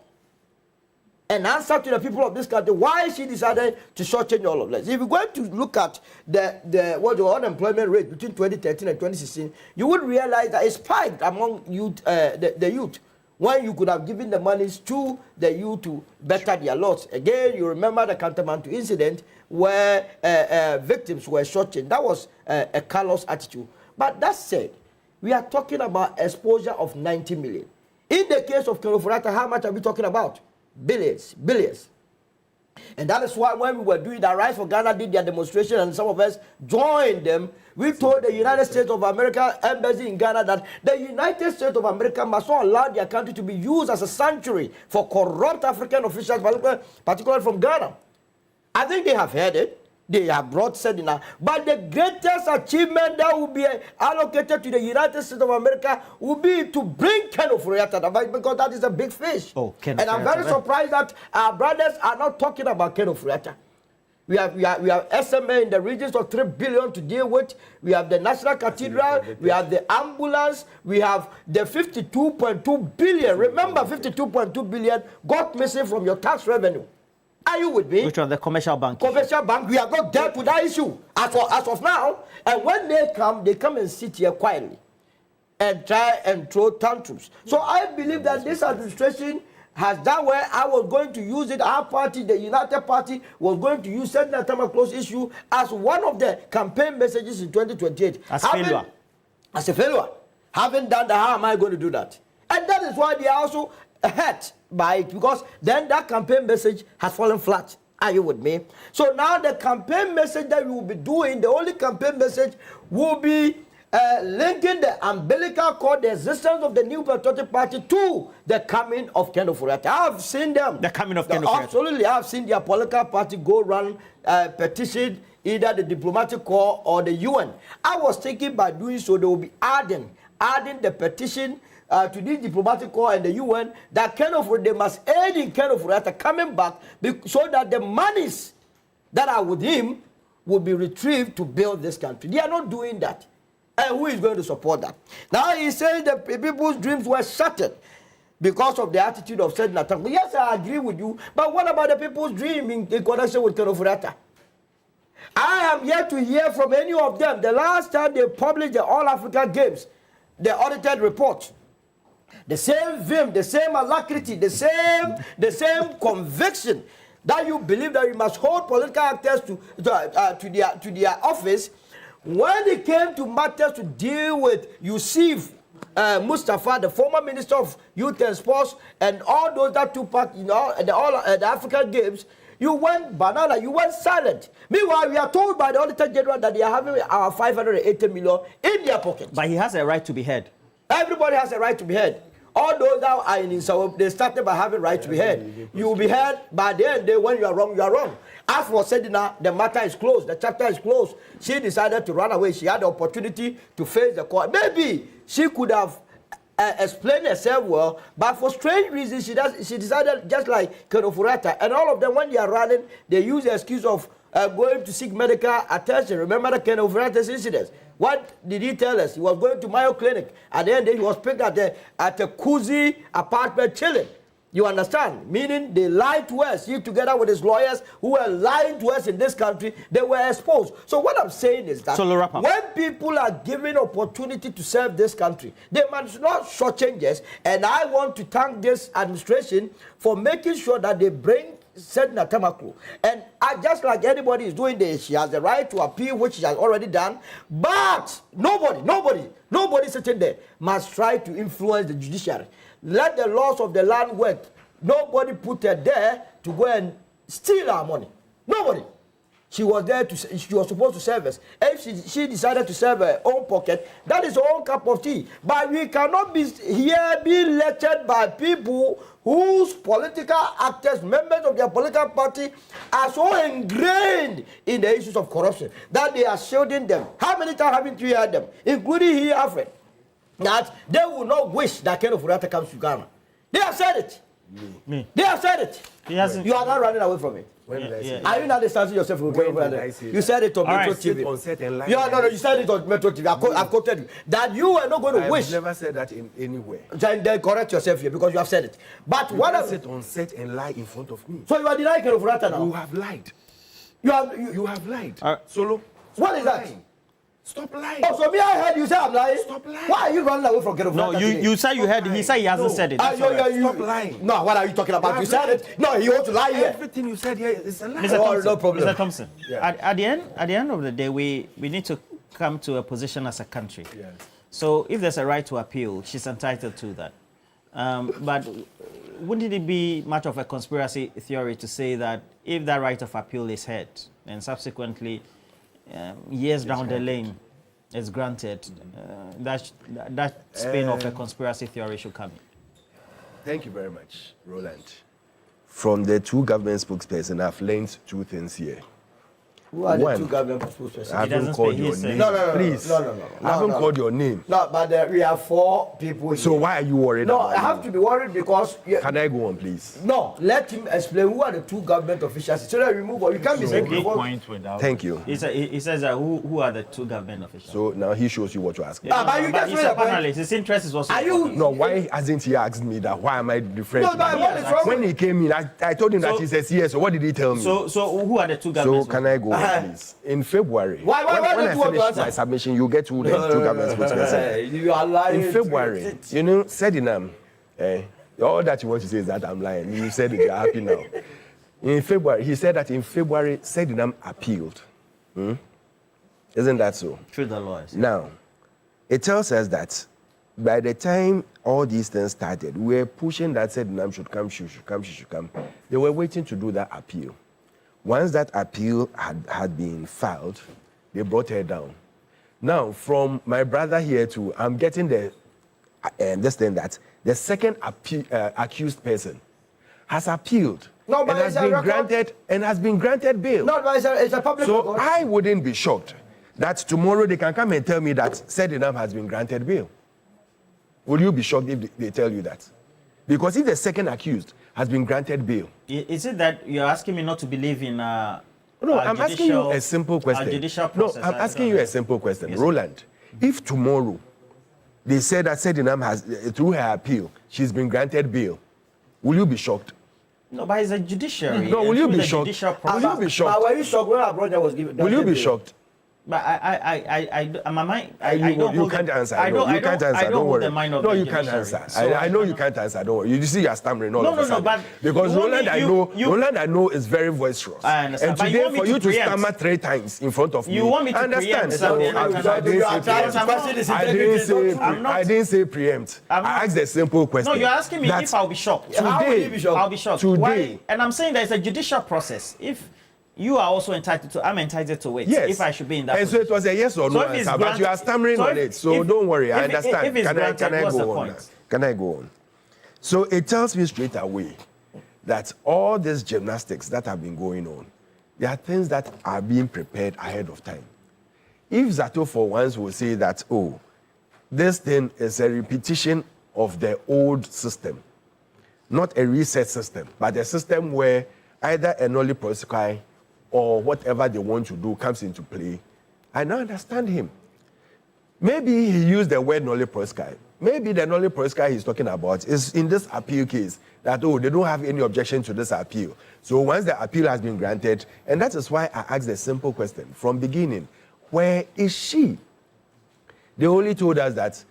And answer to the people of this country why she decided to shortchange all of this. If you're going to look at the unemployment rate between 2013 and 2016, you would realize that it spiked among youth, the youth, when you could have given the monies to the youth to better their lots. Again, you remember the Kantamantu incident where victims were shortchanged. That was a callous attitude. But that said, we are talking about exposure of 90 million. In the case of Kenoforiata, how much are we talking about? Billions. And that is why when we were doing that, Rise for Ghana did their demonstration and some of us joined them. We told the United States of America embassy in Ghana that the United States of America must not allow their country to be used as a sanctuary for corrupt African officials, particularly from Ghana. I think they have heard it. They have brought Sedna. But the greatest achievement that will be allocated to the United States of America will be to bring Kenoforiata, because that is a big fish. And I'm very surprised that our brothers are not talking about Kenoforiata. We have SMA in the regions of 3 billion to deal with. We have the National Cathedral. We have the ambulance. We have the 52.2 billion. Remember, 52.2 billion got missing from your tax revenue. Are you with me? Which one? The commercial bank. Commercial bank. We have not dealt with that issue as of now. And when they come and sit here quietly and try and throw tantrums. So I believe that this administration has done where I was going to use it. Our party, the United Party, was going to use Sedna Tamaklo's issue as one of the campaign messages in 2028. As a failure. Having done that, how am I going to do that? And that is why they are also hurt by it, because then that campaign message has fallen flat. Are you with me? So now the campaign message that we will be doing, the only campaign message will be linking the umbilical cord, the existence of the New Patriotic Party, to the coming of Kenoforiata. I have seen them. The coming of Kenoforiata. Absolutely. I have seen their political party go run petition either the diplomatic corps or the UN. I was thinking by doing so, they will be adding the petition to the diplomatic corps and the UN that they must aid in Kenoforiata coming back so that the monies that are with him will be retrieved to build this country. They are not doing that. And who is going to support that? Now he says the people's dreams were shattered because of the attitude of Senator Tamaklo. Yes, I agree with you, but what about the people's dream in connection with Kenofurata? I am yet to hear from any of them. The last time they published the All Africa Games, the audited report, the same vim, the same alacrity, the same conviction that you believe that you must hold political actors to their office. When it came to matters to deal with Yusuf Mustafa, the former Minister of Youth and Sports, and all those that took part in the African Games, you went banana, you went silent. Meanwhile, we are told by the Auditor General that they are having our 580 million in their pocket. But he has a right to be heard. Everybody has a right to be heard. All those that are in Insawam, they started by having right to be heard. You will be heard by the end. When you are wrong, you are wrong. As for Sedina, the matter is closed. The chapter is closed. She decided to run away. She had the opportunity to face the court. Maybe she could have explained herself well, but for strange reasons, she decided, just like Kenofurata, and all of them, when they are running, they use the excuse of going to seek medical attention. Remember the Kenofurata's incidents? What did he tell us? He was going to Mayo Clinic. At the end, he was picked at a Kuzi apartment chilling. You understand? Meaning they lied to us. He, together with his lawyers who were lying to us in this country, they were exposed. So what I'm saying is that when people are given opportunity to serve this country, they must not shortchange us. And I want to thank this administration for making sure that they bring Senator Tamaklo. And just like anybody is doing this, she has the right to appeal, which she has already done. But nobody sitting there must try to influence the judiciary. Let the laws of the land work. Nobody put her there to go and steal our money. Nobody. She was there she was supposed to serve us. If she decided to serve her own pocket, that is her own cup of tea. But we cannot be here being lectured by people whose political actors, members of their political party, are so ingrained in the issues of corruption that they are shielding them. How many times haven't you heard them, including here, Alfred, that they will not wish that Ken Ofurata comes to Ghana? They have said it. Me. They have said it. He hasn't. You are not running away from it. When did I say Are you not distancing yourself from Ken Ofurata? You said it on Metro TV. You said it on Metro TV. I quoted you. That you are not going to wish. I have never said that in anywhere. Then correct yourself here because you have said it. But what I said on set and lie in front of me. So you are denying Ken Ofurata now? You have lied. You have lied. Solo. What is that? Stop lying. Oh, so me, I heard you say I'm lying. Stop lying. Why are you running away from Ken Ofurata? No, you said you heard. He said he hasn't said it. Stop lying. No, what are you talking about? You said it. No, you want to lie here. Everything you said here is a lie. Mr. Thompson, no problem. Mr. Thompson, at the end of the day, we need to come to a position as a country. Yes. So if there's a right to appeal, she's entitled to that. But wouldn't it be much of a conspiracy theory to say that if that right of appeal is heard, and subsequently years down the lane is granted, that spin of a conspiracy theory should come in? Thank you very much, Roland. From the two government spokespersons, I've learned two things here. Who are the two government spokespersons? I haven't called your name. No, please. No. I haven't called your name. No, but we have 4 people here. So why are you worried about I have to be worried because... Can I go on, please? No, let him explain who are the two government officials so that we move on. You can't be saying... Thank you. He says that who are the two government officials? So now he shows you what to ask me. But you he's a panelist. His interest is also... Are you... No, why hasn't he asked me that? Why am I different? No, but what is wrong? When he came in, I told him that he says yes. So what did he tell me? So who are the two government? So can I go on, please? In February, when I finish my submission, you get to the two government spokespersons. You are lying. In February, you know, Sedinam, all that you want to say is that I'm lying. You said it, you're happy now. In February, he said that in February, Sedinam appealed. Isn't that so? Through the lawyers. Now, it tells us that by the time all these things started, we were pushing that Sedinam should come, she should come. They were waiting to do that appeal. Once that appeal had been filed, they brought her down. Now, from my brother here too, I'm getting this thing that the second accused person has appealed and has been granted bail. No, but it's a public record. So I wouldn't be shocked that tomorrow they can come and tell me that Sedinam has been granted bail. Will you be shocked if they tell you that? Because if the second accused has been granted bail. Is it that you're asking me not to believe in No, I'm asking you a simple question. Judicial process? No, I'm asking you a simple question. Yes. Roland, If tomorrow they said that Sedinam has, through her appeal, she's been granted bail, will you be shocked? No, but it's a judiciary. No, will you be shocked? Will you be shocked? But were you shocked when our brother was given? Will you be shocked? But my mind. You can't answer. You can't answer. Don't worry. No, you can't answer. I know you can't answer. Don't worry. You see, you're stammering all of a sudden. But because Roland, I know is very boisterous. I understand. And today, for you to stammer 3 times in front of me, you want me to understand? I didn't say preempt. I asked a simple question. No, you're asking me if I'll be shocked. Today, I'll be shocked. Today, and I'm saying there's a judicial process. If you are also entitled to, I'm entitled to wait. Yes. If I should be in that position. So it was a yes or no answer, but you are stammering on it. So don't worry, I understand. Can I go on? Can I go on? So it tells me straight away that all these gymnastics that have been going on, there are things that are being prepared ahead of time. If Zato for once will say that, oh, this thing is a repetition of the old system, not a reset system, but a system where either a nolli prosequi or whatever they want to do comes into play, I now understand him. Maybe he used the word nolli prosequi. Maybe the nolli prosequi he's talking about is in this appeal case that, oh, they don't have any objection to this appeal. So once the appeal has been granted, and that is why I asked a simple question from beginning, where is she? They only told us that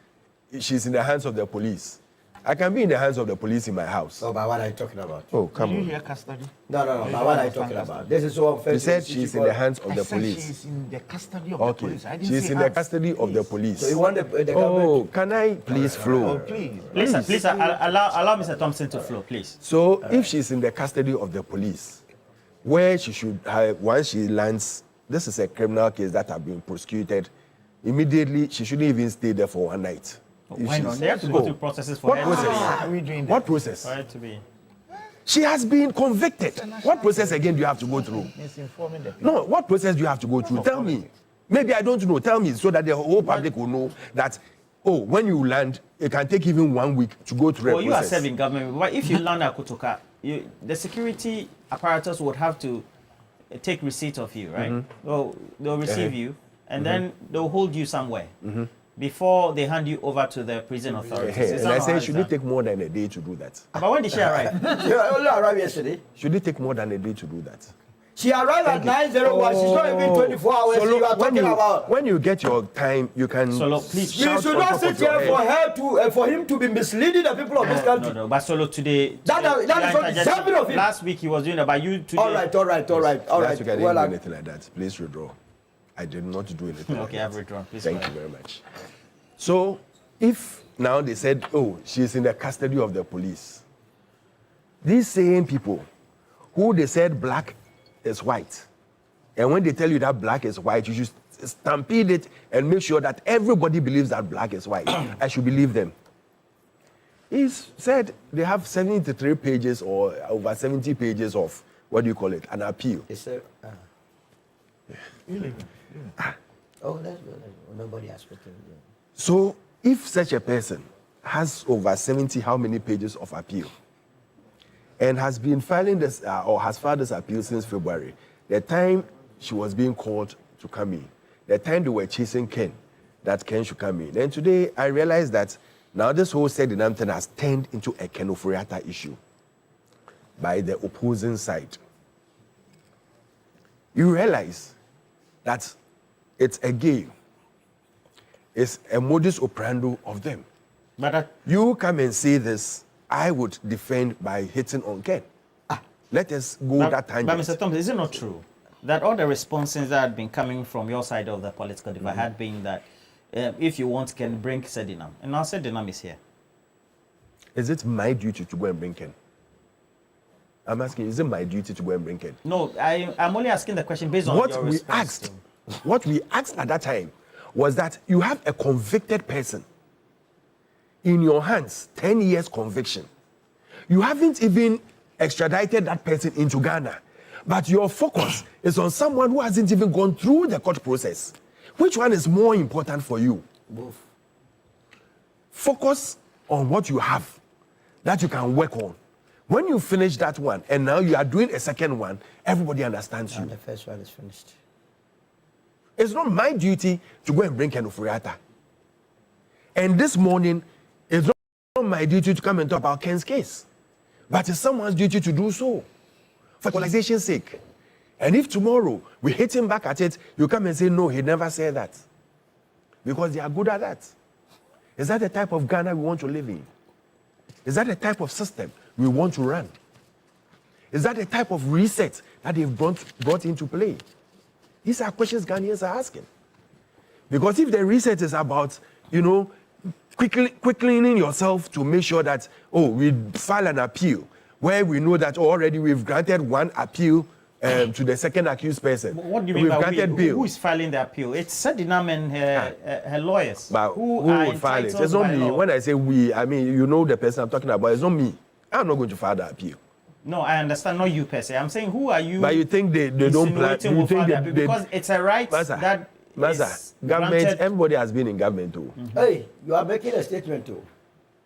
she's in the hands of the police. I can be in the hands of the police in my house. Oh, but what are you talking about? Oh, come on. Did you hear custody? No. But what are you talking about? This is so unfair. You said she's in the hands of the police. She's in the custody of the police. I didn't She's say in the custody of the police. So you want the government? Oh, can I please flow? Oh, please. Please, allow Mr. Thompson to flow, please. So if she's in the custody of the police, where she should have, once she lands, this is a criminal case that has been prosecuted, immediately she shouldn't even stay there for one night. Why not? They have to go through processes for what her. process? Are we doing that? What process? For her to be. She has been convicted. What process again do you have to go through? Misinforming the people. No, what process do you have to go through? Tell me. Maybe I don't know. Tell me so that the whole public will know that, oh, when you land, it can take even 1 week to go through a process. You are serving government, but if you land at Kotoka, the security apparatus would have to take receipt of you, right? So they'll receive you, and then they'll hold you somewhere. Before they hand you over to the prison authorities. And I said, should it take more than a day to do that? But when did she arrive? She only arrived yesterday. Should it take more than a day to do that? She arrived at 9:01. She's not even 24 hours. So you are talking about. When you get your time, you can. Solo, please. We should not sit here for her to, for him to be misleading the people of this country. No. But Solo today. That is not deserving of him. Last week he was doing that, but you today. All right. Last week I didn't do anything like that. Please withdraw. I did not do anything. Okay, I've withdrawn. Please. Thank you very much. So, if now they said, oh, she's in the custody of the police, these same people who they said black is white, and when they tell you that black is white, you should stampede it and make sure that everybody believes that black is white. I should believe them. He said they have 73 pages or over 70 pages of, what do you call it, an appeal. Oh, that's good. Nobody has spoken. So, if such a person has over 70 how many pages of appeal and has been filing this or has filed this appeal since February, the time she was being called to come in, the time they were chasing Ken, that Ken should come in. And today I realized that now this whole Sedinam thing has turned into a Ken Oforiatta issue by the opposing side. You realize that it's a game. It's a modus operandi of them. But you come and say this, I would defend by hitting on Ken. Let us go that tangent. But Mr. Thompson, is it not true that all the responses that had been coming from your side of the political divide had been that if you want Ken, bring Sedinam. And now Sedinam is here. Is it my duty to go and bring Ken? I'm asking, is it my duty to go and bring Ken? No, I'm only asking the question based on your response. What we asked at that time was that you have a convicted person in your hands, 10 years conviction. You haven't even extradited that person into Ghana, but your focus is on someone who hasn't even gone through the court process. Which one is more important for you? Both. Focus on what you have that you can work on. When you finish that one and now you are doing a second one, everybody understands you. The first one is finished. It's not my duty to go and bring Ken Oforiatta. And this morning, it's not my duty to come and talk about Ken's case, but it's someone's duty to do so for equalization's sake. And if tomorrow we hit him back at it, you come and say, no, he never said that. Because they are good at that. Is that the type of Ghana we want to live in? Is that the type of system we want to run? Is that the type of reset that they've brought into play? These are questions Ghanaians are asking. Because if the reset is about, quickly yourself to make sure that, we file an appeal, where we know that already we've granted one appeal to the second accused person. What do you mean by who is filing the appeal? It's Sedinam and her lawyers. But who would file it? It's not me. When I say we, I mean, the person I'm talking about. It's not me. I'm not going to file the appeal. No, I understand. Not you per se. I'm saying, who are you? But you think they don't plan? You think because it's a right that government. Everybody has been in government too. Hey, you are making a statement too.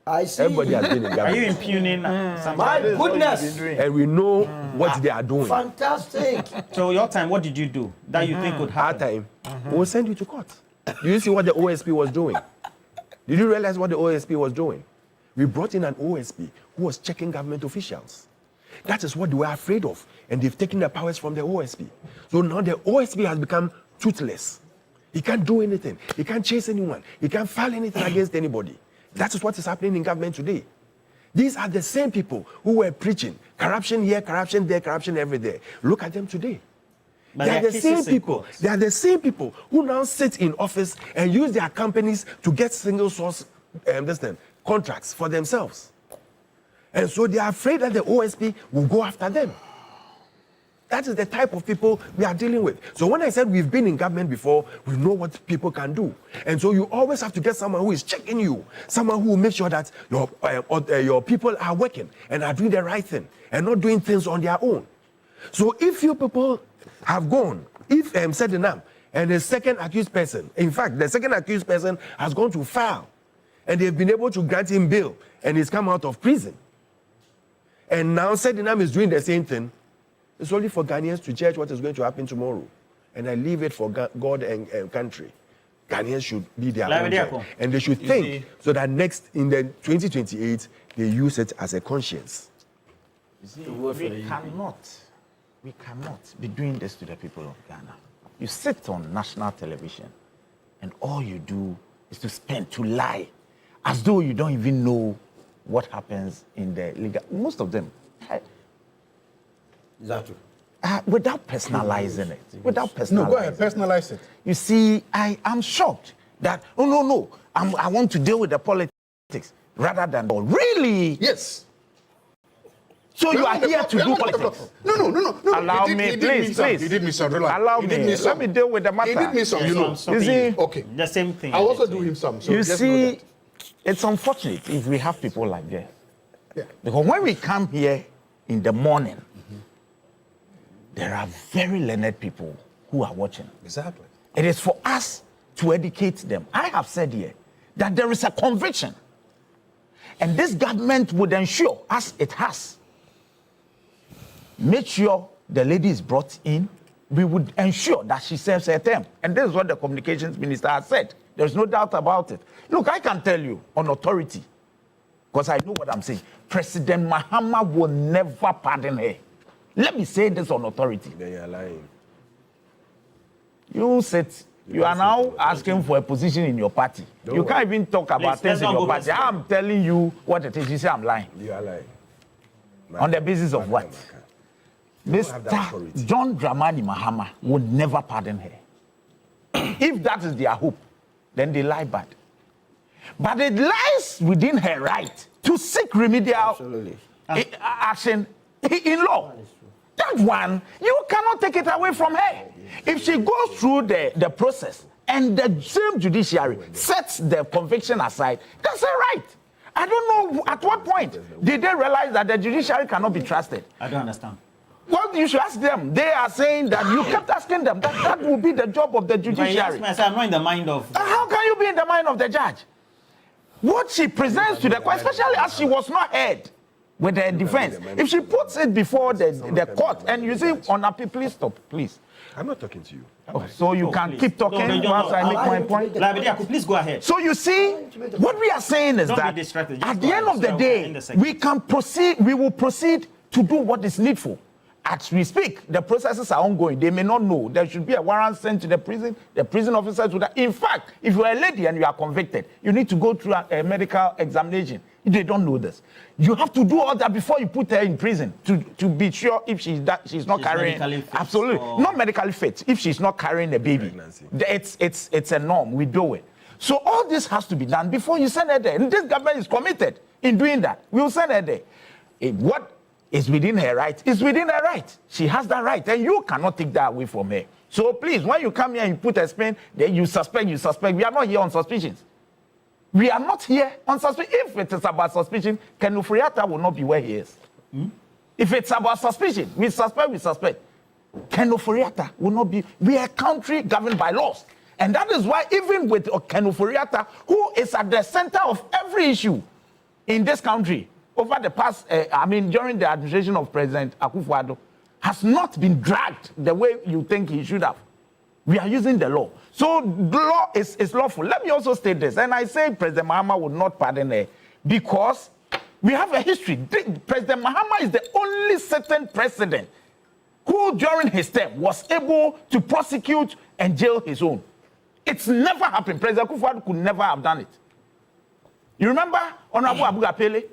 I see. Everybody has been in government. Are you impugning something? My goodness. And we know what they are doing. Fantastic. So your time, what did you do that you think would happen? Our time, we'll send you to court. Do you see what the OSP was doing? Did you realize what the OSP was doing? We brought in an OSP who was checking government officials. That is what they were afraid of. And they've taken the powers from the OSP. So now the OSP has become toothless. He can't do anything. He can't chase anyone. He can't file anything against anybody. That is what is happening in government today. These are the same people who were preaching corruption here, corruption there, corruption everywhere. Look at them today. They are the same people. They are the same people who now sit in office and use their companies to get single source contracts for themselves. And so they are afraid that the OSP will go after them. That is the type of people we are dealing with. So when I said we've been in government before, we know what people can do. And so you always have to get someone who is checking you, someone who will make sure that your people are working and are doing the right thing and not doing things on their own. So if you people have gone, if Sedinam and the second accused person, in fact, the second accused person has gone to file and they've been able to grant him bail and he's come out of prison. And now Sedinam is doing the same thing. It's only for Ghanaians to judge what is going to happen tomorrow. And I leave it for God and country. Ghanaians should be their own judge. And they should think so that next, in the 2028, they use it as a conscience. You see, we cannot be doing this to the people of Ghana. You sit on national television and all you do is to lie as though you don't even know what happens in the legal. Most of them. Is that true? Without personalizing it. No, go ahead, personalize it. You see, I am shocked that, I want to deal with the politics rather than, really? Yes. So you are here to do politics? No. Allow me, please. He did me some. Allow me. Let me deal with the matter. He did me some, You see, okay. The same thing. I'll also do him some. So you see, it's unfortunate if we have people like that. Yeah. Because when we come here in the morning, there are very learned people who are watching. Exactly. It is for us to educate them. I have said here that there is a conviction. And this government would ensure, as it has, make sure the lady is brought in. We would ensure that she serves her term. And this is what the communications minister has said. There's no doubt about it. Look, I can tell you on authority, because I know what I'm saying. President Mahama will never pardon her. Let me say this on authority. Then you're lying. You are now asking for a position in your party. You can't even talk about things in your party. I'm telling you what it is. You say I'm lying. You are lying. On the basis of what? Mr. John Dramani Mahama would never pardon her. If that is their hope, then they lie bad. But it lies within her right to seek remedial action in law. That one, you cannot take it away from her. If she goes through the process and the same judiciary sets the conviction aside, that's her right. I don't know at what point did they realize that the judiciary cannot be trusted. I don't understand. Well, you should ask them. They are saying that you kept asking them that will be the job of the judiciary. But I'm not in the mind of... How can you be in the mind of the judge? What she presents to the court, especially as she was not heard. with the defense. If she puts it before the court, and you say, on appeal, please stop, please. I'm not talking to you. Oh, so you can keep talking once I make my point. Please go ahead. So you see, what we are saying is that at the end of the day, we can proceed, we will proceed to do what is needful. As we speak, the processes are ongoing. They may not know. There should be a warrant sent to the prison. The prison officers would. In fact, if you are a lady and you are convicted, you need to go through a medical examination. They don't know this. You have to do all that before you put her in prison to be sure if she's not carrying. Absolutely, not medically fit. If she's not carrying a baby, it's a norm. We do it. So all this has to be done before you send her there. And this government is committed in doing that. We will send her there. What is within her right is within her right. She has that right, and you cannot take that away from her. So please, when you come here and you put a spin, then you suspect. We are not here on suspicions. We are not here on suspicion. If it is about suspicion, Ken Ofori-Atta will not be where he is. If it's about suspicion, we suspect. Ken Ofori-Atta will not be. We are a country governed by laws. And that is why even with Ken Ofori-Atta, who is at the center of every issue in this country, over the past, during the administration of President Akufo-Addo, has not been dragged the way you think he should have. We are using the law. So the law is lawful. Let me also state this, and I say President Mahama would not pardon her because we have a history. President Mahama is the only certain president who, during his term, was able to prosecute and jail his own. It's never happened. President Akufo-Addo could never have done it. You remember Honorable Abu Apele?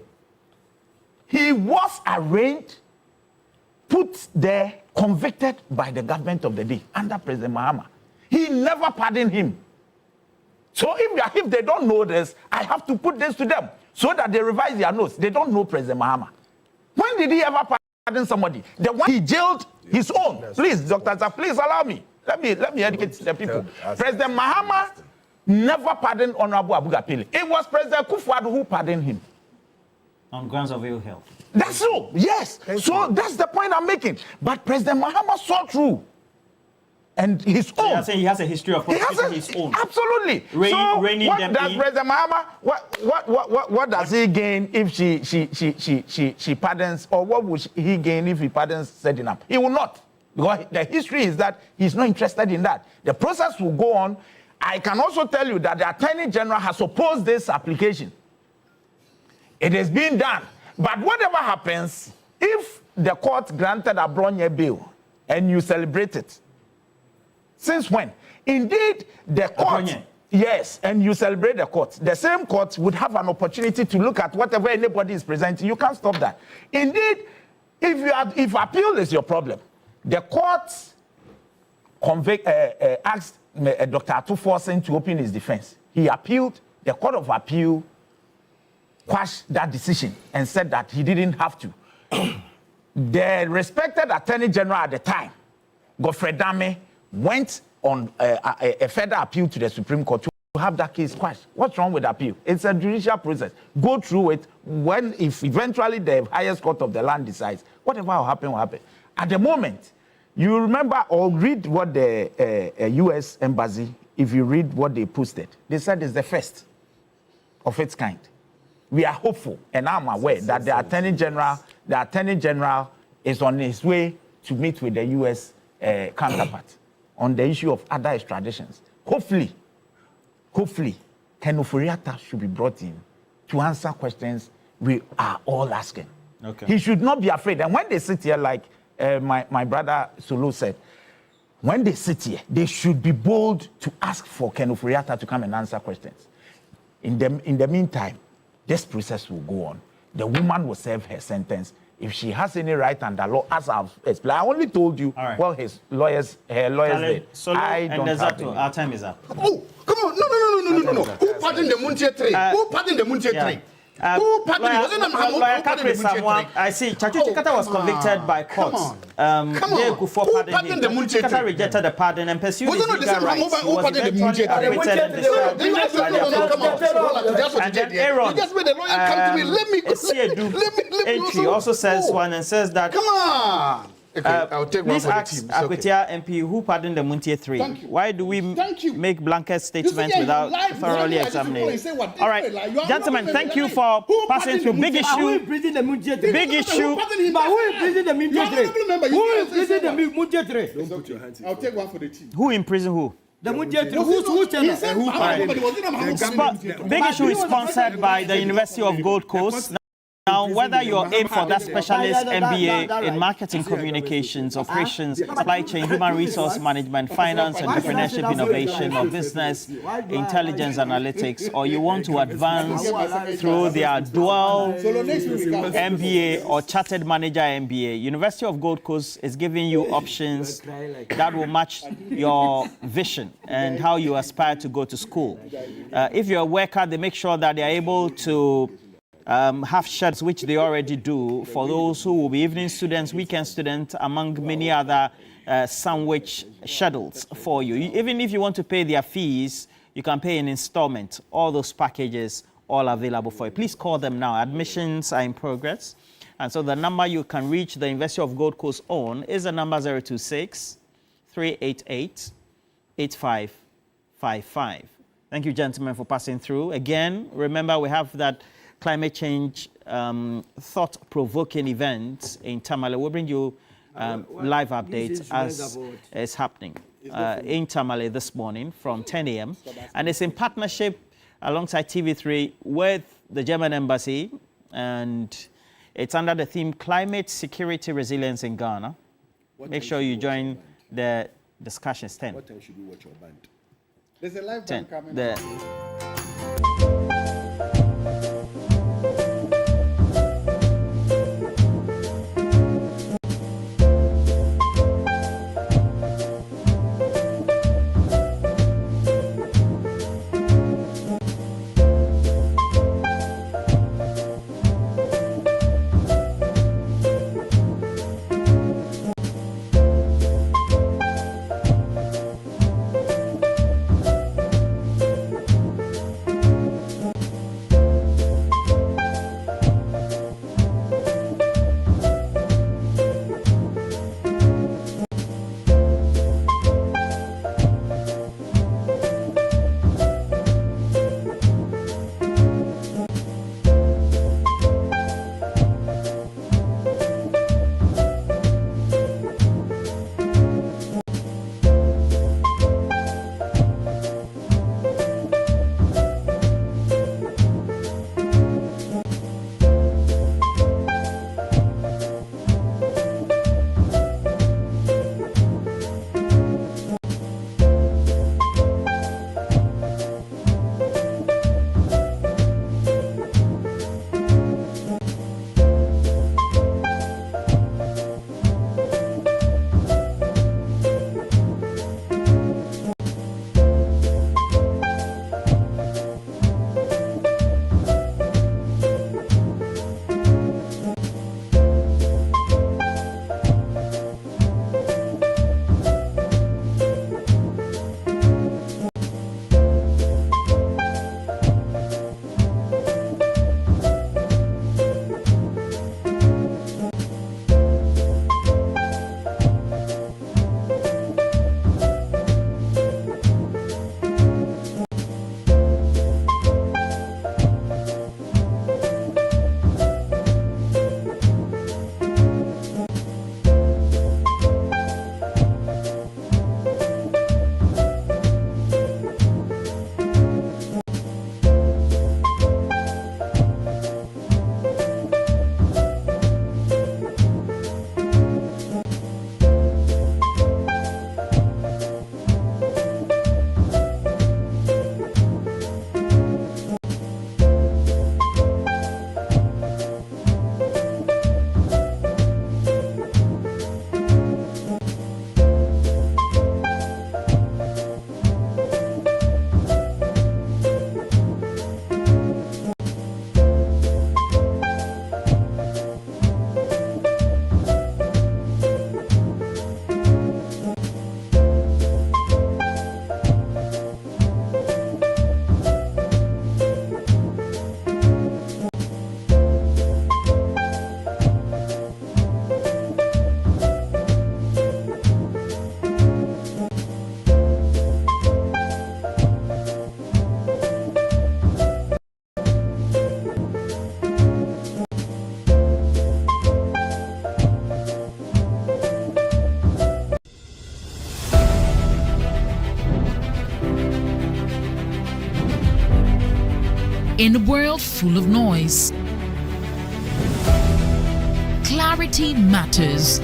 He was arraigned, put there, convicted by the government of the day under President Mahama. He never pardoned him. So if they don't know this, I have to put this to them so that they revise their notes. They don't know President Mahama. When did he ever pardon somebody? The one he jailed his own. Please, Dr. Zah, please allow me. Let me educate the people. President Mahama never pardoned Honorable Abu Apele. It was President Akufo-Addo who pardoned him. On grounds of ill health. That's so, yes. That's the point I'm making. But President Mahama saw through. And his own. You're saying he has a history of prosecuting his own. Absolutely. What does President Mahama, what does he gain if she pardons, or what would he gain if he pardons Sedinam? He will not. Because the history is that he's not interested in that. The process will go on. I can also tell you that the Attorney General has opposed this application. It is being done. But whatever happens, if the court granted a Bronye bail and you celebrate it, since when? Indeed, the court, yes, and you celebrate the court, the same court would have an opportunity to look at whatever anybody is presenting. You can't stop that. Indeed, if appeal is your problem, the court asked Dr. Atuforsen to open his defense. He appealed. The Court of Appeal quashed that decision and said that he didn't have to. The respected Attorney General at the time, Godfrey Dame, went on a further appeal to the Supreme Court to have that case quashed. What's wrong with appeal? It's a judicial process. Go through it. If eventually the highest court of the land decides, whatever will happen, will happen. At the moment, you remember or read what the U.S. Embassy, if you read what they posted, they said it's the first of its kind. We are hopeful, and I'm aware that the Attorney General is on his way to meet with the U.S. Counterpart on the issue of other extraditions. Hopefully, Ken Ofori-Atta should be brought in to answer questions we are all asking. Okay. He should not be afraid. And when they sit here, like my brother Solo said, when they sit here, they should be bold to ask for Ken Ofori-Atta to come and answer questions. In the meantime, this process will go on. The woman will serve her sentence. If she has any right under law, as I've explained, I only told you, well, her lawyers did. I don't have any. Our time is up. Oh, come on. No. Who pardoned the Munche tree? Who pardoned the Munche tree? Who pardoned I see. Chachu Chikata was convicted by courts. Who pardoned the Munche Chikata rejected the pardon and pursued his legal rights. He was eventually acquitted and discharged. And then Aaron Esiedu also says one and says that. Come on. I'll take one please for the ask team. It's okay. Akwetia MP who pardoned the Muntie 3. Thank you. Why do we make blanket statements yeah, without you lied. thoroughly You lied. examining? You say what? All right, gentlemen, thank you for passing through. Big issue. Big issue. But who imprisoned the Muntie 3? Who imprisoned the Muntie 3? Don't put your hands in. I'll take one for the team. Who in prison who? The Muntie 3. Who Big issue is sponsored by the University of Gold Coast. Now, whether you're aiming for that specialist MBA in marketing, communications, operations, supply chain, human resource management, finance, entrepreneurship, innovation, or business intelligence analytics, or you want to advance through their dual MBA or chartered manager MBA, University of Gold Coast is giving you options that will match your vision and how you aspire to go to school. If you're a worker, they make sure that they're able to have sheds, which they already do, for those who will be evening students, weekend students, among many other sandwich schedules for you. Even if you want to pay their fees, you can pay in installment. All those packages, all available for you. Please call them now. Admissions are in progress. And so the number you can reach the University of Gold Coast on is the number 026-388-8555. Thank you, gentlemen, for passing through. Again, remember we have that climate change thought-provoking event in Tamale. We'll bring you live updates as it's happening in Tamale this morning from 10 a.m. And it's in partnership alongside TV3 with the German Embassy, and it's under the theme Climate Security Resilience in Ghana. Make sure you join the discussions. 10. What time should you watch your band? There's a live 10. band coming. In a world full of noise, clarity matters.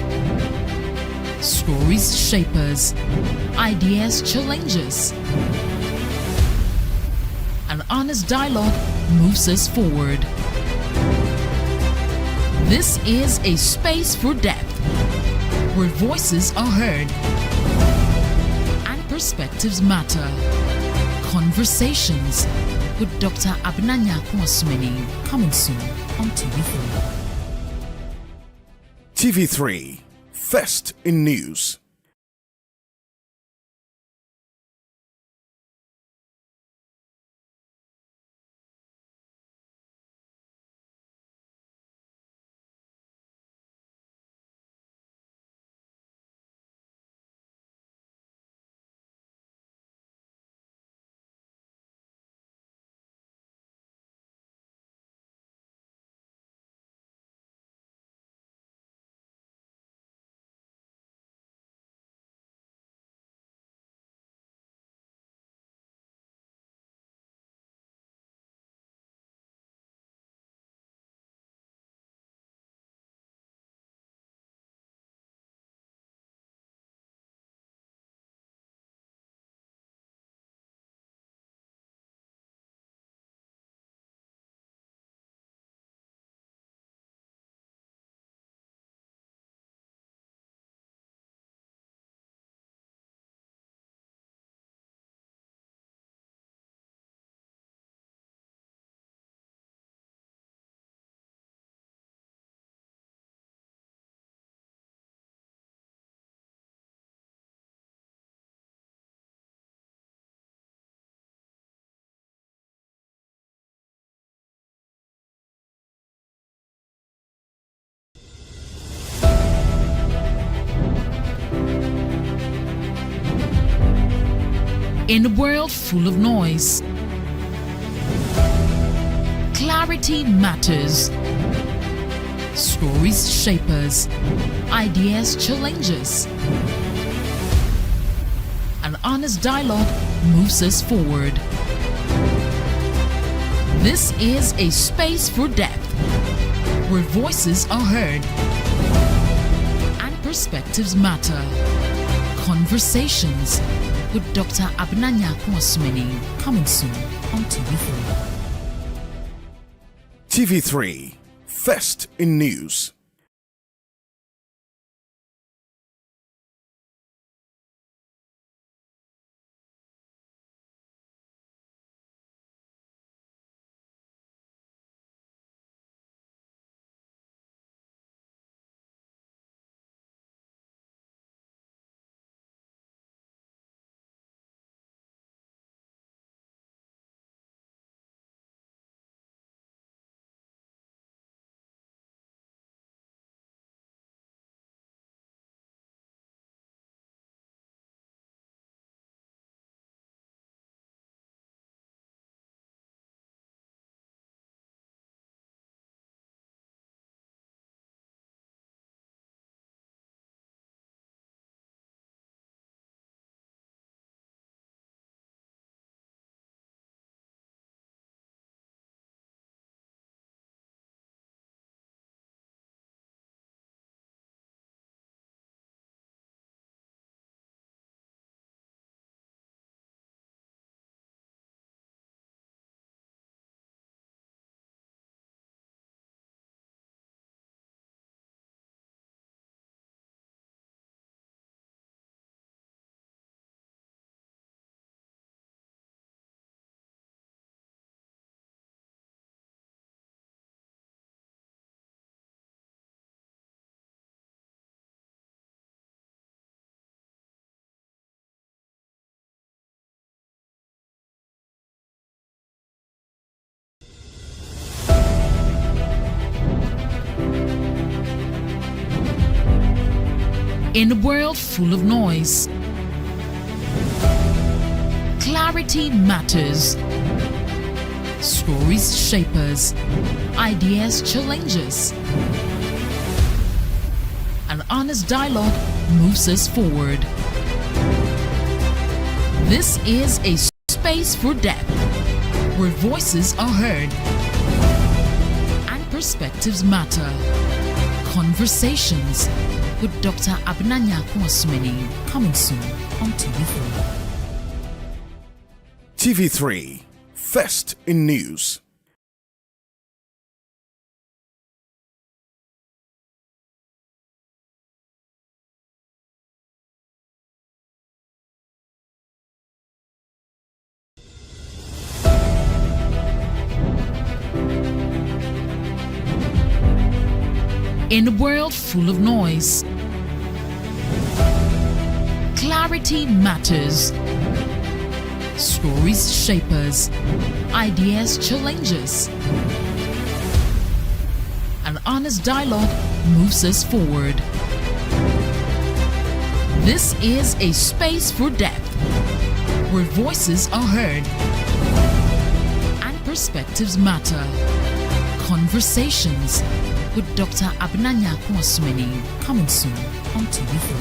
Stories shape us, ideas challenge us. An honest dialogue moves us forward. This is a space for depth, where voices are heard and perspectives matter. Conversations with Dr. Abnanya Kwasmeni, coming soon on TV3. TV3, first in news. In a world full of noise, clarity matters. Stories shape us, ideas challenge us. An honest dialogue moves us forward. This is a space for depth, where voices are heard and perspectives matter. Conversations with Dr. Abnanya Kwasmeni, coming soon on TV3. TV3, first in news. In a world full of noise, clarity matters. Stories shape us, ideas challenge us. An honest dialogue moves us forward. This is a space for depth, where voices are heard and perspectives matter. Conversations with Dr. Abnanya Kwasmini, coming soon on TV3. TV3, first in news. In a world full of noise, clarity matters. Stories shape us, ideas challenge us. An honest dialogue moves us forward. This is a space for depth, where voices are heard and perspectives matter. Conversations with Dr. Abnanya Kwasmini, coming soon on TV3.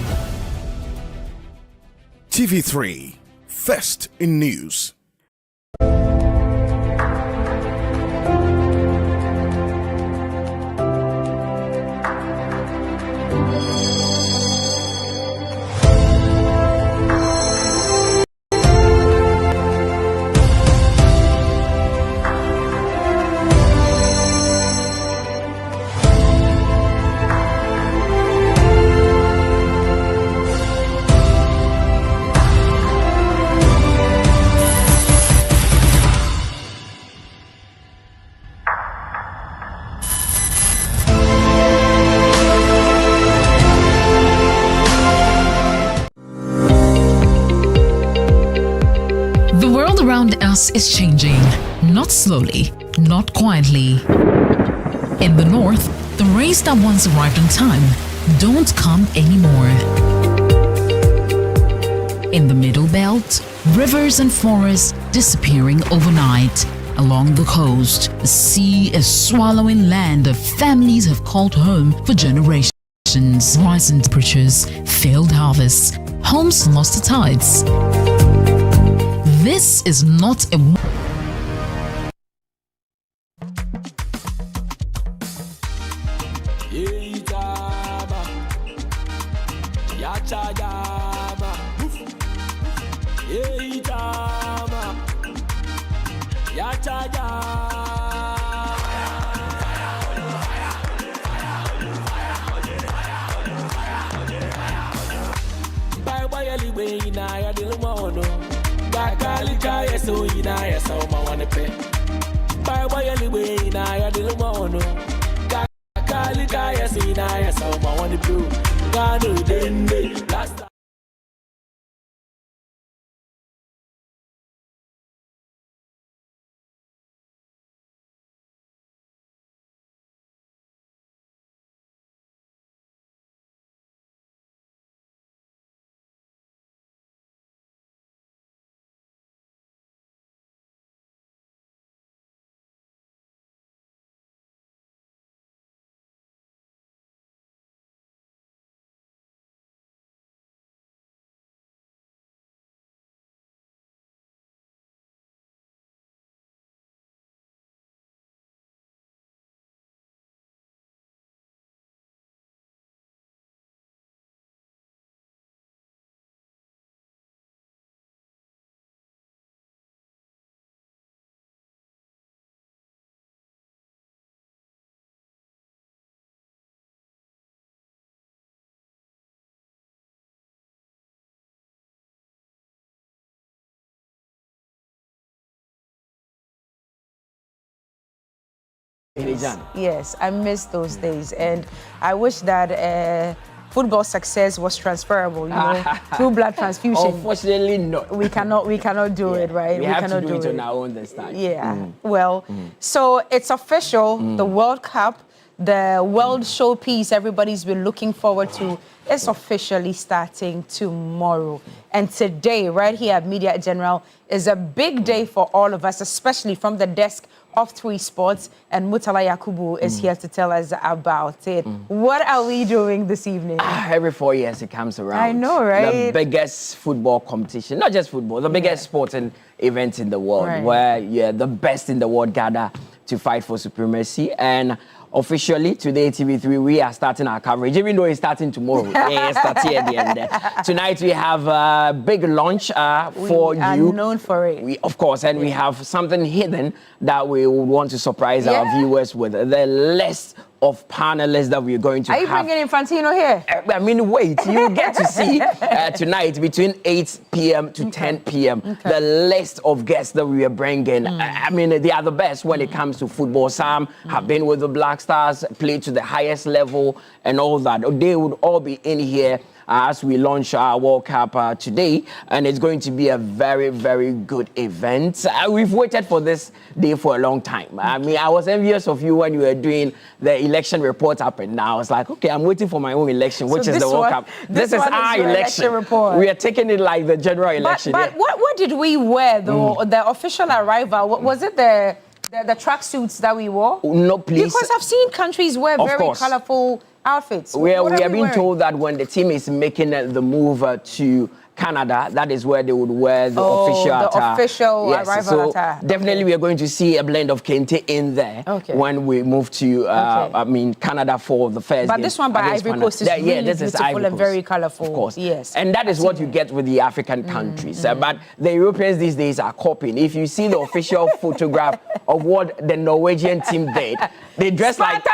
TV3, first in news. Around us is changing, not slowly, not quietly. In the north, the rains that once arrived on time don't come anymore. In the middle belt, rivers and forests disappearing overnight. Along the coast, the sea is swallowing land that families have called home for generations. Rising temperatures, failed harvests, homes lost to tides. This is not a Yes, I miss those days, and I wish that football success was transferable, you know, through blood transfusion. Unfortunately, not. We cannot do it, right? We have cannot to do it on our own this time. Yeah. Well, so it's official. The World Cup the world showpiece everybody's been looking forward to is officially starting tomorrow. And today, right here at Media General, is a big day for all of us, especially from the desk of 3 Sports. And Mutala Yakubu is here to tell us about it. What are we doing this evening? Every 4 years it comes around. I know, right? The biggest football competition, not just football, the biggest sporting event in the world, where the best in the world gather to fight for supremacy. And officially, today, TV3, we are starting our coverage, even though it's starting tomorrow. It's starting at the end. Tonight, we have a big launch for you. We are known for it. Of course, and we have something hidden that we would want to surprise our viewers with. The list of panelists that we're going to have. Are you bringing Infantino here? I mean, wait, you get to see tonight between 8 p.m. to 10 p.m. the list of guests that we are bringing. I mean, they are the best when it comes to football. Some have been with the Black Stars, played to the highest level and all that. They would all be in here as we launch our World Cup today, and it's going to be a very, very good event. We've waited for this day for a long time. I mean, I was envious of you when you were doing the election report up and down. I was like, okay, I'm waiting for my own election, which is the World Cup. This is our election report. We are taking it like the general election. But what did we wear, though? The official arrival, was it the tracksuits that we wore? No, please. Because I've seen countries wear very colorful outfits. We are being told that when the team is making the move to Canada, that is where they would wear the official attire. Official arrival attire. Definitely we are going to see a blend of Kente in there when we move to Canada for the first But game this one by Ivory Coast is really this beautiful is and very colorful. Of course. Yes. And that is what you get with the African countries. But the Europeans these days are copying. If you see the official photograph of what the Norwegian team did, they dress like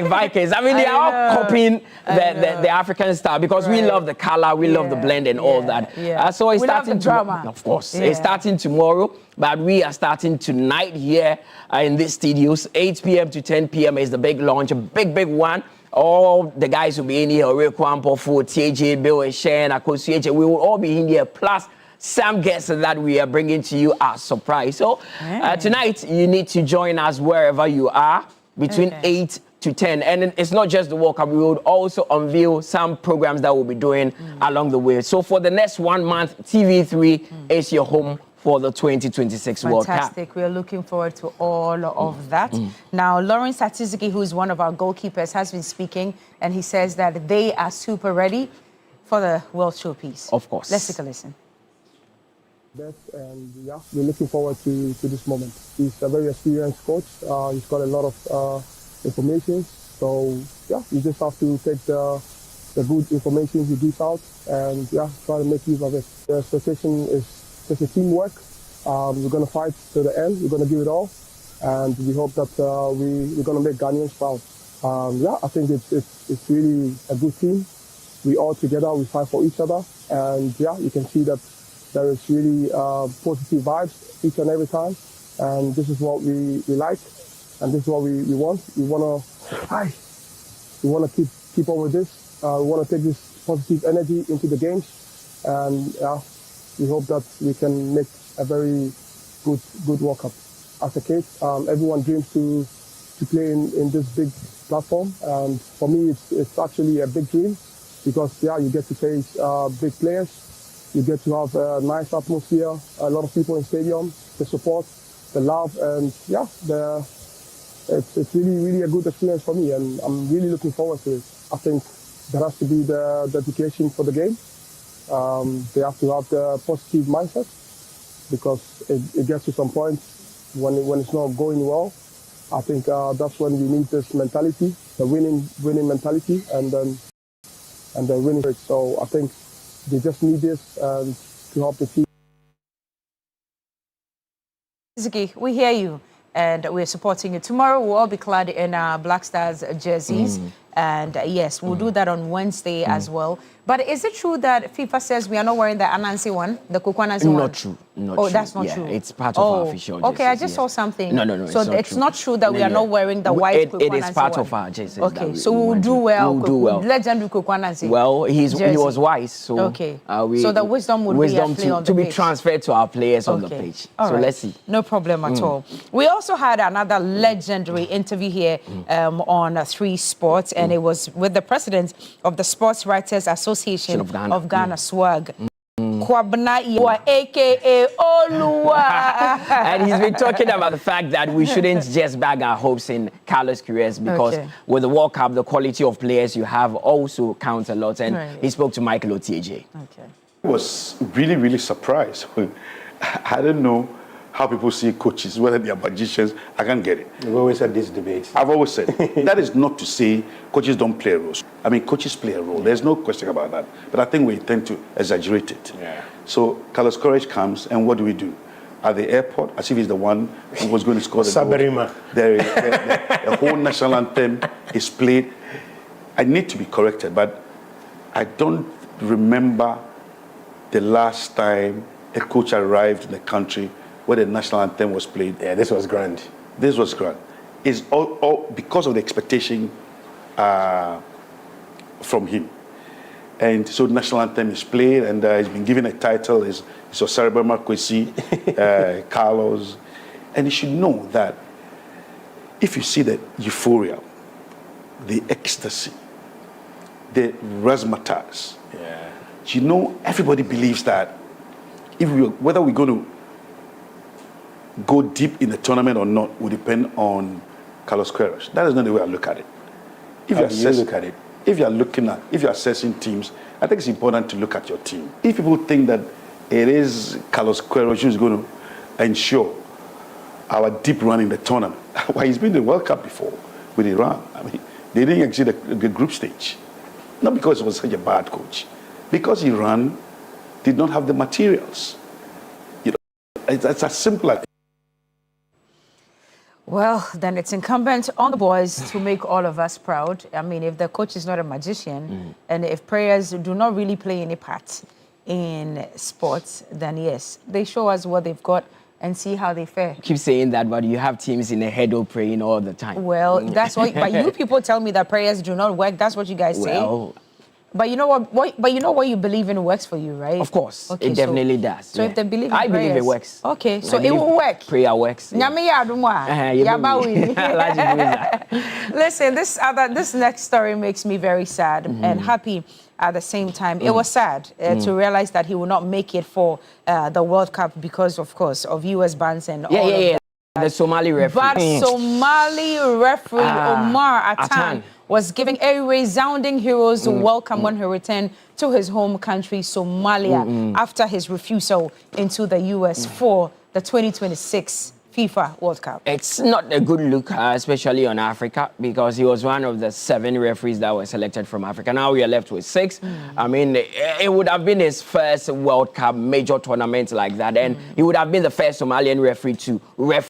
Vikings. I mean, they are all copying the African style because we love the color, we love the blend and all that. So it's starting drama. Of course, it's starting tomorrow, but we are starting tonight here in these studios. 8 p.m. to 10 p.m. is the big launch, a big one. All the guys will be in here, Rekwampo, TJ, Bill, and Shen, Akosu, we will all be in here, plus some guests that we are bringing to you as surprise. So tonight, you need to join us wherever you are between 8 to 10. And it's not just the World Cup. We would also unveil some programs that we'll be doing along the way. So for the next 1 month, TV3 is your home for the 2026 World Cup. Fantastic. We are looking forward to all of that. Now, Lawrence Atiziki, who is one of our goalkeepers, has been speaking, and he says that they are super ready for the World Showpiece. Of course. Let's take a listen. And we're looking forward to this moment. He's a very experienced coach. He's got a lot of information. So you just have to take the good information he gives out and try to make use of it. The expectation is just a teamwork. We're going to fight to the end. We're going to give it all, and we hope that we're going to make Ghanaians proud. I think it's really a good team. We all together, we fight for each other, and you can see that there is really positive vibes each and every time, and this is what we like, and this is what we want. We want to keep on with this. We want to take this positive energy into the games, and we hope that we can make a very good World Cup. As a kid, everyone dreams to play in this big platform, and for me, it's actually a big dream because you get to face big players. You get to have a nice atmosphere, a lot of people in stadium, the support, the love, and it's really a good experience for me, and I'm really looking forward to it. I think there has to be the dedication for the game. They have to have the positive mindset because it gets to some point when it's not going well. I think that's when we need this mentality, the winning mentality, and then winning. So I think they just need this to help the team. Ziki, we hear you, and we're supporting you. Tomorrow we'll all be clad in our Black Stars jerseys, And yes, we'll do that on Wednesday as well. But is it true that FIFA says we are not wearing the Anansi one, the Coco Anansi one? Not true. Not oh, true. that's not Yeah, true. it's part of our official Okay, I jerseys, just saw something. No. So it's not true that we No, are not wearing the white Coco It is Anansi part one. of our jerseys. Okay, so we'll do well. We'll do well. Legendary Coco Anansi. Well, he was wise, so okay. So the wisdom would be actually on the to be pitch. transferred to our players on the pitch. All so right. let's see. No problem at all. We also had another legendary interview here on 3 Sports, and it was with the president of the Sports Writers Association of Ghana, SWAG. Kwabena Iwa, aka Oluwa. And he's been talking about the fact that we shouldn't just bag our hopes in Carlos Queiroz because with the World Cup, the quality of players you have also counts a lot. And he spoke to Michael Otieje. I was really, really surprised. I didn't know how people see coaches, whether they are magicians. I can't get it. You've always had this debate. I've always said, that is not to say coaches don't play a role. I mean, coaches play a role. There's no question about that. But I think we tend to exaggerate it. Yeah. So Carlos Queiroz comes, and what do? At the airport, as if he's the one who was going to score the Sabarima. goal. The whole national anthem is played. I need to be corrected, but I don't remember the last time a coach arrived in the country where the national anthem was played. Yeah, this was grand. This was grand. It's all because of the expectation from him. And so the national anthem is played, and he's been given a title. It's Osarebe Marquesi, Carlos. And you should know that if you see the euphoria, the ecstasy, the razzmatazz, you know everybody believes that whether we're going to go deep in the tournament or not will depend on Carlos Queiroz. That is not the way I look at it. If you look at it, if you're assessing teams, I think it's important to look at your team. If people think that it is Carlos Queiroz who's going to ensure our deep run in the tournament, well, he's been in the World Cup before with Iran. I mean, they didn't exit the group stage. Not because he was such a bad coach, because Iran did not have the materials. You know, it's as simple as. Well, then it's incumbent on the boys to make all of us proud. I mean, if the coach is not a magician, and if players do not really play any part in sports, then yes, they show us what they've got and see how they fare. Keep saying that, but you have teams in a head praying all the time. Well, that's what. But you people tell me that prayers do not work. That's what you guys say. But you know what? But you know what you believe in works for you, right? Of course, okay, it definitely does. So if they believe in I believe it works. Okay, so it will work. Prayer works. Listen, this next story makes me very sad and happy at the same time. It was sad to realize that he will not make it for the World Cup because, of course, of US bans and all of that. The Somali referee. But Somali referee Omar Atan was giving a resounding hero's welcome when he returned to his home country, Somalia, after his refusal into the US for the 2026 FIFA World Cup. It's not a good look, especially on Africa, because he was one of the 7 referees that were selected from Africa. Now we are left with 6. I mean, it would have been his first World Cup major tournament like that, and he would have been the first Somalian referee to referee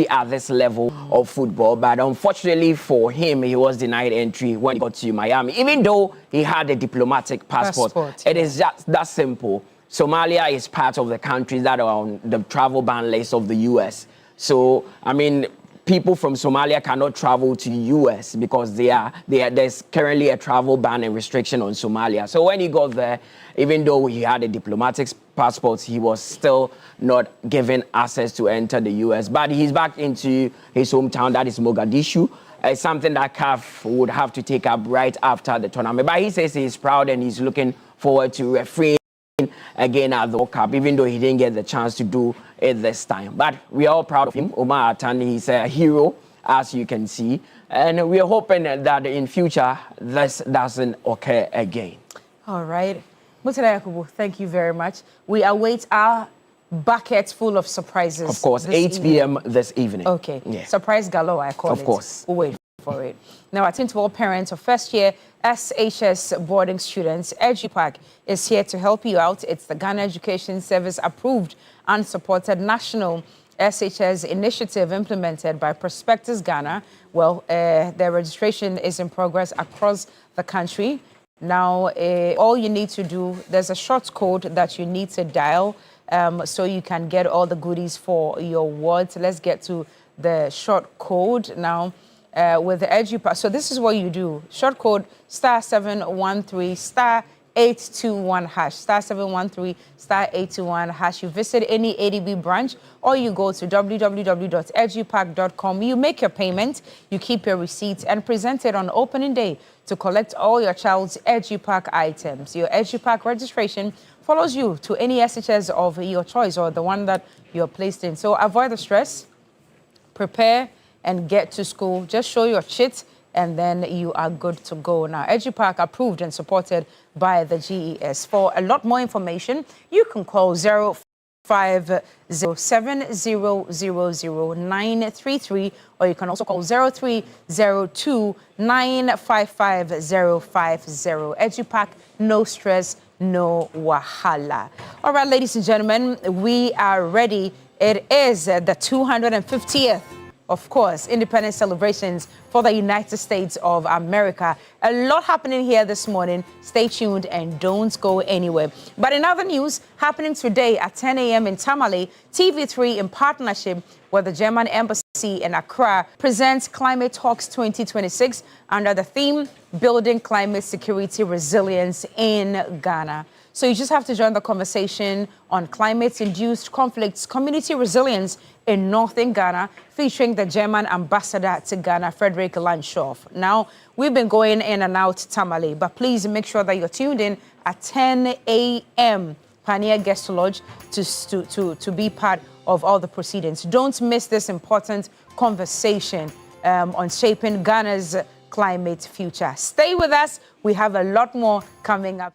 at this level of football. But unfortunately for him, he was denied entry when he got to Miami, even though he had a diplomatic passport. It is just that simple. Somalia is part of the countries that are on the travel ban list of the US. So, I mean, people from Somalia cannot travel to the US because there's currently a travel ban and restriction on Somalia. So when he got there, even though he had a diplomatic passport, he was still not given access to enter the US. But he's back into his hometown, that is Mogadishu. It's something that CAF would have to take up right after the tournament. But he says he's proud and he's looking forward to refereeing again at the World Cup, even though he didn't get the chance to do it this time. But we are all proud of him. Omar Atan, he's a hero, as you can see. And we are hoping that in future, this doesn't occur again. All right. Mutala Yakubu, thank you very much. We await our buckets full of surprises. Of course, 8 p.m. this evening. Okay. Yeah. Surprise galore, I call it. Of course. We'll wait for it. Now, I think to all parents of first-year SHS boarding students, EduPack is here to help you out. It's the Ghana Education Service approved and supported national SHS initiative implemented by Prospectus Ghana. Well, their registration is in progress across the country. Now, all you need to do, there's a short code that you need to dial so you can get all the goodies for your wards. Let's get to the short code now. With the EduPass. So this is what you do. Short code *713 *821 hash. *713 *821 hash. You visit any ADB branch or you go to www.edupack.com. You make your payment, you keep your receipts and present it on opening day to collect all your child's EduPack items. Your EduPack registration follows you to any SHS of your choice or the one that you're placed in. So avoid the stress, prepare and get to school. Just show your chit and then you are good to go. Now, EduPack approved and supported by the GES. For a lot more information, you can call 0507000933 or you can also call 0302955050. EduPack, no stress, no wahala. All right, ladies and gentlemen, we are ready. It is the 250th, of course, independence celebrations for the United States of America. A lot happening here this morning. Stay tuned and don't go anywhere. But in other news, happening today at 10 a.m. in Tamale, TV3 in partnership with the German Embassy in Accra presents Climate Talks 2026 under the theme Building Climate Security Resilience in Ghana. So you just have to join the conversation on climate-induced conflicts, community resilience in northern Ghana, featuring the German ambassador to Ghana, Frederick Lanshoff. Now, we've been going in and out Tamale, but please make sure that you're tuned in at 10 a.m. Pioneer Guest Lodge to be part of all the proceedings. Don't miss this important conversation on shaping Ghana's climate future. Stay with us. We have a lot more coming up.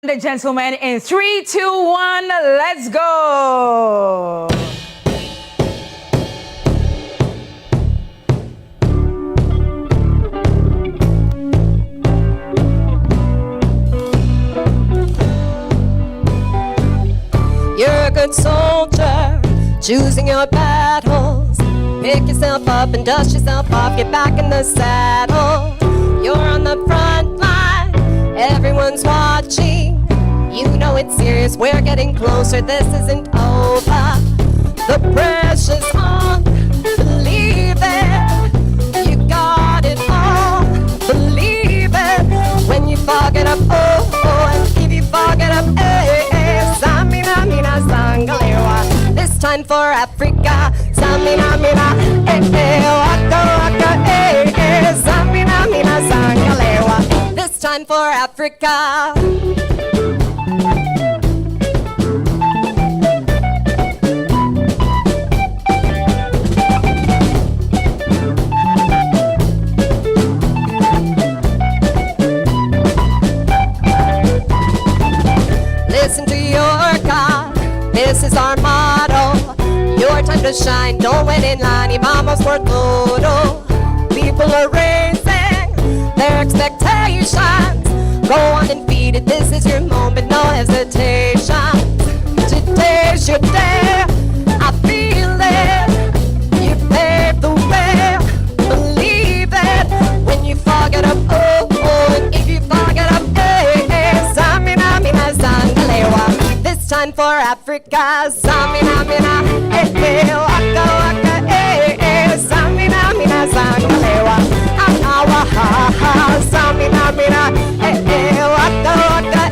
The gentlemen, in 3, 2, 1, let's go. You're a good soldier, choosing your battles. Pick yourself up and dust yourself off, get back in the saddle. You're on the front line, everyone's watching. You know it's serious, we're getting closer, this isn't over. The pressure's on, believe it. You got it all, believe it. When you fog it up, oh, and if you fog it up, Samina, mina, sangalewa. This time for Africa, Samina, mina, waka, waka, Samina, mina, sangalewa. This time for Africa. Listen to your God, this is our motto. Your time to shine, don't wait in line, y vamos por todo. People are raising their expectations. Go on and feed it, this is your moment, no hesitation. Today's your day, I feel it. You paved the way, believe it. When you fog it up, oh, and if you fog it up, Samina, mina, sangalewa. This time for Africa, Samina, mina, waka, waka, Samina, mina, sangalewa. Anawa, ha, ha, Samina, mina, waka, waka,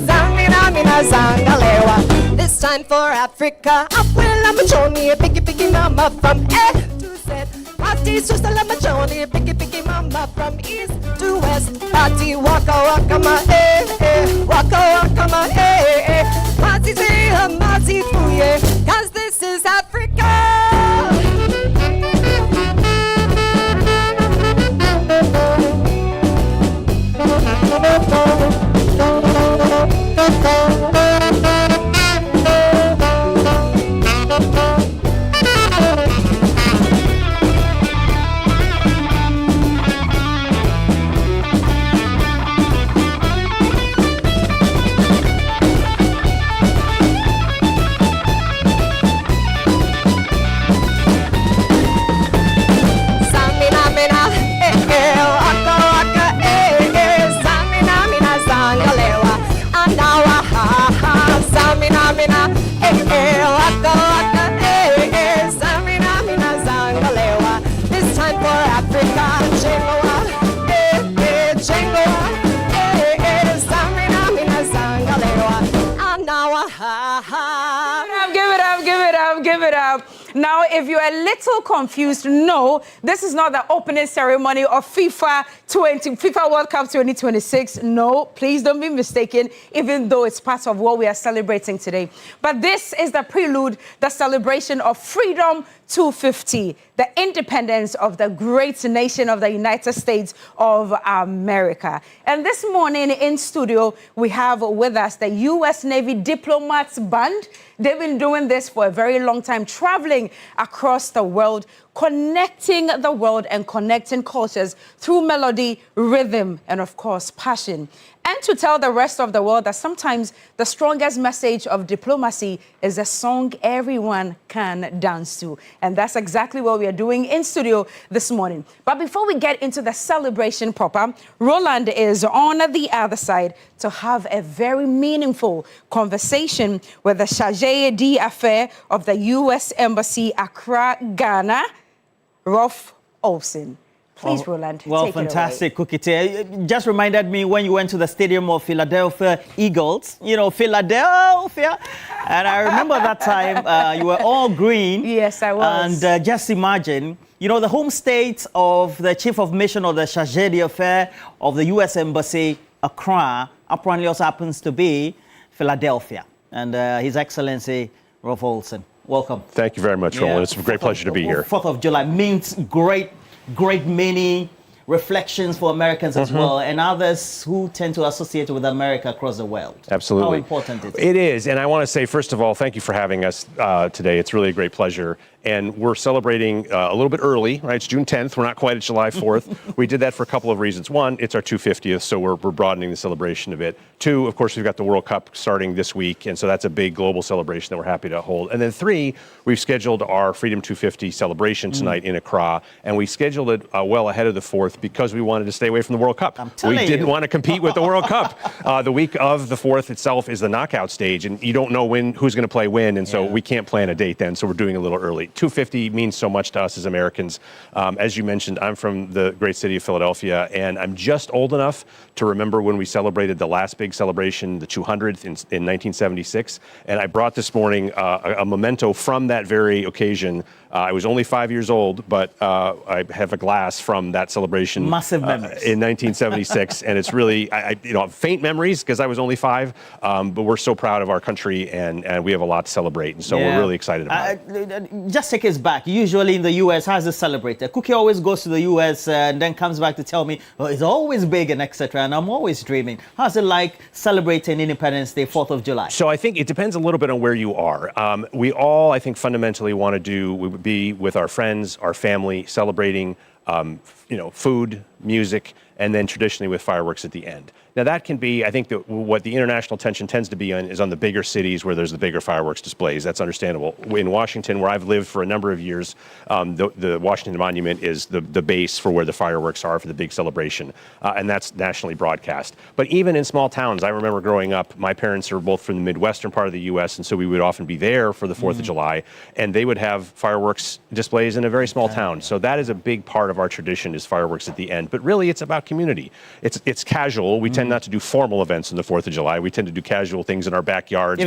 Samina, mina, sangalewa. This time for Africa, well, I'm a Johnny, a biggie, mama from A to Z. Party, so I'm a Johnny, a biggie, mama from east to west. Party, waka, waka, ma, waka, waka, ma, Party, say, Mati, fuye, cause this is Africa. This time for Africa, give it up. Now, if you're a little confused, no, this is not the opening ceremony of FIFA World Cup 2026. No, please don't be mistaken, even though it's part of what we are celebrating today. But this is the prelude, the celebration of Freedom 250, the independence of the great nation of the United States of America. And this morning in studio, we have with us the U.S. Navy Diplomats Band. They've been doing this for a very long time, traveling across the world, connecting the world and connecting cultures through melody, rhythm, and of course, passion. And to tell the rest of the world that sometimes the strongest message of diplomacy is a song everyone can dance to. And that's exactly what we are doing in studio this morning. But before we get into the celebration proper, Roland is on the other side to have a very meaningful conversation with the chargé d'affaires of the U.S. Embassy, Accra, Ghana, Rolf Olsen. Please, Roland, well, take fantastic, Kukite. Just reminded me when you went to the stadium of Philadelphia Eagles, you know, Philadelphia. And I remember that time you were all green. Yes, I was. And just imagine, you know, the home state of the chief of mission of the chargé d'affaires of the U.S. Embassy, Accra, apparently also happens to be Philadelphia. And His Excellency, Rolf Olsen, welcome. Thank you very much, Roland. It's a great pleasure to be here. 4th of July means great meaning reflections for Americans as well, and others who tend to associate with America across the world. Absolutely. How important it is. It is, and I want to say, first of all, thank you for having us today. It's really a great pleasure. And we're celebrating a little bit early, right? It's June 10th. We're not quite at July 4th. We did that for a couple of reasons. One, it's our 250th, so we're broadening the celebration a bit. Two, of course, we've got the World Cup starting this week, and so that's a big global celebration that we're happy to hold. And then three, we've scheduled our Freedom 250 celebration tonight in Accra, and we scheduled it well ahead of the 4th because we wanted to stay away from the World Cup. We didn't want to compete with the World Cup. The week of the 4th itself is the knockout stage, and you don't know who's going to play when, and so we can't plan a date then, so we're doing a little early. 250 means so much to us as Americans. As you mentioned, I'm from the great city of Philadelphia, and I'm just old enough to remember when we celebrated the last big celebration, the 200th in 1976. And I brought this morning a memento from that very occasion. I was only 5 years old, but I have a glass from that celebration. Massive memories. In 1976, and it's really, faint memories because I was only 5, but we're so proud of our country, and we have a lot to celebrate, and so we're really excited about it. Just take us back. Usually in the U.S., how's it celebrated? Cookie always goes to the U.S. And then comes back to tell me, well, it's always big and etc. And I'm always dreaming. How's it like celebrating Independence Day, 4th of July? So I think it depends a little bit on where you are. We all, I think, fundamentally want to be with our friends, our family, celebrating, food, music, and then traditionally with fireworks at the end. Now that can be, I think that what the international attention tends to be on is on the bigger cities where there's the bigger fireworks displays. That's understandable. In Washington, where I've lived for a number of years, the Washington Monument is the base for where the fireworks are for the big celebration, and that's nationally broadcast. But even in small towns, I remember growing up, my parents are both from the Midwestern part of the U.S., and so we would often be there for the 4th of July, and they would have fireworks displays in a very small town. So that is a big part of our tradition, is fireworks at the end. But really, it's about community. It's casual. We tend not to do formal events on the 4th of July. We tend to do casual things in our backyards,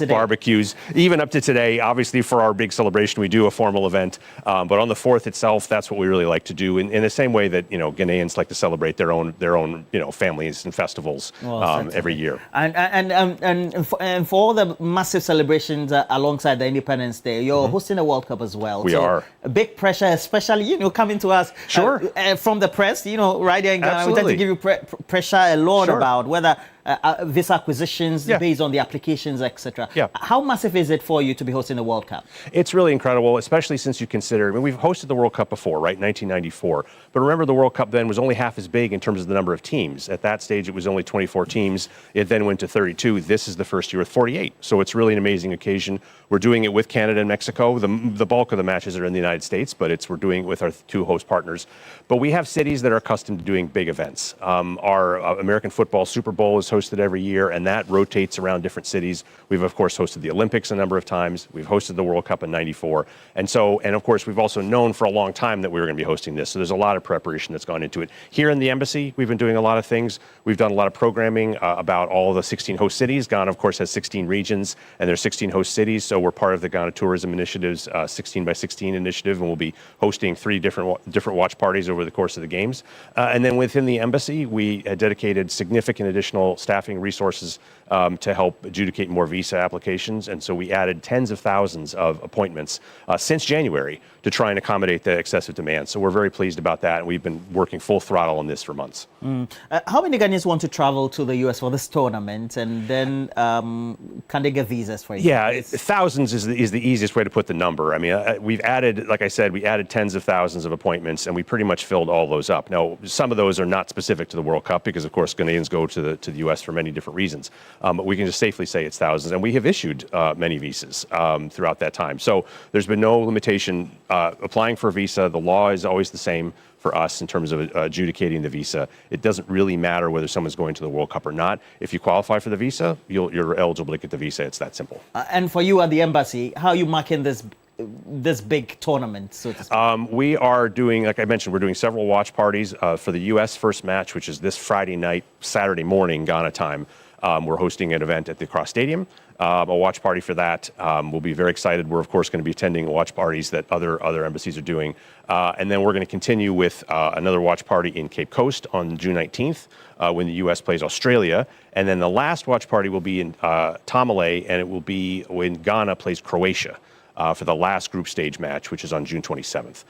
barbecues. Even up to today, obviously for our big celebration, we do a formal event. But on the 4th itself, that's what we really like to do. In the same way that, Ghanaians like to celebrate their own families and festivals every year. And for all the massive celebrations alongside the Independence Day, you're hosting a World Cup as well. We are. A big pressure, especially, coming to us from the press, right there in Ghana. Absolutely. We tend to give you pressure a lot about whether visa acquisitions based on the applications, etc. How massive is it for you to be hosting the World Cup? It's really incredible, especially since you consider, we've hosted the World Cup before, right, 1994. But remember, the World Cup then was only half as big in terms of the number of teams. At that stage, it was only 24 teams. It then went to 32. This is the first year with 48. So it's really an amazing occasion. We're doing it with Canada and Mexico. The bulk of the matches are in the United States, but we're doing it with our 2 host partners. But we have cities that are accustomed to doing big events. Our American football Super Bowl is hosted every year, and that rotates around different cities. We've, of course, hosted the Olympics a number of times. We've hosted the World Cup in '94. And of course, we've also known for a long time that we were going to be hosting this. So there's a lot of preparation that's gone into it. Here in the embassy, we've been doing a lot of things. We've done a lot of programming about all of the 16 host cities. Ghana, of course, has 16 regions, and there's 16 host cities. So we're part of the Ghana Tourism Initiative's 16 by 16 initiative, and we'll be hosting 3 different watch parties over the course of the games. And then within the embassy, we dedicated significant additional staffing resources to help adjudicate more visa applications. And so we added tens of thousands of appointments since January to try and accommodate the excessive demand. So we're very pleased about that. And we've been working full throttle on this for months. How many Ghanaians want to travel to the U.S. for this tournament? And then can they get visas for it? Yeah, thousands is the easiest way to put the number. I mean, we've added, like I said, we added tens of thousands of appointments, and we pretty much filled all those up. Now, some of those are not specific to the World Cup because, of course, Ghanaians go to the U.S. for many different reasons. But we can just safely say it's thousands, and we have issued many visas throughout that time. So there's been no limitation applying for a visa. The law is always the same for us in terms of adjudicating the visa. It doesn't really matter whether someone's going to the World Cup or not. If you qualify for the visa, you're eligible to get the visa. It's that simple. And for you at the embassy, how are you marking this big tournament, so to speak? We are doing, like I mentioned, we're doing several watch parties for the U.S. first match, which is this Friday night, Saturday morning, Ghana time. We're hosting an event at the Accra Stadium, a watch party for that. We'll be very excited. We're, of course, going to be attending watch parties that other embassies are doing. And then we're going to continue with another watch party in Cape Coast on June 19th when the U.S. plays Australia. And then the last watch party will be in Tamale, and it will be when Ghana plays Croatia for the last group stage match, which is on June 27th.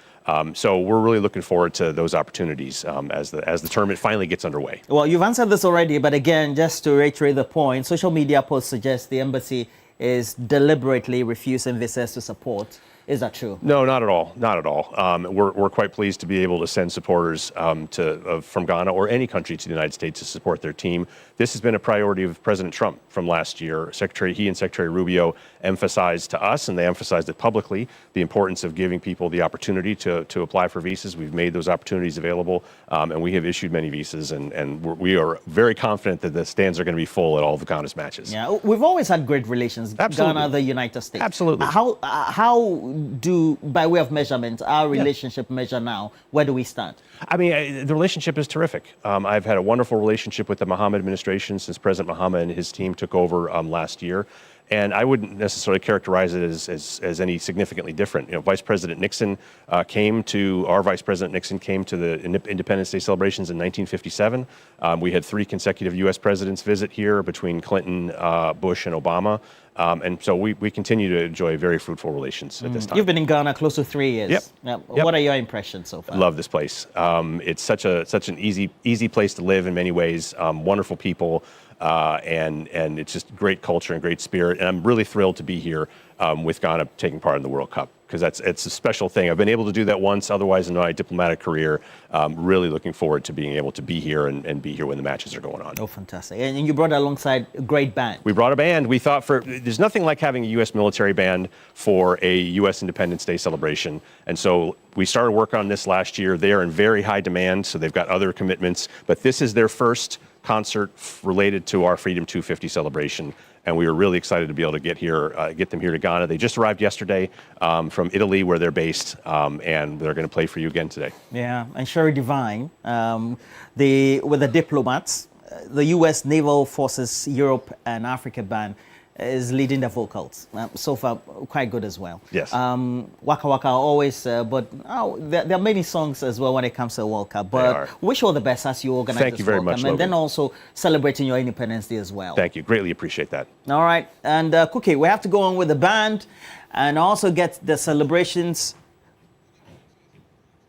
So we're really looking forward to those opportunities as the tournament finally gets underway. Well, you've answered this already, but again, just to reiterate the point, social media posts suggest the embassy is deliberately refusing visas to support. Is that true? No, not at all. Not at all. We're quite pleased to be able to send supporters from Ghana or any country to the United States to support their team. This has been a priority of President Trump from last year. He and Secretary Rubio emphasized to us, and they emphasized it publicly, the importance of giving people the opportunity to apply for visas. We've made those opportunities available, and we have issued many visas, and we are very confident that the stands are going to be full at all of Ghana's matches. Yeah, we've always had great relations, Absolutely. Ghana, the United States. Absolutely. How do, by way of measurement, our relationship measure now? Where do we stand? I mean, the relationship is terrific. I've had a wonderful relationship with the Mohammed administration since President Mohammed and his team took over last year. And I wouldn't necessarily characterize it as any significantly different. You know, Vice President Nixon came to the Independence Day celebrations in 1957. We had 3 consecutive U.S. presidents visit here between Clinton, Bush, and Obama. And so we continue to enjoy very fruitful relations at this time. You've been in Ghana close to 3 years. Yep. What are your impressions so far? Love this place. It's such an easy place to live in many ways. Wonderful people. And it's just great culture and great spirit. And I'm really thrilled to be here with Ghana taking part in the World Cup, because it's a special thing. I've been able to do that once, otherwise in my diplomatic career. Really looking forward to being able to be here and be here when the matches are going on. Oh, fantastic. And you brought alongside a great band. We brought a band. We thought there's nothing like having a U.S. military band for a U.S. Independence Day celebration. And so we started work on this last year. They are in very high demand, so they've got other commitments. But this is their first concert related to our Freedom 250 celebration, and we were really excited to be able to get them here to Ghana. They just arrived yesterday from Italy, where they're based, and they're going to play for you again today. Yeah, and Sherry Divine, with the diplomats, the U.S. Naval Forces Europe and Africa band is leading the vocals. So far, quite good as well. Yes. Waka Waka always, but there are many songs as well when it comes to the World Cup. But wish you all the best as you organize Thank this you very World much, Cup, and Logan. then also celebrating your Independence Day as well. Thank you. Greatly appreciate that. All right. And Cookie, we have to go on with the band and also get the celebrations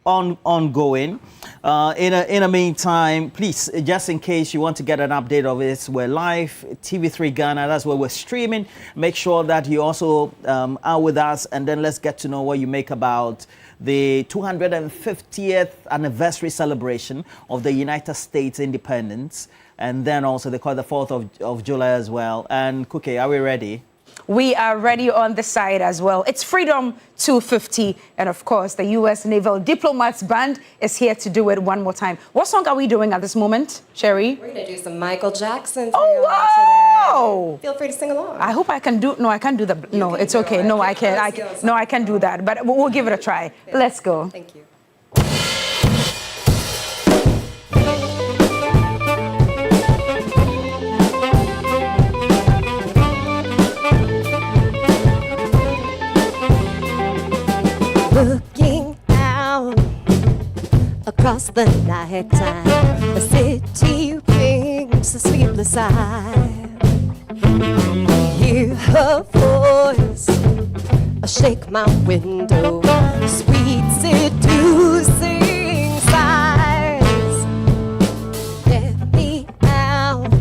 ongoing. In the meantime, please, just in case you want to get an update of this, we're live, TV3 Ghana, that's where we're streaming. Make sure that you also are with us, and then let's get to know what you make about the 250th anniversary celebration of the United States independence, and then also they call it the 4th of July as well. And Cookie, are we ready? We are ready on the side as well. It's Freedom 250. And of course, the U.S. Naval Diplomats Band is here to do it one more time. What song are we doing at this moment, Sherry? We're going to do some Michael Jackson. Oh, wow! Feel free to sing along. I hope I can do... No, I can't do the... No, it's okay. No, I can't. No, I can do that. But we'll give it a try. Yeah. Let's go. Thank you. Looking out across the night time, the city rings a sleepless eye. Hear her voice, shake my window, sweet seducing sighs. Let me out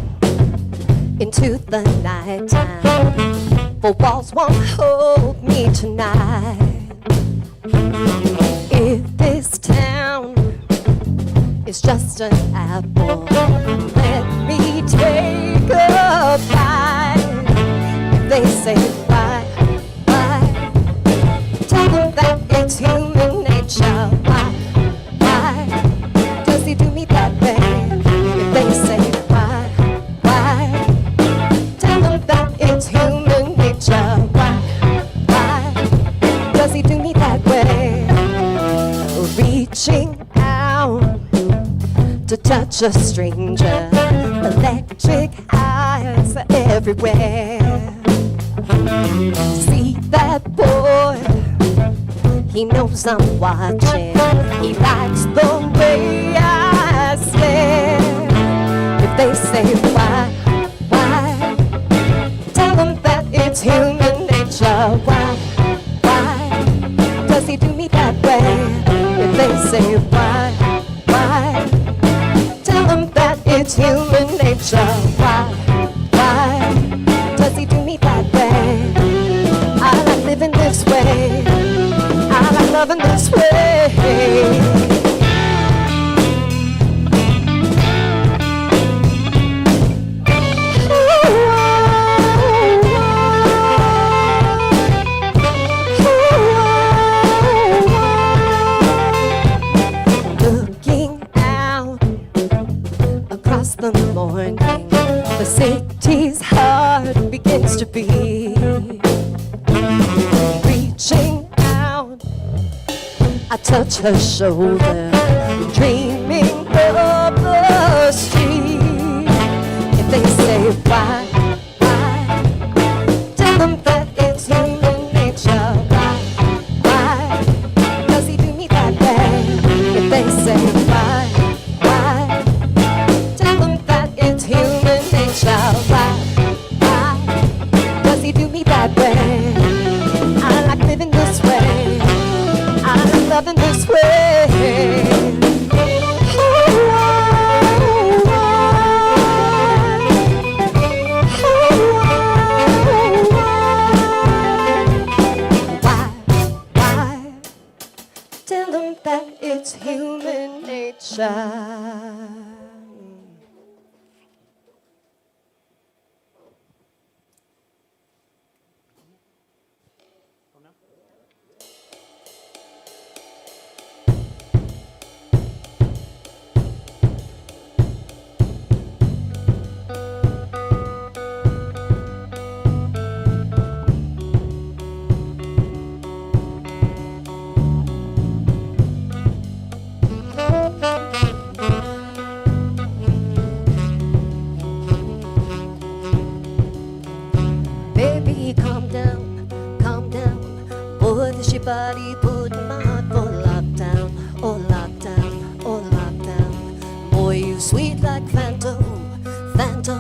into the night time, for walls won't hold me tonight. If this town is just an apple, let me take a bite. If they say why, tell them that it's human nature. Why does he do me that way? If they say why, tell them that it's human nature. Why does he do me that way? Reaching out to touch a stranger, electric eyes everywhere. See that boy, he knows I'm watching, he likes the way I stare. If they say why, tell them that it's human nature. Why does he do me that way? why? Tell him that it's human nature. Why does he do me that way? I like living this way. I like loving this way. The morning, the city's heart begins to beat. Reaching out, I touch her shoulder, dreaming of the street. If they say why, tell them that it's human nature. Why does he do me that way? If they say why, human nature. Why does he do me that way? I like living this way. I like loving this way. Why? Tell them that it's human nature. Body put my heart for lockdown, oh lockdown, oh lockdown. Boy, you sweet like Fanta, Fanta.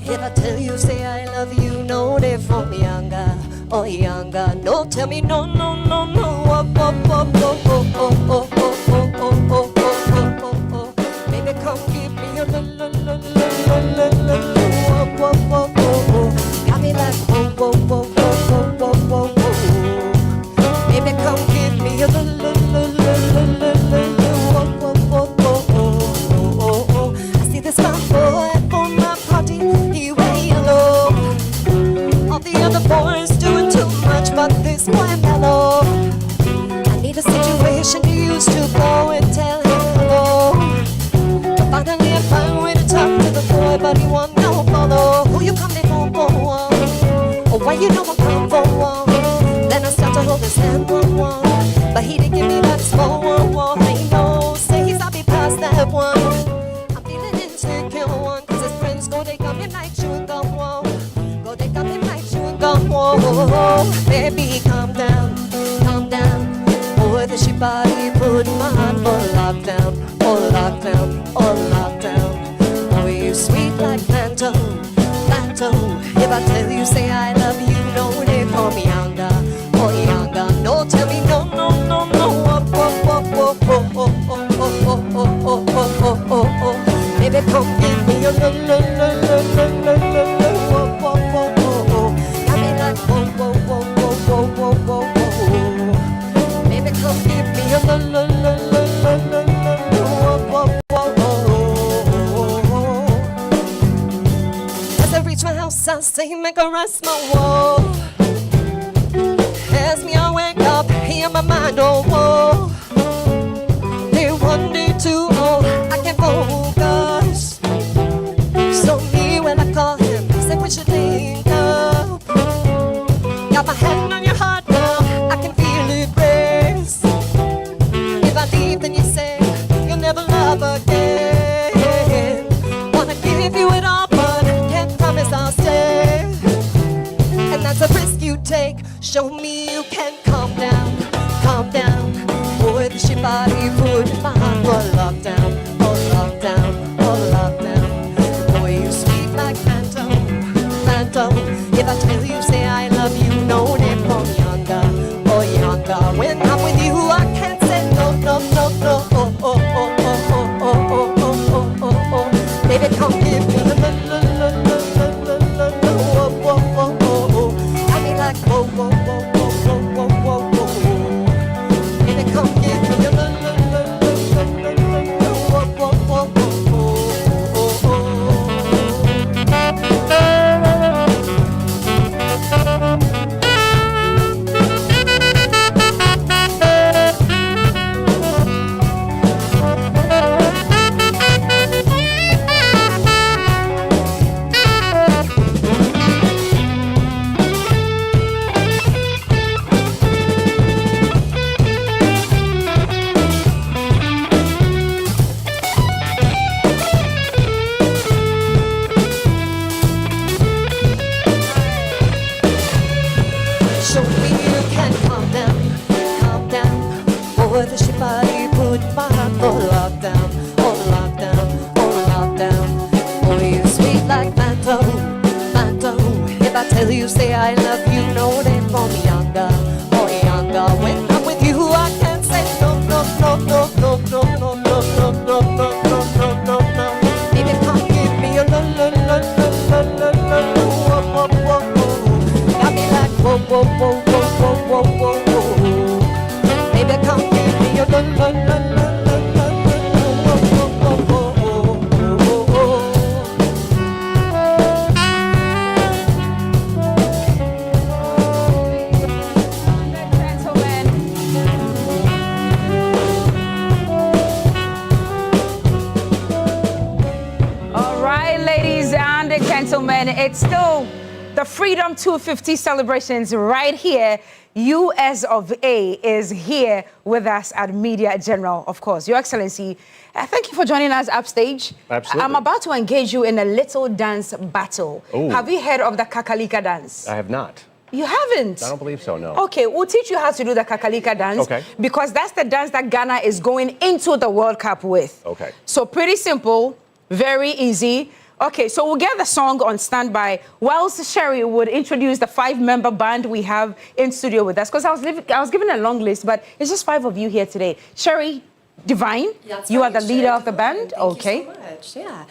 If I tell you, say I love you, no, they're from younger, oh younger. No, tell me no, no, no, no. Oh, oh, oh, oh, oh, oh, oh, oh, oh, oh, oh, oh, oh. Baby, come give me a oh, oh, oh, oh. Got me like oh, oh, oh, oh, oh, oh, oh. Baby, come give me a I see this fine boy on my party, he wear yellow. All the other boys doing too much, but this boy mellow. I need a situation to use to go and tell him hello. But finally I find a way to talk to the boy, but he won't no follow. Who you coming for? Oh, why you know I come for? Then I start to hold his hand, but he didn't give me that small one. I know, say he's happy past that one. I'm feeling insecure, cause his friends go, they come in like chewing gum, go, they come in like chewing gum, baby, calm down, boy, the shit body put my heart for lockdown, oh lockdown, oh lockdown. Boy, you sweet like Fanta, Fanta. If I tell you, say I love you, no, they call me younger. Oh, younger, no, tell me no, no, no, no. Oh, oh, oh, oh, oh, oh, oh, oh, oh, oh, oh, oh, oh, oh. Baby, come give me a lo, lo, lo, lo, lo, lo, lo, lo. Oh, oh, oh, oh, oh. I mean like oh, oh, oh, oh, oh, oh, oh, oh. Baby, come give me a lo, lo, lo, lo, lo, lo, lo. Oh, oh, oh, oh. As I reach my house, I say, make a rest my wall. As me, I wake up, hear my mind, oh, whoa. Day one, day two, oh, I can't focus. So me, when I call him, say what you think of. Got my hand on your heart now, I can feel it race. If I leave, then you say, you'll never love again. Wanna give you it all, but can't promise I'll stay. And that's a risk you take. Show me you can calm down, calm down. Boy, the shit body put my heart for lockdown, oh lockdown, oh lockdown. Boy, you sweet like Phantom, Phantom. If I tell you, say I love you, no, they're from younger, oh younger. When I'm with you, I can't say no, no, no, no, oh, oh. Baby, come give me a la la la la la la la la. Whoa, whoa, whoa, whoa, whoa. Got me like whoa, whoa, whoa, whoa, whoa, whoa, whoa, whoa. Baby, come give me a la la la la la la la la. Whoa, whoa, whoa, whoa, show me you can calm down, calm down. Oh, the shibari put my heart on lockdown, on lockdown, on lockdown. Oh, you sweet like mango, mango. If I tell you, say I love you, know they for me younger, oh younger. When I'm with you, I can't say no, no, no, no, no, no, no, no, no, no, no, no, no, no, no. Baby, come give me a la la la la la la la la. Whoa, whoa, whoa, whoa. Got me like whoa, whoa, whoa, whoa, whoa, whoa, whoa, whoa. Baby, come give me a la la la la la la la. Whoa, whoa, whoa, whoa, whoa, whoa. All right, ladies and gentlemen, it's still the Freedom 250 celebrations right here. US of A is here with us at Media General, of course. Your Excellency, thank you for joining us upstage. Absolutely. I'm about to engage you in a little dance battle. Ooh. Have you heard of the Kakalika dance? I have not. You haven't? I don't believe so, no. Okay, we'll teach you how to do the Kakalika dance. Okay. Because that's the dance that Ghana is going into the World Cup with. Okay. So pretty simple, very easy. Okay, so we'll get the song on standby. Whilst Sherry would introduce the 5-member band we have in studio with us. Because I was given a long list, but it's just 5 of you here today. Sherry Divine, That's you right, are the leader of the band. Thank you so much. Yeah.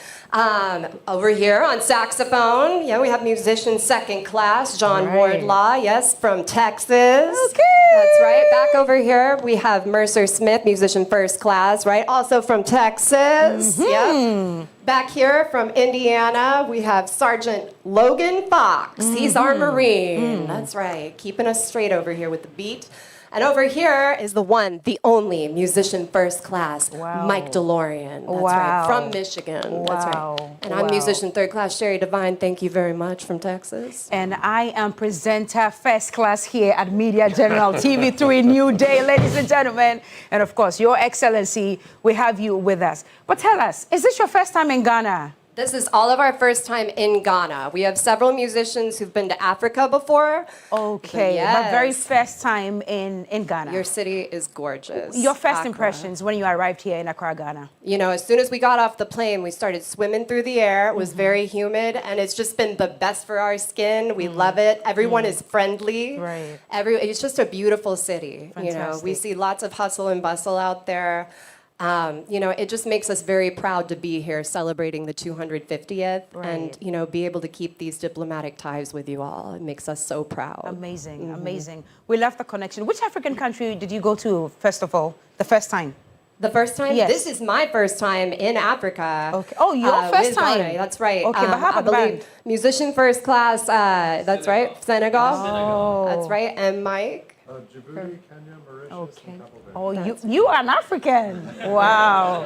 Over here on saxophone, yeah, we have musician second class, John Wardlaw, yes, from Texas. Okay. That's right. Back over here, we have Mercer Smith, musician first class, right? Also from Texas. Yep. Back here from Indiana, we have Sergeant Logan Fox. He's our Marine. That's right. Keeping us straight over here with the beat. And over here is the one, the only musician first class, Mike DeLorean. That's right, from Michigan. That's right. And I'm musician third class, Sherry Divine. Thank you very much, from Texas. And I am presenter first class here at Media General TV3 Newday, ladies and gentlemen. And of course, Your Excellency, we have you with us. But tell us, is this your first time in Ghana? This is all of our first time in Ghana. We have several musicians who've been to Africa before. Okay, but very first time in Ghana. Your city is gorgeous. Your first Accra. impressions when you arrived here in Accra, Ghana? You know, as soon as we got off the plane, we started swimming through the air. It was very humid, and it's just been the best for our skin. We love it. Everyone is friendly. Right. It's just a beautiful city. You know, we Fantastic. see lots of hustle and bustle out there. You know, it just makes us very proud to be here celebrating the 250th and, you know, be able to keep these diplomatic ties with you all. It makes us so proud. Amazing, amazing. We love the connection. Which African country did you go to, first of all, the first time? The first time? Yes. This is my first time in Africa. Okay. Oh, your first with time? Ghana. That's right. Okay, but how I about the believe band? musician first class, that's right, Senegal. Oh. That's right, and Mike. Djibouti, Kenya, Mauritius, okay. Oh, you are an African. Wow.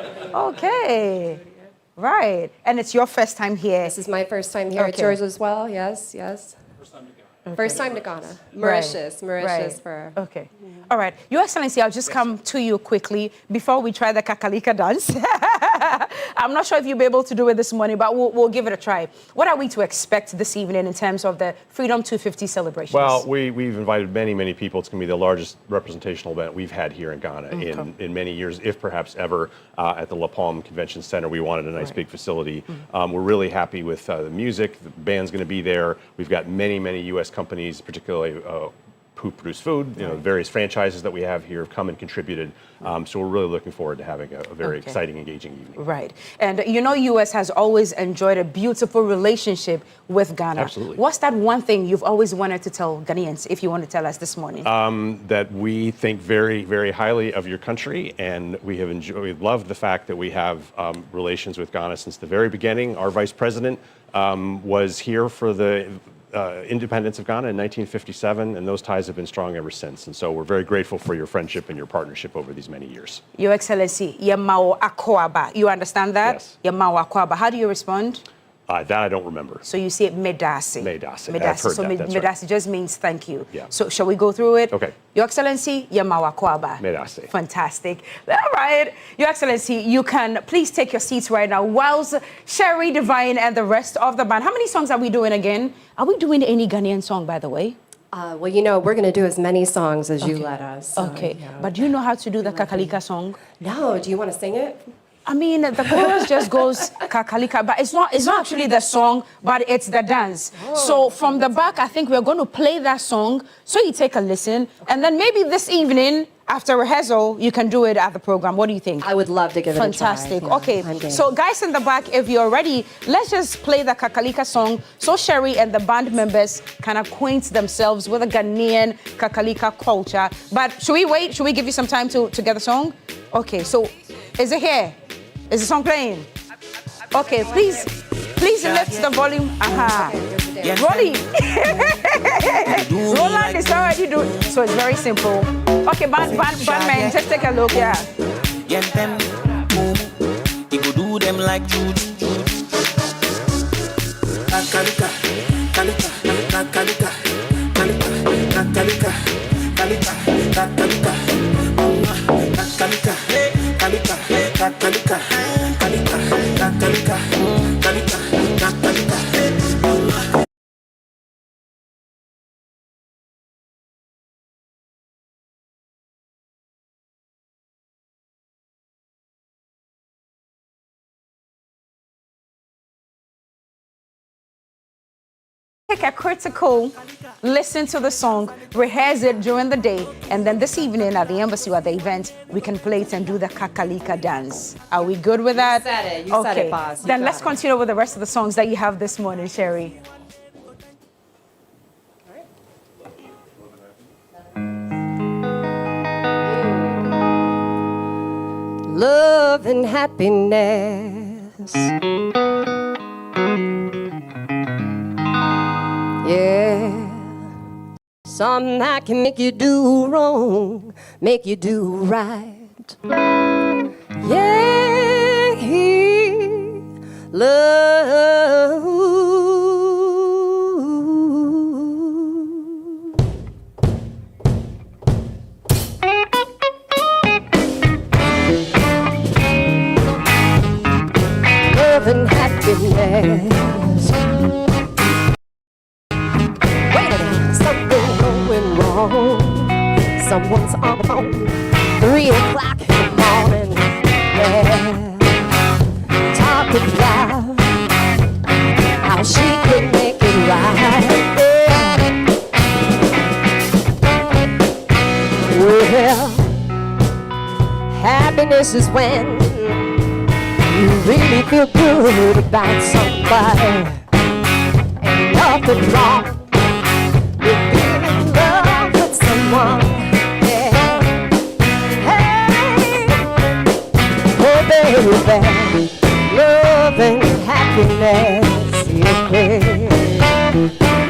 Okay. Right. And it's your first time here. This is my first time here. It's yours as well. Yes, yes. First time to Ghana. Mauritius. Mauritius for. Okay. All right. Your Excellency, I'll just come to you quickly before we try the Kakalika dance. I'm not sure if you'll be able to do it this morning, but we'll give it a try. What are we to expect this evening in terms of the Freedom 250 celebrations? Well, we've invited many people. It's going to be the largest representational event we've had here in Ghana in many years, if perhaps ever, at the La Palme Convention Center. We wanted a nice big facility. We're really happy with the music. The band's going to be there. We've got many U.S. companies, particularly who produce food. You know, the various franchises that we have here have come and contributed. So we're really looking forward to having a very exciting, engaging evening. Right. And you know, U.S. has always enjoyed a beautiful relationship with Ghana. Absolutely. What's that one thing you've always wanted to tell Ghanaians, if you want to tell us this morning? That we think very, very highly of your country, and we loved the fact that we have relations with Ghana since the very beginning. Our vice president was here for the independence of Ghana in 1957, and those ties have been strong ever since. And so we're very grateful for your friendship and your partnership over these many years. Your Excellency, Yamao Akwaba. You understand that? Yes. Yamao Akwaba. How do you respond? That I don't remember. So you say Medasi. Medasi. Medasi. I've heard So that. That's Medasi right. just means thank you. Yeah. So shall we go through it? Okay. Your Excellency, Yamao Akwaba. Medasi. Fantastic. All right. Your Excellency, you can please take your seats right now whilst Sherry, Divine, and the rest of the band. How many songs are we doing again? Are we doing any Ghanaian song, by the way? Well, you know, we're going to do as many songs as you let us. So, Okay. yeah. But do you know how to do the Kakalika song? No. Do you want to sing it? I mean, the chorus just goes kakalika, but it's not actually the song, but it's the dance. So from the back, I think we're going to play that song, so you take a listen, and then maybe this evening, after rehearsal, you can do it at the program. What do you think? I would love to give it a try. Fantastic. Yeah, Okay, I'm game. so guys in the back, if you're ready, let's just play the kakalika song, so Sherry and the band members can acquaint themselves with the Ghanaian kakalika culture. But should we wait? Should we give you some time to get the song? Okay, so is it here? Is the song playing? Okay, please lift the volume. Aha. Rolly. Roland is already doing. So it's very simple. Okay, band man, just take a look. Yeah. Get them boom. You go do them like juju. Kakalika, kalika, kakalika, kalika, kakalika, kalika, kakalika, kakalika, kalika, kakalika, kalika, kakalika, kalika, kakalika. Take a critical listen to the song, rehearse it during the day, and then this evening at the embassy or at the event, we can play it and do the kakalika dance. Are we good with that? You said it. You said it, boss. You Then got let's it. continue with the rest of the songs that you have this morning, Sherry. Love and happiness. Yeah. Something that can make you do wrong, make you do right. Yeah. Love. Love and happiness. Wait a minute, something going wrong. Someone's on the phone, 3 o'clock in the morning. Yeah, talking about how she could make it right. Yeah. Well, happiness is when you really feel good about somebody. Ain't nothing wrong with being in love with someone. Yeah. Hey, oh baby, love and happiness. Yeah.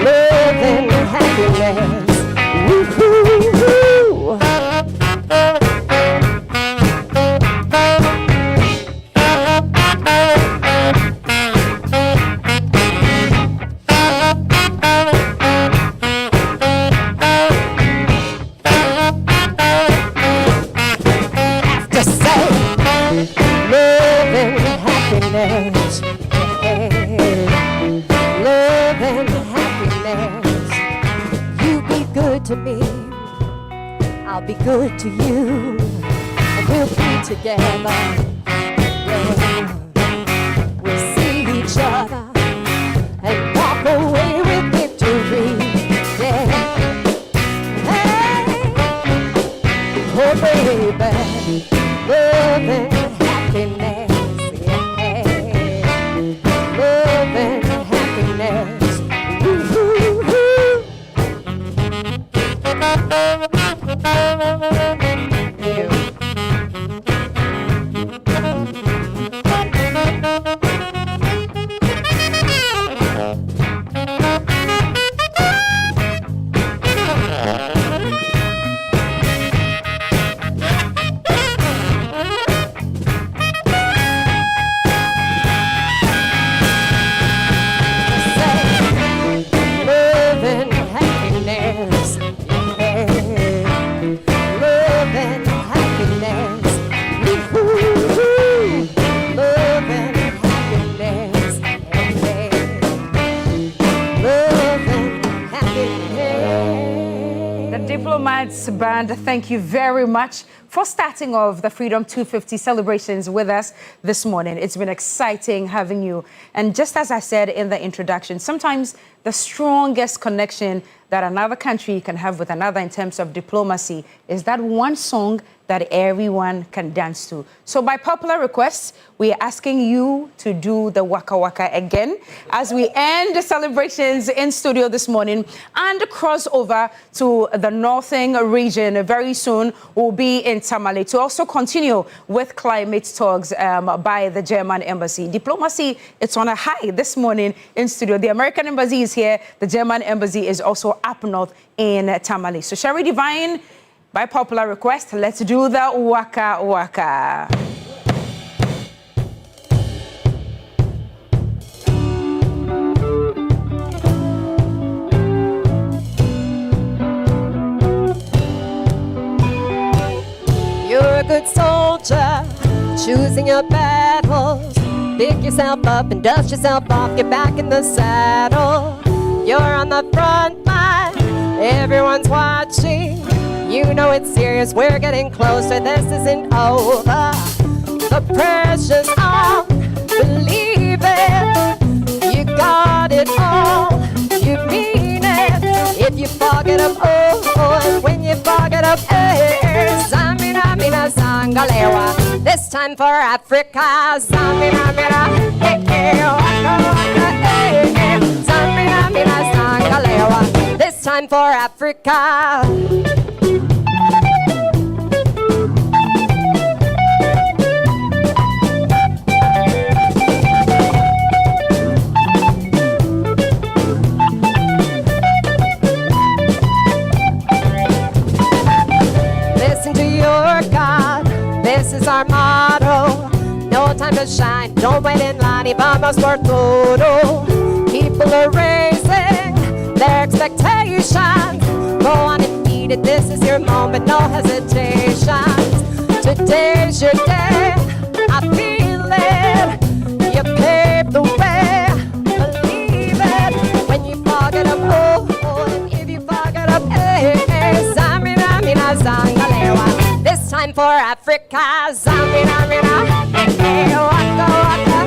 Love and happiness. Woo-hoo-hoo. To say love and happiness, yeah. Love and happiness. You be good to me, I'll be good to you, and we'll be together. Yeah. We'll see each other and walk away with victory. Yeah. Hey. Yes, band, thank you very much for starting off the Freedom 250 celebrations with us this morning. It's been exciting having you. And just as I said in the introduction, sometimes the strongest connection that another country can have with another in terms of diplomacy is that one song that everyone can dance to. So by popular request, we are asking you to do the Waka Waka again as we end the celebrations in studio this morning and cross over to the northern region. Very soon we'll be in Tamale to also continue with climate talks by the German embassy. Diplomacy, it's on a high this morning in studio. The American embassy is here. The German embassy is also up north in Tamale. So Sherry Divine, by popular request, let's do the Waka Waka. You're a good soldier, choosing your battles. Pick yourself up and dust yourself off, get back in the saddle. You're on the front line, everyone's watching. You know it's serious, we're getting closer, this isn't over. The pressure's on, believe it. You got it all, you mean it. If you fog it up, oh, and when you fog it up, Samina, mina, sangalewa. This time for Africa, Samina, mina, waka, waka, Samina, mina, sangalewa. This time for Africa. This is our motto. No time to shine. Don't wait in line. Y vamos por todo. People are raising their expectations. Go on and eat it. This is your moment. No hesitations. Today's your day. I feel it. You paved the way. Believe it. When you fog it up, oh, and if you fog it up, Samina, mina, zangalewa. This time for Africa, Zamina, mina, waka, waka,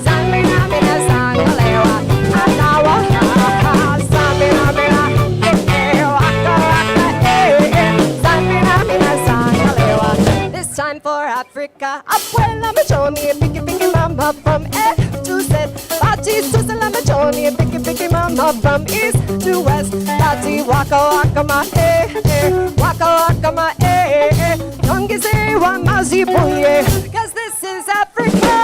Zamina, mina, zangalewa, Anawa, Zamina, mina, waka, waka, Zamina, mina, zangalewa. This time for Africa, Abuela Majoni, Biggie, Biggie Mama from A to Z. Party Susan Majoni, Biggie, Biggie Mama from East to West. Party Waka, Waka, ma, Waka, Waka, ma, Tongize wa mazibuye, 'cause this is Africa.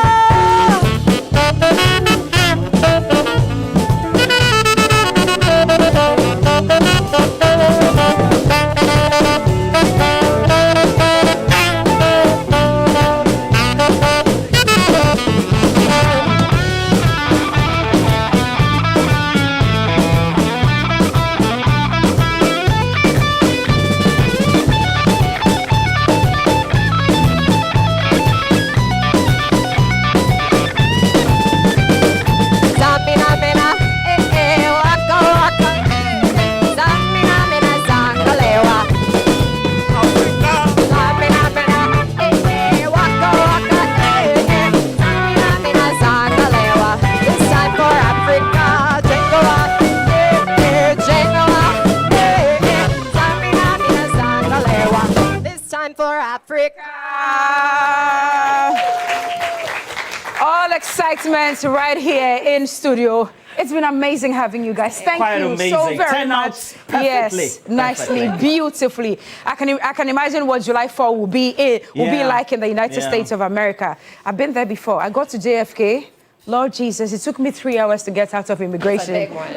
Excitement right here in studio. It's been amazing having you guys. Thank Quite you amazing. so very much. Yes, nicely, beautifully. I can imagine what July 4 will be like in the United States of America. I've been there before. I got to JFK. Lord Jesus, it took me 3 hours to get out of immigration. That's a big one.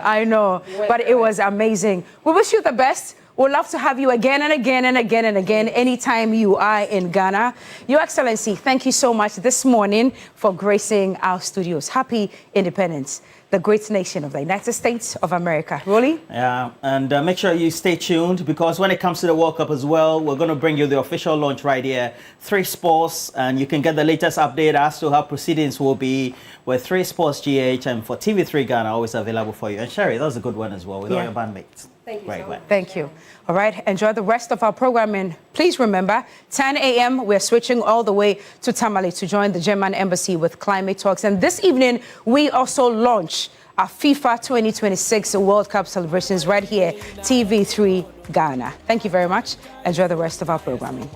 I know, but it was amazing. We wish you the best. We'd love to have you again and again and again and again anytime you are in Ghana. Your Excellency, thank you so much this morning for gracing our studios. Happy Independence, the great nation of the United States of America. Rolly? Yeah, and make sure you stay tuned because when it comes to the World Cup as well, we're going to bring you the official launch right here, 3 Sports, and you can get the latest update as to how proceedings will be with 3 Sports GH and for TV3 Ghana, always available for you. And Sherry, that was a good one as well with all your bandmates. Thank you. Right. Thank you. All right, enjoy the rest of our programming. Please remember, 10 a.m., we're switching all the way to Tamale to join the German embassy with climate talks. And this evening, we also launch our FIFA 2026 World Cup celebrations right here, TV3 Ghana. Thank you very much. Enjoy the rest of our programming.